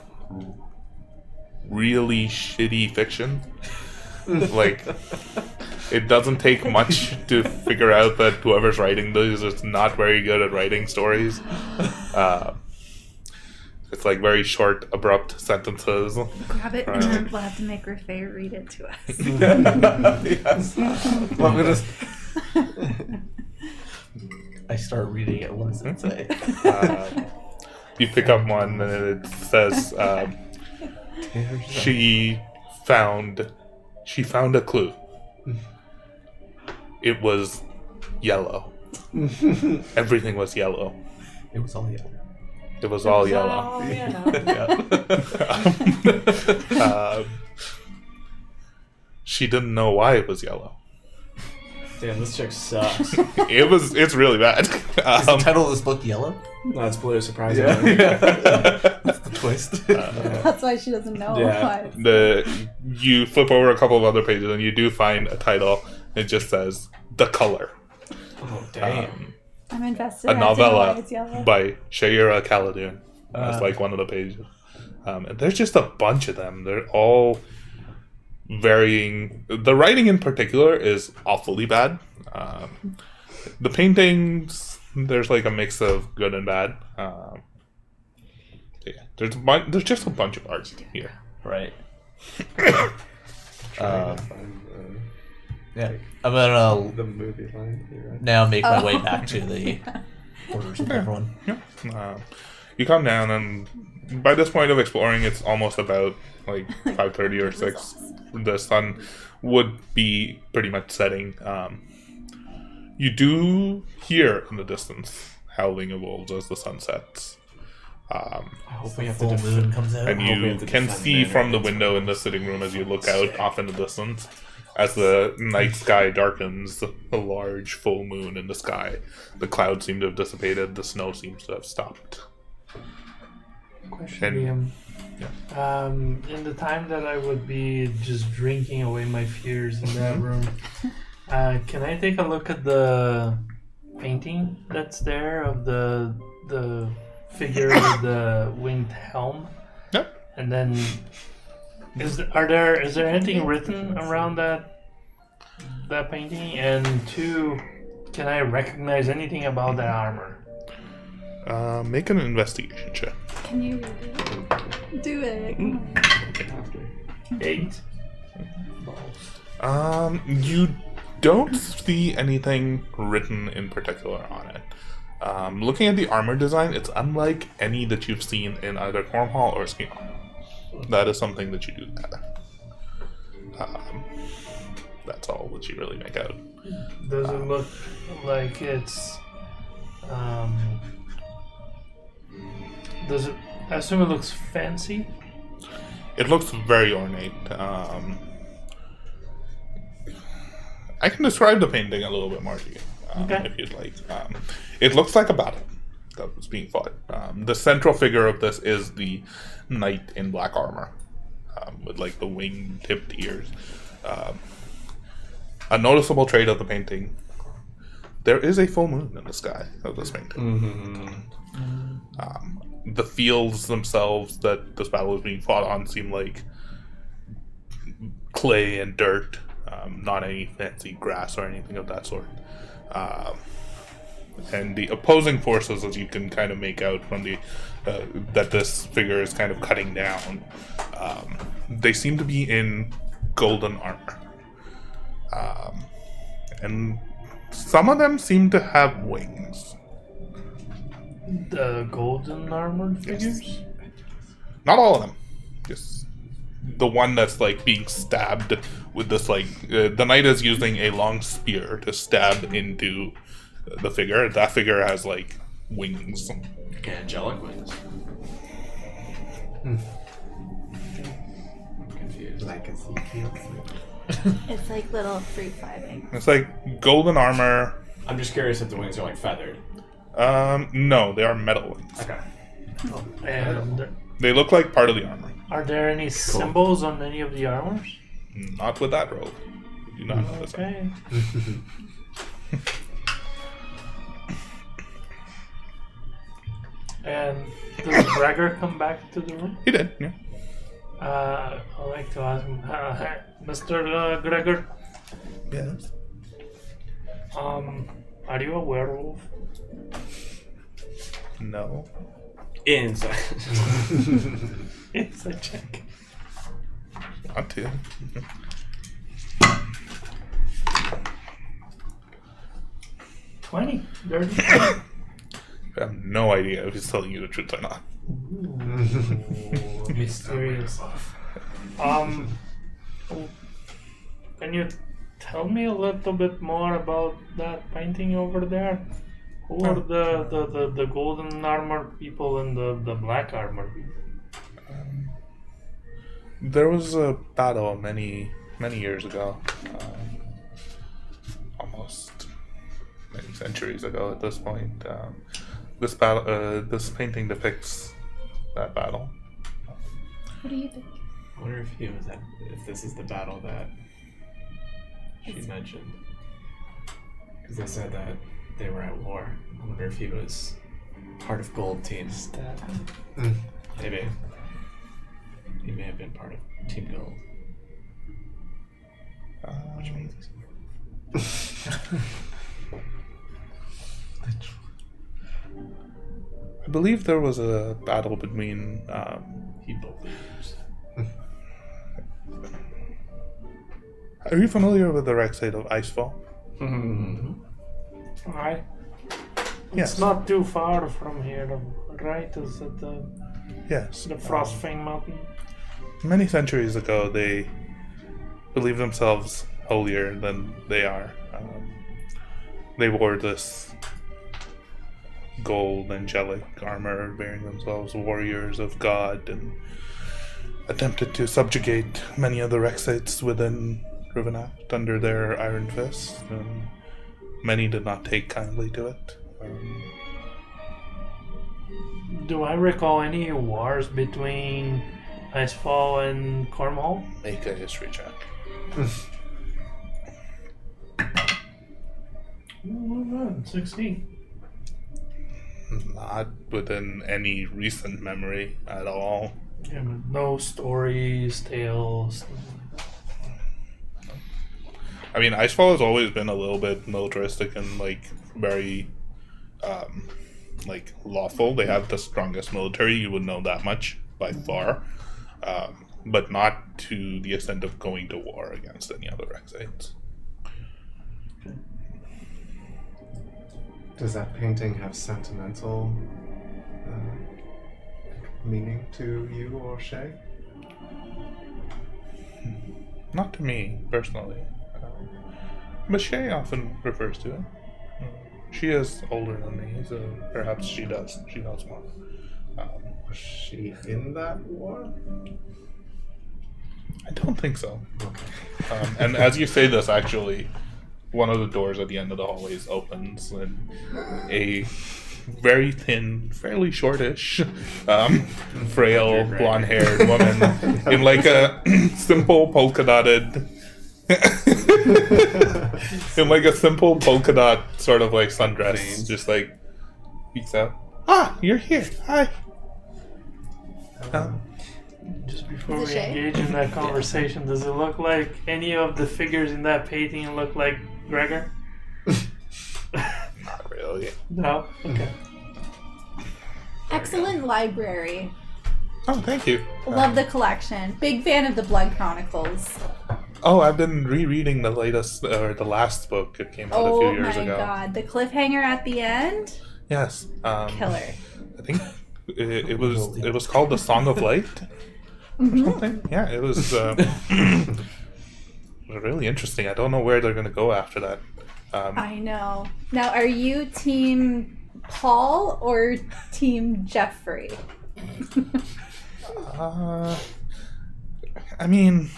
really shitty fiction. Like, it doesn't take much to figure out that whoever's writing these is not very good at writing stories. It's like very short, abrupt sentences.
Grab it and then we'll have to make Rafay read it to us.
Yes. Well, I'm gonna... I start reading it. What does it say?
You pick up one and it says, she found a clue. It was yellow. Everything was yellow.
It was all yellow.
It was all yellow. She didn't know why it was yellow.
Damn, this chick sucks.
It's really bad.
Is the title of this book Yellow?
No, it's blue, surprisingly.
That's the twist.
That's why she doesn't know
Yeah.
why.
You flip over a couple of other pages and you do find a title. It just says The Color.
Oh, damn.
I'm invested.
A
I have to know why
novella
it's yellow.
by Shaira Khaldun. That's like one of the pages. And there's just a bunch of them. They're all varying. The writing in particular is awfully bad. The paintings, there's like a mix of good and bad. Yeah, there's just a bunch of art here.
Right.
Trying to find
Yeah. I'm gonna
the movie line here.
now make my way back to the quarters with everyone.
Yeah. You come down, and by this point of exploring, it's almost about like 5:30 or 6. The sun would be pretty much setting. You do hear in the distance howling of wolves as the sun sets.
I hope we have
Full
to
moon comes out.
And
hope we
you
have to
can
defend
see
Manor
from the
against
window in the sitting room as you look out off in the distance, as the night sky darkens, a large full moon in the sky. The clouds seem to have dissipated. The snow seems to have stopped.
Question,
And-
Liam. In the time that I would be just drinking away my fears in that room, can I take a look at the painting that's there of the figure with the winged helm?
Yep.
And then, is there anything written around that painting? And 2, can I recognize anything about that armor?
Make an investigation check.
Can you do it? Come on.
8.
You don't see anything written in particular on it. Looking at the armor design, it's unlike any that you've seen in either Cornhall or Scheme. That is something that you do gather. That's all that you really make out.
Does it look like it's does it I assume it looks fancy?
It looks very ornate. I can describe the painting a little bit more to you,
Okay.
if you'd like. It looks like a battle that was being fought. The central figure of this is the knight in black armor, with like the wing-tipped ears. A noticeable trait of the painting: there is a full moon in the sky of this painting. The fields themselves that this battle is being fought on seem like clay and dirt, not any fancy grass or anything of that sort. And the opposing forces, as you can kind of make out from the that this figure is kind of cutting down, they seem to be in golden armor, and some of them seem to have wings.
The golden armored figures?
Yes. Not all of them. Just the one that's like being stabbed with this like the knight is using a long spear to stab into the figure. That figure has like wings.
Angelic wings. Confused.
Like Ezekiel.
It's like little fruit flapping.
It's like golden armor.
I'm just curious if the wings are like feathered.
No, they are metal wings.
Okay.
And
They look like part of the armor.
are there any symbols on any of the armors?
Not with that robe. You do not notice that.
Okay. And does Gregor come back to the room?
He did, yeah.
I'd like to ask him, Mr. Gregor,
Yes.
are you a werewolf?
No.
Inside.
It's a check.
Want to.
20. Dirty.
I have no idea if he's telling you the truth or not.
Ooh, mysterious. Can you tell me a little bit more about that painting over there? Who are the golden armored people and the black armored people?
There was a battle many years ago, almost many centuries ago at this point. This battle, this painting depicts that battle.
What do you think?
I wonder if if this is the battle that she mentioned. Because they said that they were at war. I wonder if he was part of Gold Team. Maybe. He may have been part of Team Gold. Which means
I believe there was a battle between.
he believes.
Are you familiar with the Rexate of Icefall?
Alright.
Yes.
It's not too far from here, of course. Sword, right? Is it
Yes.
the Frostfang Mountain?
Many centuries ago, they believed themselves holier than they are. They wore this gold angelic armor, bearing themselves warriors of God, and attempted to subjugate many of the Rexites within Rivenaft under their iron fist. And many did not take kindly to it.
Do I recall any wars between Icefall and Cornwall?
Make a history check.
Oh, 16.
Not within any recent memory at all.
Yeah, but no stories, tales.
I mean, Icefall has always been a little bit militaristic and very, lawful. They have the strongest military. You would know that much by far, but not to the extent of going to war against any other Rexites.
Does that painting have sentimental meaning to you or Shay?
Not to me personally, but Shay often refers to it. She is older than me, so perhaps she knows more.
Was she in that war?
I don't think so. And as you say this, actually, one of the doors at the end of the hallways opens, and a very thin, fairly shortish, frail, blonde-haired woman in a simple polka dotted, in a simple polka dot sort of sundress, just peeks out. Ah, you're here. Hi.
Just before
Is
we
it Shay?
engage in that conversation, does it look like any of the figures in that painting look like Gregor?
Not really.
No? Okay.
Excellent library.
Oh, thank you.
Love the collection. Big fan of the Blood Chronicles.
Oh, I've been rereading the latest, or the last book. It came out a
Oh
few years
my
ago.
god. The cliffhanger at the end?
Yes.
Killer.
I think it was called The Song of Light. Or something. Yeah, it was really interesting. I don't know where they're going to go after that.
I know. Now, are you team Paul or team Jeffrey?
I mean,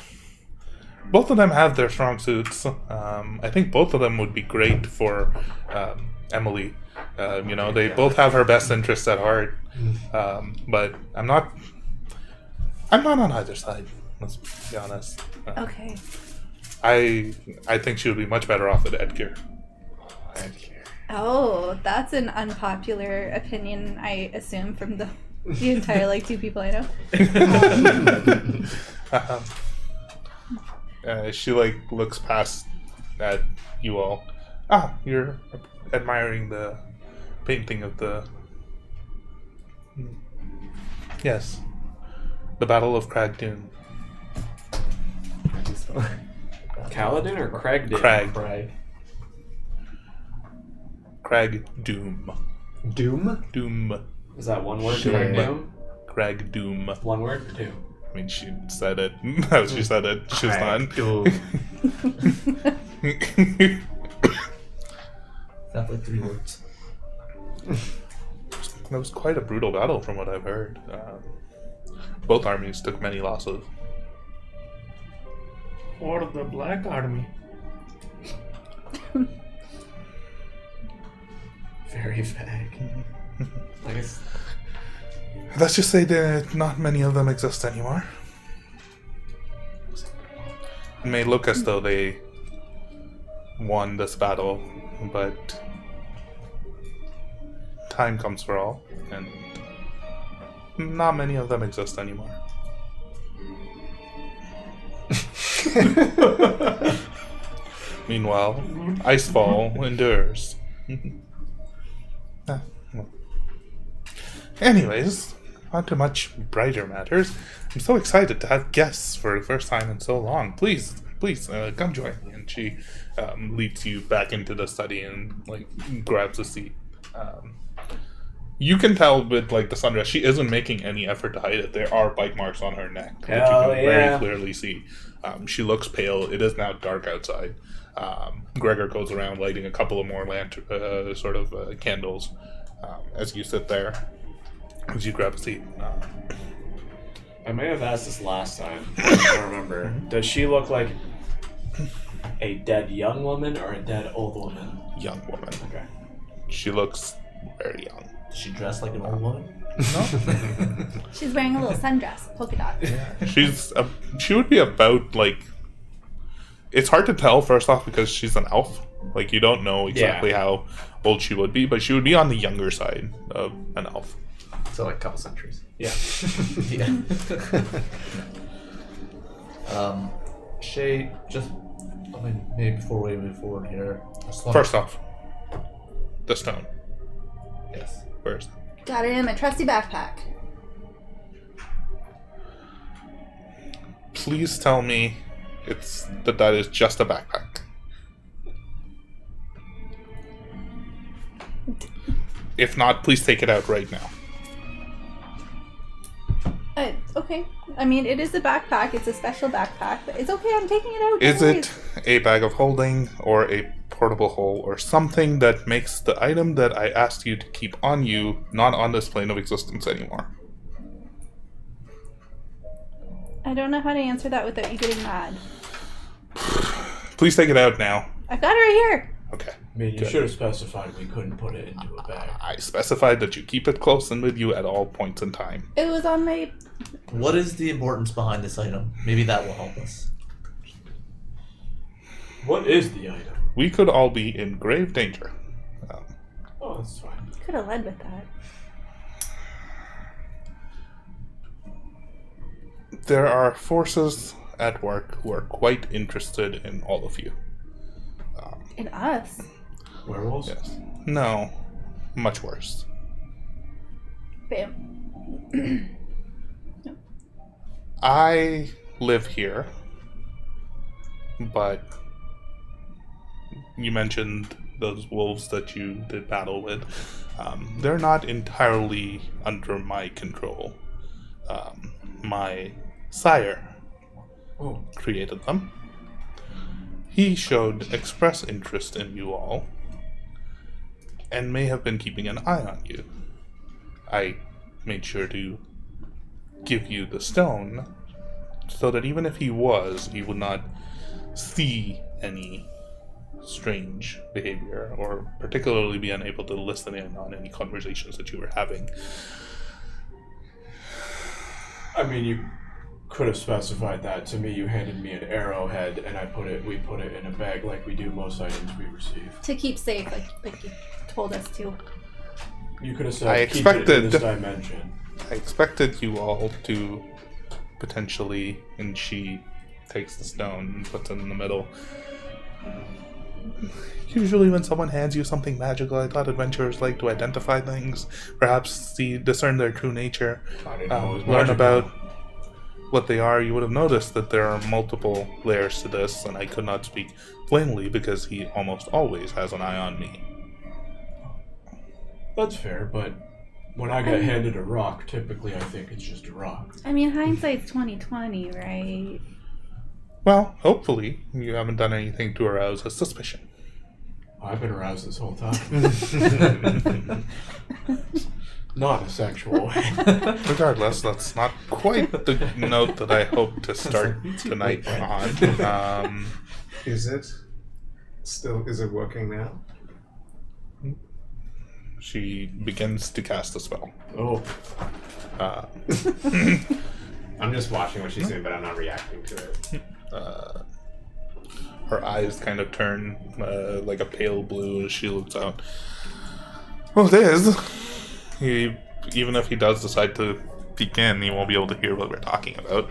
both of them have their strong suits. I think both of them would be great for Emily. They both have her best interests at heart. But I'm not on either side. Let's be honest.
Okay.
I think she would be much better off with Edgar.
Oh, that's an unpopular opinion, I assume, from the entire two people I know.
She looks past at you all. Ah, you're admiring the painting of the... Yes. The Battle of Cragdoon.
Kaladin or Cragdin?
Crag. Cragdoom.
Doom?
Doom.
Is that one word?
Sure.
Cragdoom?
Cragdoom.
One word or two?
I mean, she said it. How she said it. She was not.
Exactly 3 words.
It was quite a brutal battle from what I've heard. Both armies took many losses.
Or the Black Army.
Very vague. I guess.
Let's just say that not many of them exist anymore. It may look as though they won this battle, but time comes for all, and not many of them exist anymore. Meanwhile, Icefall endures. Well. Anyways, on to much brighter matters. I'm so excited to have guests for the first time in so long. Please, come join me. And she leads you back into the study and grabs a seat. You can tell with like the sundress, she isn't making any effort to hide it. There are bite marks on her neck, which you
Hell
can
yeah.
very clearly see. She looks pale. It is now dark outside. Gregor goes around lighting a couple of more candles as you sit there, as you grab a seat.
I may have asked this last time. I don't remember. Does she look like a dead young woman or a dead old woman?
Young woman.
Okay.
She looks very young.
Does she dress like an old woman?
She's wearing a little sundress, polka dot.
She would be about like. It's hard to tell first off because she's an elf. Like you don't know exactly how old she would be, but she would be on the younger side of an elf.
So like a couple centuries.
Yeah.
Yeah. Shay, maybe before we move forward here.
First off, the stone.
Yes.
Where's
Got it in my trusty backpack.
Please tell me that is just a backpack. If not, please take it out right now.
Okay. I mean, it is a backpack. It's a special backpack. But it's okay. I'm taking it out.
Is
no
it a bag of holding or a portable hole or something that makes the item that I asked you to keep on you not on this plane of existence anymore?
I don't know how to answer that without you getting mad.
Please take it out now.
I've got it right here.
Okay.
I mean, you
Good.
should have specified we couldn't put it into a bag.
I specified that you keep it close and with you at all points in time.
It was on my...
What is the importance behind this item? Maybe that will help us.
What is the item?
We could all be in grave danger.
Oh, that's fine.
Could have led with that.
There are forces at work who are quite interested in all of you.
In us.
Werewolves?
Yes. No. Much worse.
Bam.
I live here, but you mentioned those wolves that you did battle with. They're not entirely under my control. My sire created them. He showed express interest in you all and may have been keeping an eye on you. I made sure to give you the stone so that even if he would not see any strange behavior or particularly be unable to listen in on any conversations that you were having.
I mean, you could have specified that to me. You handed me an arrowhead, and we put it in a bag like we do most items we receive.
To keep safe, like you told us to.
You could have said,
I
keep it in
expected-
this dimension.
I expected you all to potentially, and she takes the stone and puts it in the middle. Usually when someone hands you something magical, I thought adventurers like to identify things, perhaps discern their true nature,
I didn't know it was
learn
magical.
about what they are. You would have noticed that there are multiple layers to this, and I could not speak plainly because he almost always has an eye on me.
That's fair, but when I get handed a rock, typically I think it's just a rock.
I mean, hindsight's 20/20, right?
Well, hopefully you haven't done anything to arouse a suspicion.
I've been aroused this whole time. Not in a sexual way.
Regardless, that's not quite the note that I hope to start tonight on.
Is it working now?
She begins to cast a spell.
Oh.
I'm just watching what she's doing, but I'm not reacting to it.
Her eyes kind of turn like a pale blue as she looks out. Well, it is. Even if he does decide to peek in, he won't be able to hear what we're talking about.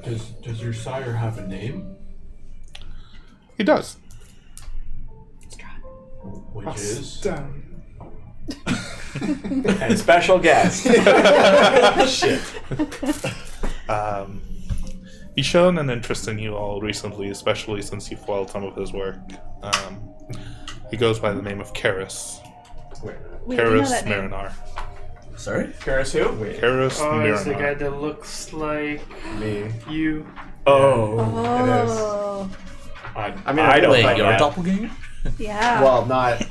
Does your sire have a name?
He does.
Which is? And special guest. Shit.
He's shown an interest in you all recently, especially since you foiled some of his work. He goes by the name of Karis.
Wait,
Wait, you know
Karis
that name.
Marinar.
Sorry?
Karis who? Wait.
Karis
Oh, it's the guy
Marinar.
that looks like
Me.
you.
Oh.
Oh,
I
mean,
I don't
Wait,
know
you're a
that.
doppelganger?
yeah.
Well, not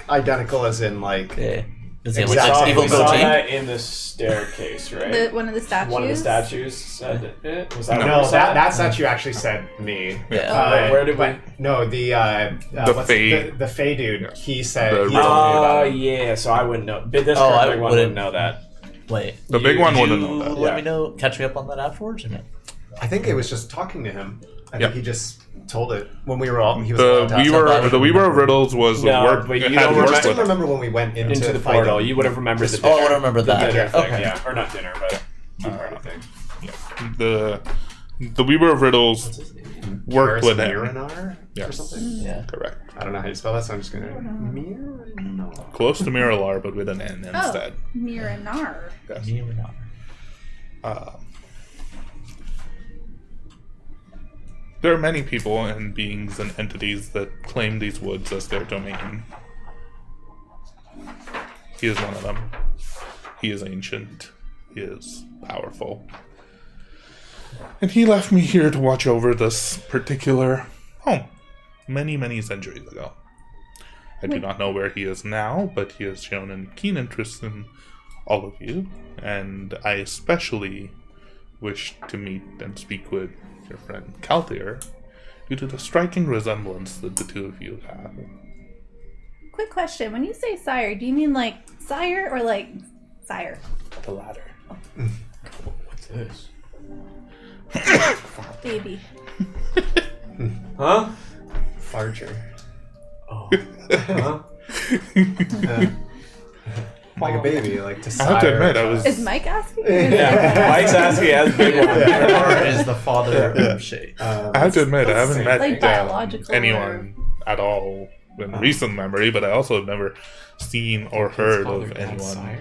identical as in like.
Yeah. Is he
We
like
saw,
an evil
we saw
goatee?
that in the staircase, right?
One of the statues.
One of the statues said it. Was that
No,
where we saw it?
that statue actually said me.
Yeah.
Where did we?
No, the what's
Fae.
the Fae dude.
Yeah.
He said
The
he
real-
told me about
Oh
it.
yeah, so I wouldn't know. But this
Oh,
current
I
big one
wouldn't-
wouldn't know that.
Wait.
The big one
did
wouldn't
you
know that.
Let
Yeah.
me know. Catch me up on that afterwards or no?
I think it was just talking to him. I
Yeah.
think he just told it when we were all. He was allowed
The
to ask.
Weaver of Riddles was
No,
work.
but
It
you
had
don't
worked
I
remember-
still
with it.
remember when we went
Into the
fight
portal,
him.
you would have remembered the
Oh, I
dinner.
would remember
The
that.
dinner thing,
Okay.
yeah, or not dinner, but tea party thing.
The Weaver of Riddles worked with him.
Miranar or
Yes.
something.
Yeah.
Correct.
I don't know how you spell that, so I'm just gonna Miranar.
Close to Miralar, but with an N instead.
Oh, Miranar.
Yes.
Me or not?
There are many people and beings and entities that claim these woods as their domain. He is one of them. He is ancient. He is powerful. And he left me here to watch over this particular home many, many centuries ago. I do not know where he is now, but he has shown a keen interest in all of you, and I especially wish to meet and speak with your friend Calthier due to the striking resemblance that the two of you have.
Quick question. When you say sire, do you mean like sire or like sire?
The latter.
What's this?
Baby.
Huh?
Farger.
Oh. Huh?
Like a baby, like to
I have to
sire.
admit, I was.
Is Mike asking?
Yeah, Mike's asking as big one.
Or is the father of Shay?
I have to admit, I haven't met
Like biological
anyone at all in recent memory, but I also have never seen or heard of anyone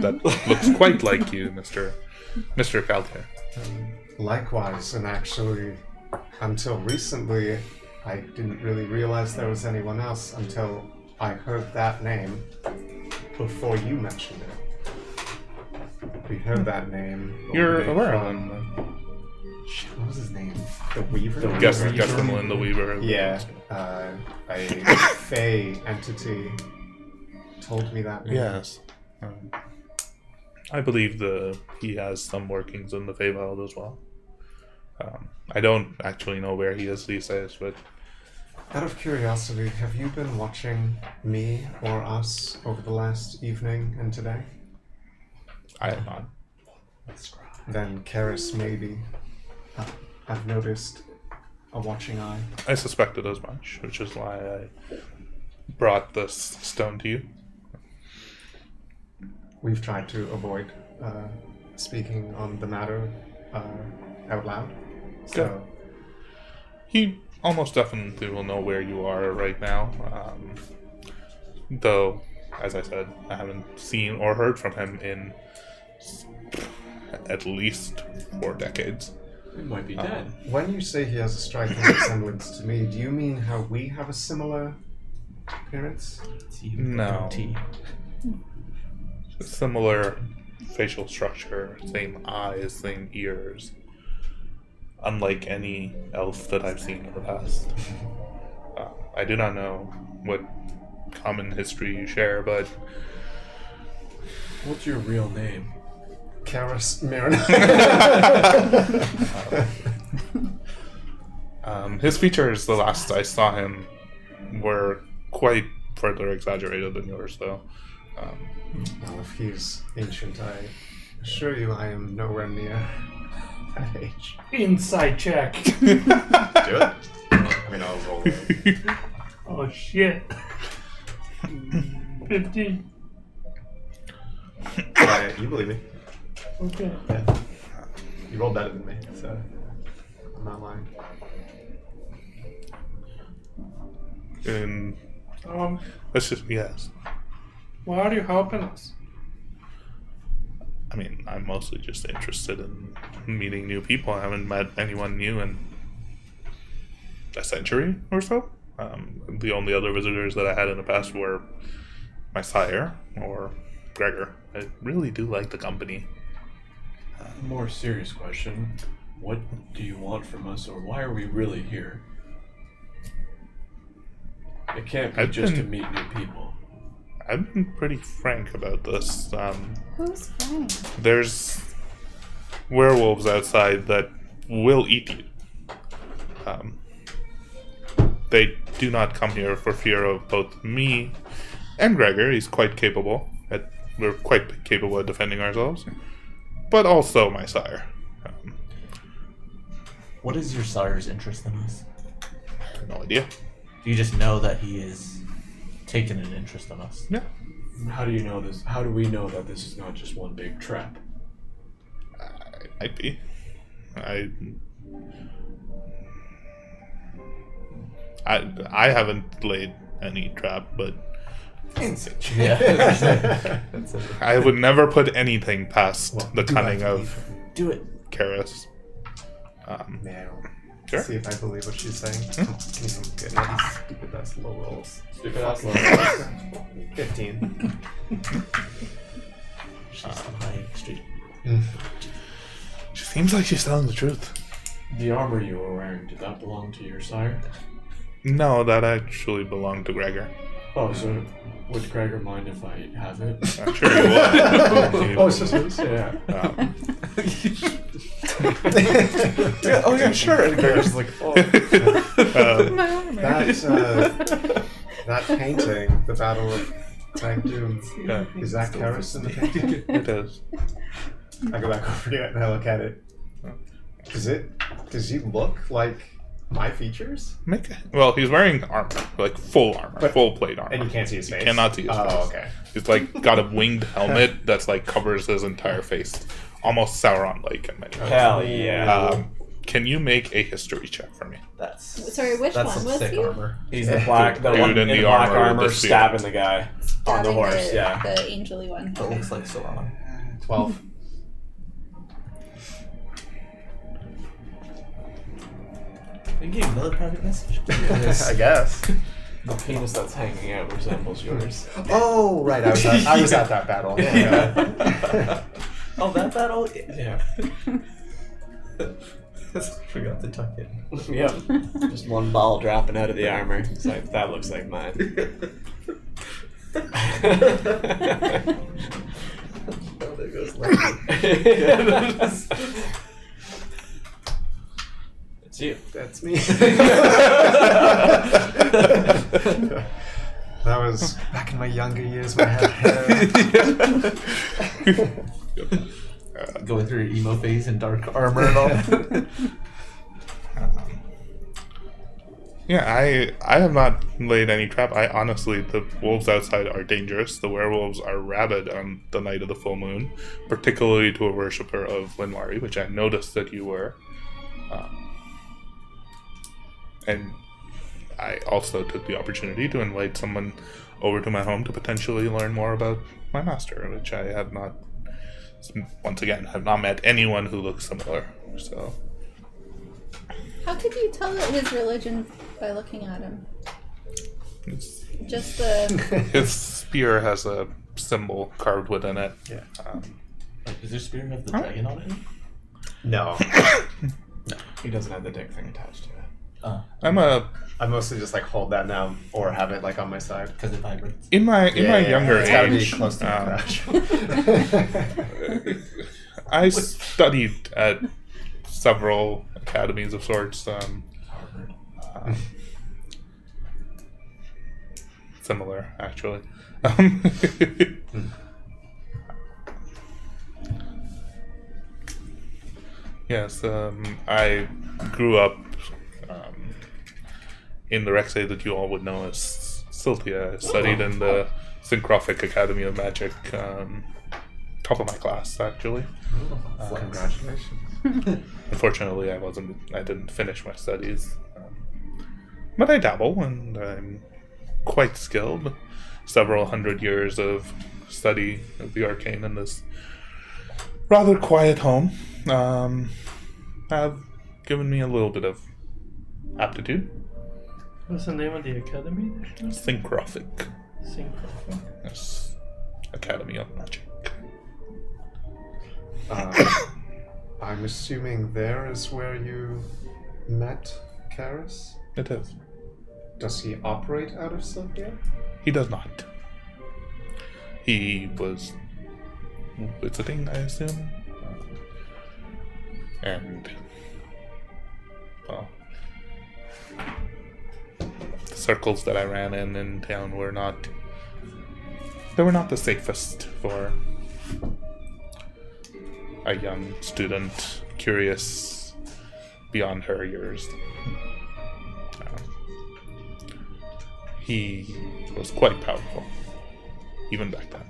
that looks quite like you, Mr. Calthier.
Likewise, and actually, until recently, I didn't really realize there was anyone else until I heard that name before you mentioned it. We heard that name.
You're
from-
aware of him.
Shit, what was his name? The Weaver?
Gesselman, the Weaver.
Yeah, a Fey entity told me that name.
Yes. I believe he has some workings in the Feywild as well. I don't actually know where he is these days, but
Out of curiosity, have you been watching me or us over the last evening and today?
I am not.
Then Karis maybe. I've noticed a watching eye.
I suspected as much, which is why I brought this stone to you.
We've tried to avoid speaking on the matter out loud. So,
He almost definitely will know where you are right now. Though, as I said, I haven't seen or heard from him in at least 4 decades.
He might be dead.
when you say he has a striking resemblance to me, do you mean how we have a similar appearance?
No. Similar facial structure, same eyes, same ears. Unlike any elf that I've seen in the past. I do not know what common history you share, but
What's your real name?
Karis Mirren.
his features, the last I saw him, were quite further exaggerated than yours, though.
Well, if he's ancient, I assure you I am nowhere near that age.
Inside check.
Do it. I mean, I'll roll it.
Oh shit. 15.
You believe me.
Okay.
Yeah. You rolled better than me, so I'm not lying.
And
Um,
that's just, yes.
why are you helping us?
I mean, I'm mostly just interested in meeting new people. I haven't met anyone new in a century or so. The only other visitors that I had in the past were my sire or Gregor. I really do like the company.
More serious question. What do you want from us, or why are we really here? It can't be just to meet new people.
I've been pretty frank about this.
Who's Frank?
There's werewolves outside that will eat you. They do not come here for fear of both me and Gregor. He's quite capable. We're quite capable at defending ourselves. But also my sire.
What is your sire's interest in us?
I have no idea.
Do you just know that he is taking an interest in us?
Yeah.
How do you know this? How do we know that this is not just one big trap?
Might be. I haven't laid any trap, but
Yeah.
I would never put anything past the cunning of
Do it.
Karis.
Now,
Sure.
see if I believe what she's saying. Give me some good, not these stupid ass low rolls.
Stupid ass love.
15.
She's on high street.
She seems like she's telling the truth.
The armor you were wearing, did that belong to your sire?
No, that actually belonged to Gregor.
Oh, so would Gregor mind if I have it?
I'm sure he would.
Oh, it's just his? Yeah.
Oh yeah, sure. And Gregor's like, oh.
My armor.
That painting, the Battle of Doom,
Yeah,
is that Karis in the painting?
it is.
I go back over to it and I look at it. Does he look like my features?
Well, he's wearing armor, like full armor, full plate armor.
And you can't see his face?
You cannot see his face.
Oh, okay.
He's like got a winged helmet that's like covers his entire face, almost Sauron-like in many ways.
Hell yeah.
Can you make a history check for me?
That's
Sorry, which
that's
one
some
was
sick
he?
armor.
He's the black, the
Dude
one
in
in
the
the black
armor with
armor
the spear.
stabbing the guy on the
Stabbing
horse. Yeah.
The angely one.
That looks like Sauron.
12.
You gave another private message.
I guess.
The penis that's hanging out resembles yours.
Oh, right. I was at that battle. Yeah.
Oh, that battle?
Yeah.
Forgot to tuck it.
Yep. Just one ball dropping out of the armor. It's like, that looks like mine.
Oh, there goes Lucky.
It's you.
That's me. That was back in my younger years when I had hair.
Going through your emo phase in dark armor and all.
Yeah, I have not laid any trap. Honestly, the wolves outside are dangerous. The werewolves are rabid on the night of the full moon, particularly to a worshipper of Linwari, which I noticed that you were. And I also took the opportunity to invite someone over to my home to potentially learn more about my master, which I have not, once again, have not met anyone who looks similar. So,
How could you tell his religion by looking at him?
it's,
Just the.
his spear has a symbol carved within it.
Yeah.
Like, does your spear have the dragon on it?
No.
He doesn't have the dick thing attached to it.
I mostly just like hold that now or have it like on my side.
Because it vibrates.
In my younger
it's gotta be
age,
close to the crash.
I studied at several academies of sorts. Similar, actually. Yes, I grew up in the Rexay that you all would know as Siltia. I studied in the Syncrofic Academy of Magic, top of my class, actually.
Congratulations.
Unfortunately, I didn't finish my studies. But I dabble, and I'm quite skilled. Several hundred years of study of the arcane in this rather quiet home have given me a little bit of aptitude.
What's the name of the academy?
Syncrofic.
Synchro.
Yes. Academy of Magic.
I'm assuming there is where you met Karis?
It is.
Does he operate out of Sylvia?
He does not. He was visiting, I assume. And, well, the circles that I ran in town were not, they were not the safest for a young student, curious beyond her years. He was quite powerful, even back then.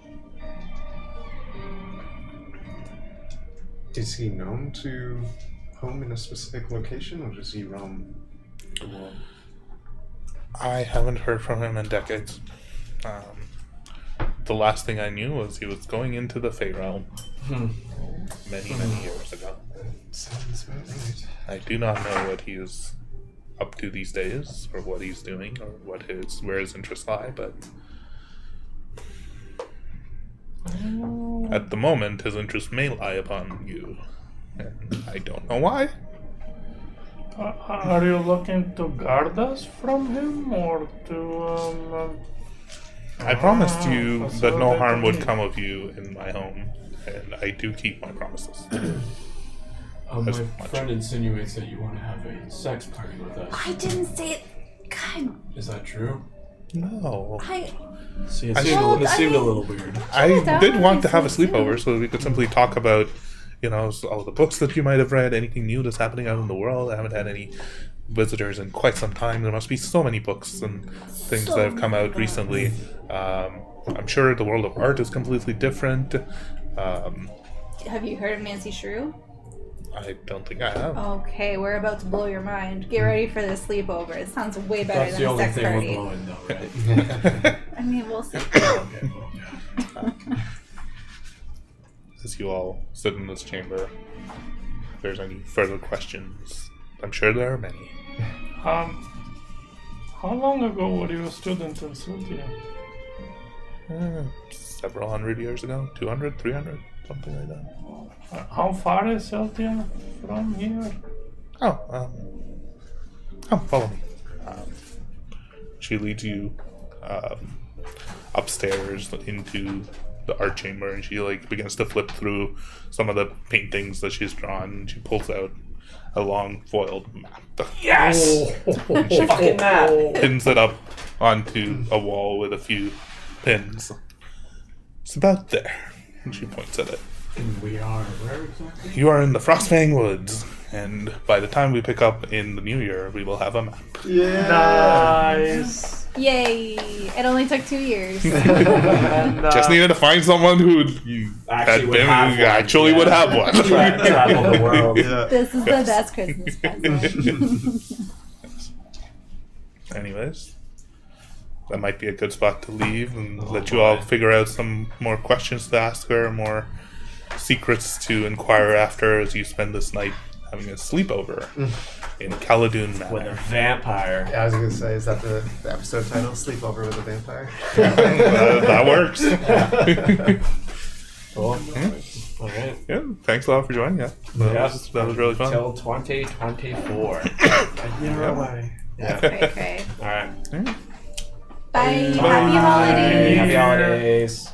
Is he known to home in a specific location, or does he roam the world?
I haven't heard from him in decades. The last thing I knew was he was going into the Fey Realm many years ago.
Sounds about right.
I do not know what he is up to these days, or what he's doing, or where his interests lie, but at the moment his interest may lie upon you, and I don't know why.
Are you looking to guard us from him, or to
I promised you
so
that no
that
harm would
we-
come of you in my home, and I do keep my promises.
My
As much.
friend insinuates that you want to have a sex party with us.
I didn't say it. God,
Is that true?
No.
See, it
I-
seemed,
Well,
it
I
seemed a
mean-
little weird.
I
that
did
would
want
be
to have a
so
sleepover
cute.
so that we could simply talk about, all the books that you might have read, anything new that's happening out in the world. I haven't had any visitors in quite some time. There must be so many books and things that have come out recently. I'm sure the world of art is completely different.
have you heard of Nancy Shrew?
I don't think I have.
Okay, we're about to blow your mind. Get ready for this sleepover. It sounds way better
That's
than
the
a
only
sex
thing
party.
we're blowing, though, right?
I mean, we'll see.
Okay, well,
As you all sit in this chamber, if there's any further questions, I'm sure there are many.
how long ago were you a student in Sylvia?
Several hundred years ago, 200, 300, something like that.
How far is Sylvia from here?
Follow me. She leads you upstairs into the art chamber, and she begins to flip through some of the paintings that she's drawn. And she pulls out a long foiled map.
yes! Fucking map!
Pins it up onto a wall with a few pins. It's about there. And she points at it.
And we are where exactly?
You are in the Frostfang Woods, and by the time we pick up in the new year, we will have a map.
Nice.
Yay! It only took 2 years.
And,
Just needed to find someone who actually would have one.
Travel the world.
This is the best Christmas present.
Anyways, that might be a good spot to leave and let you all figure out some more questions to ask her, more secrets to inquire after as you spend this night having a sleepover in Khaldun
With a
Manor.
vampire.
Yeah, I was gonna say, is that the episode title? Sleepover with a vampire?
That works.
Cool. Alright.
Yeah, thanks a lot for joining us. That was really fun.
Till 2024.
A year away.
Yeah.
Great, great.
Alright.
Bye. Happy
Happy
holidays.
holidays.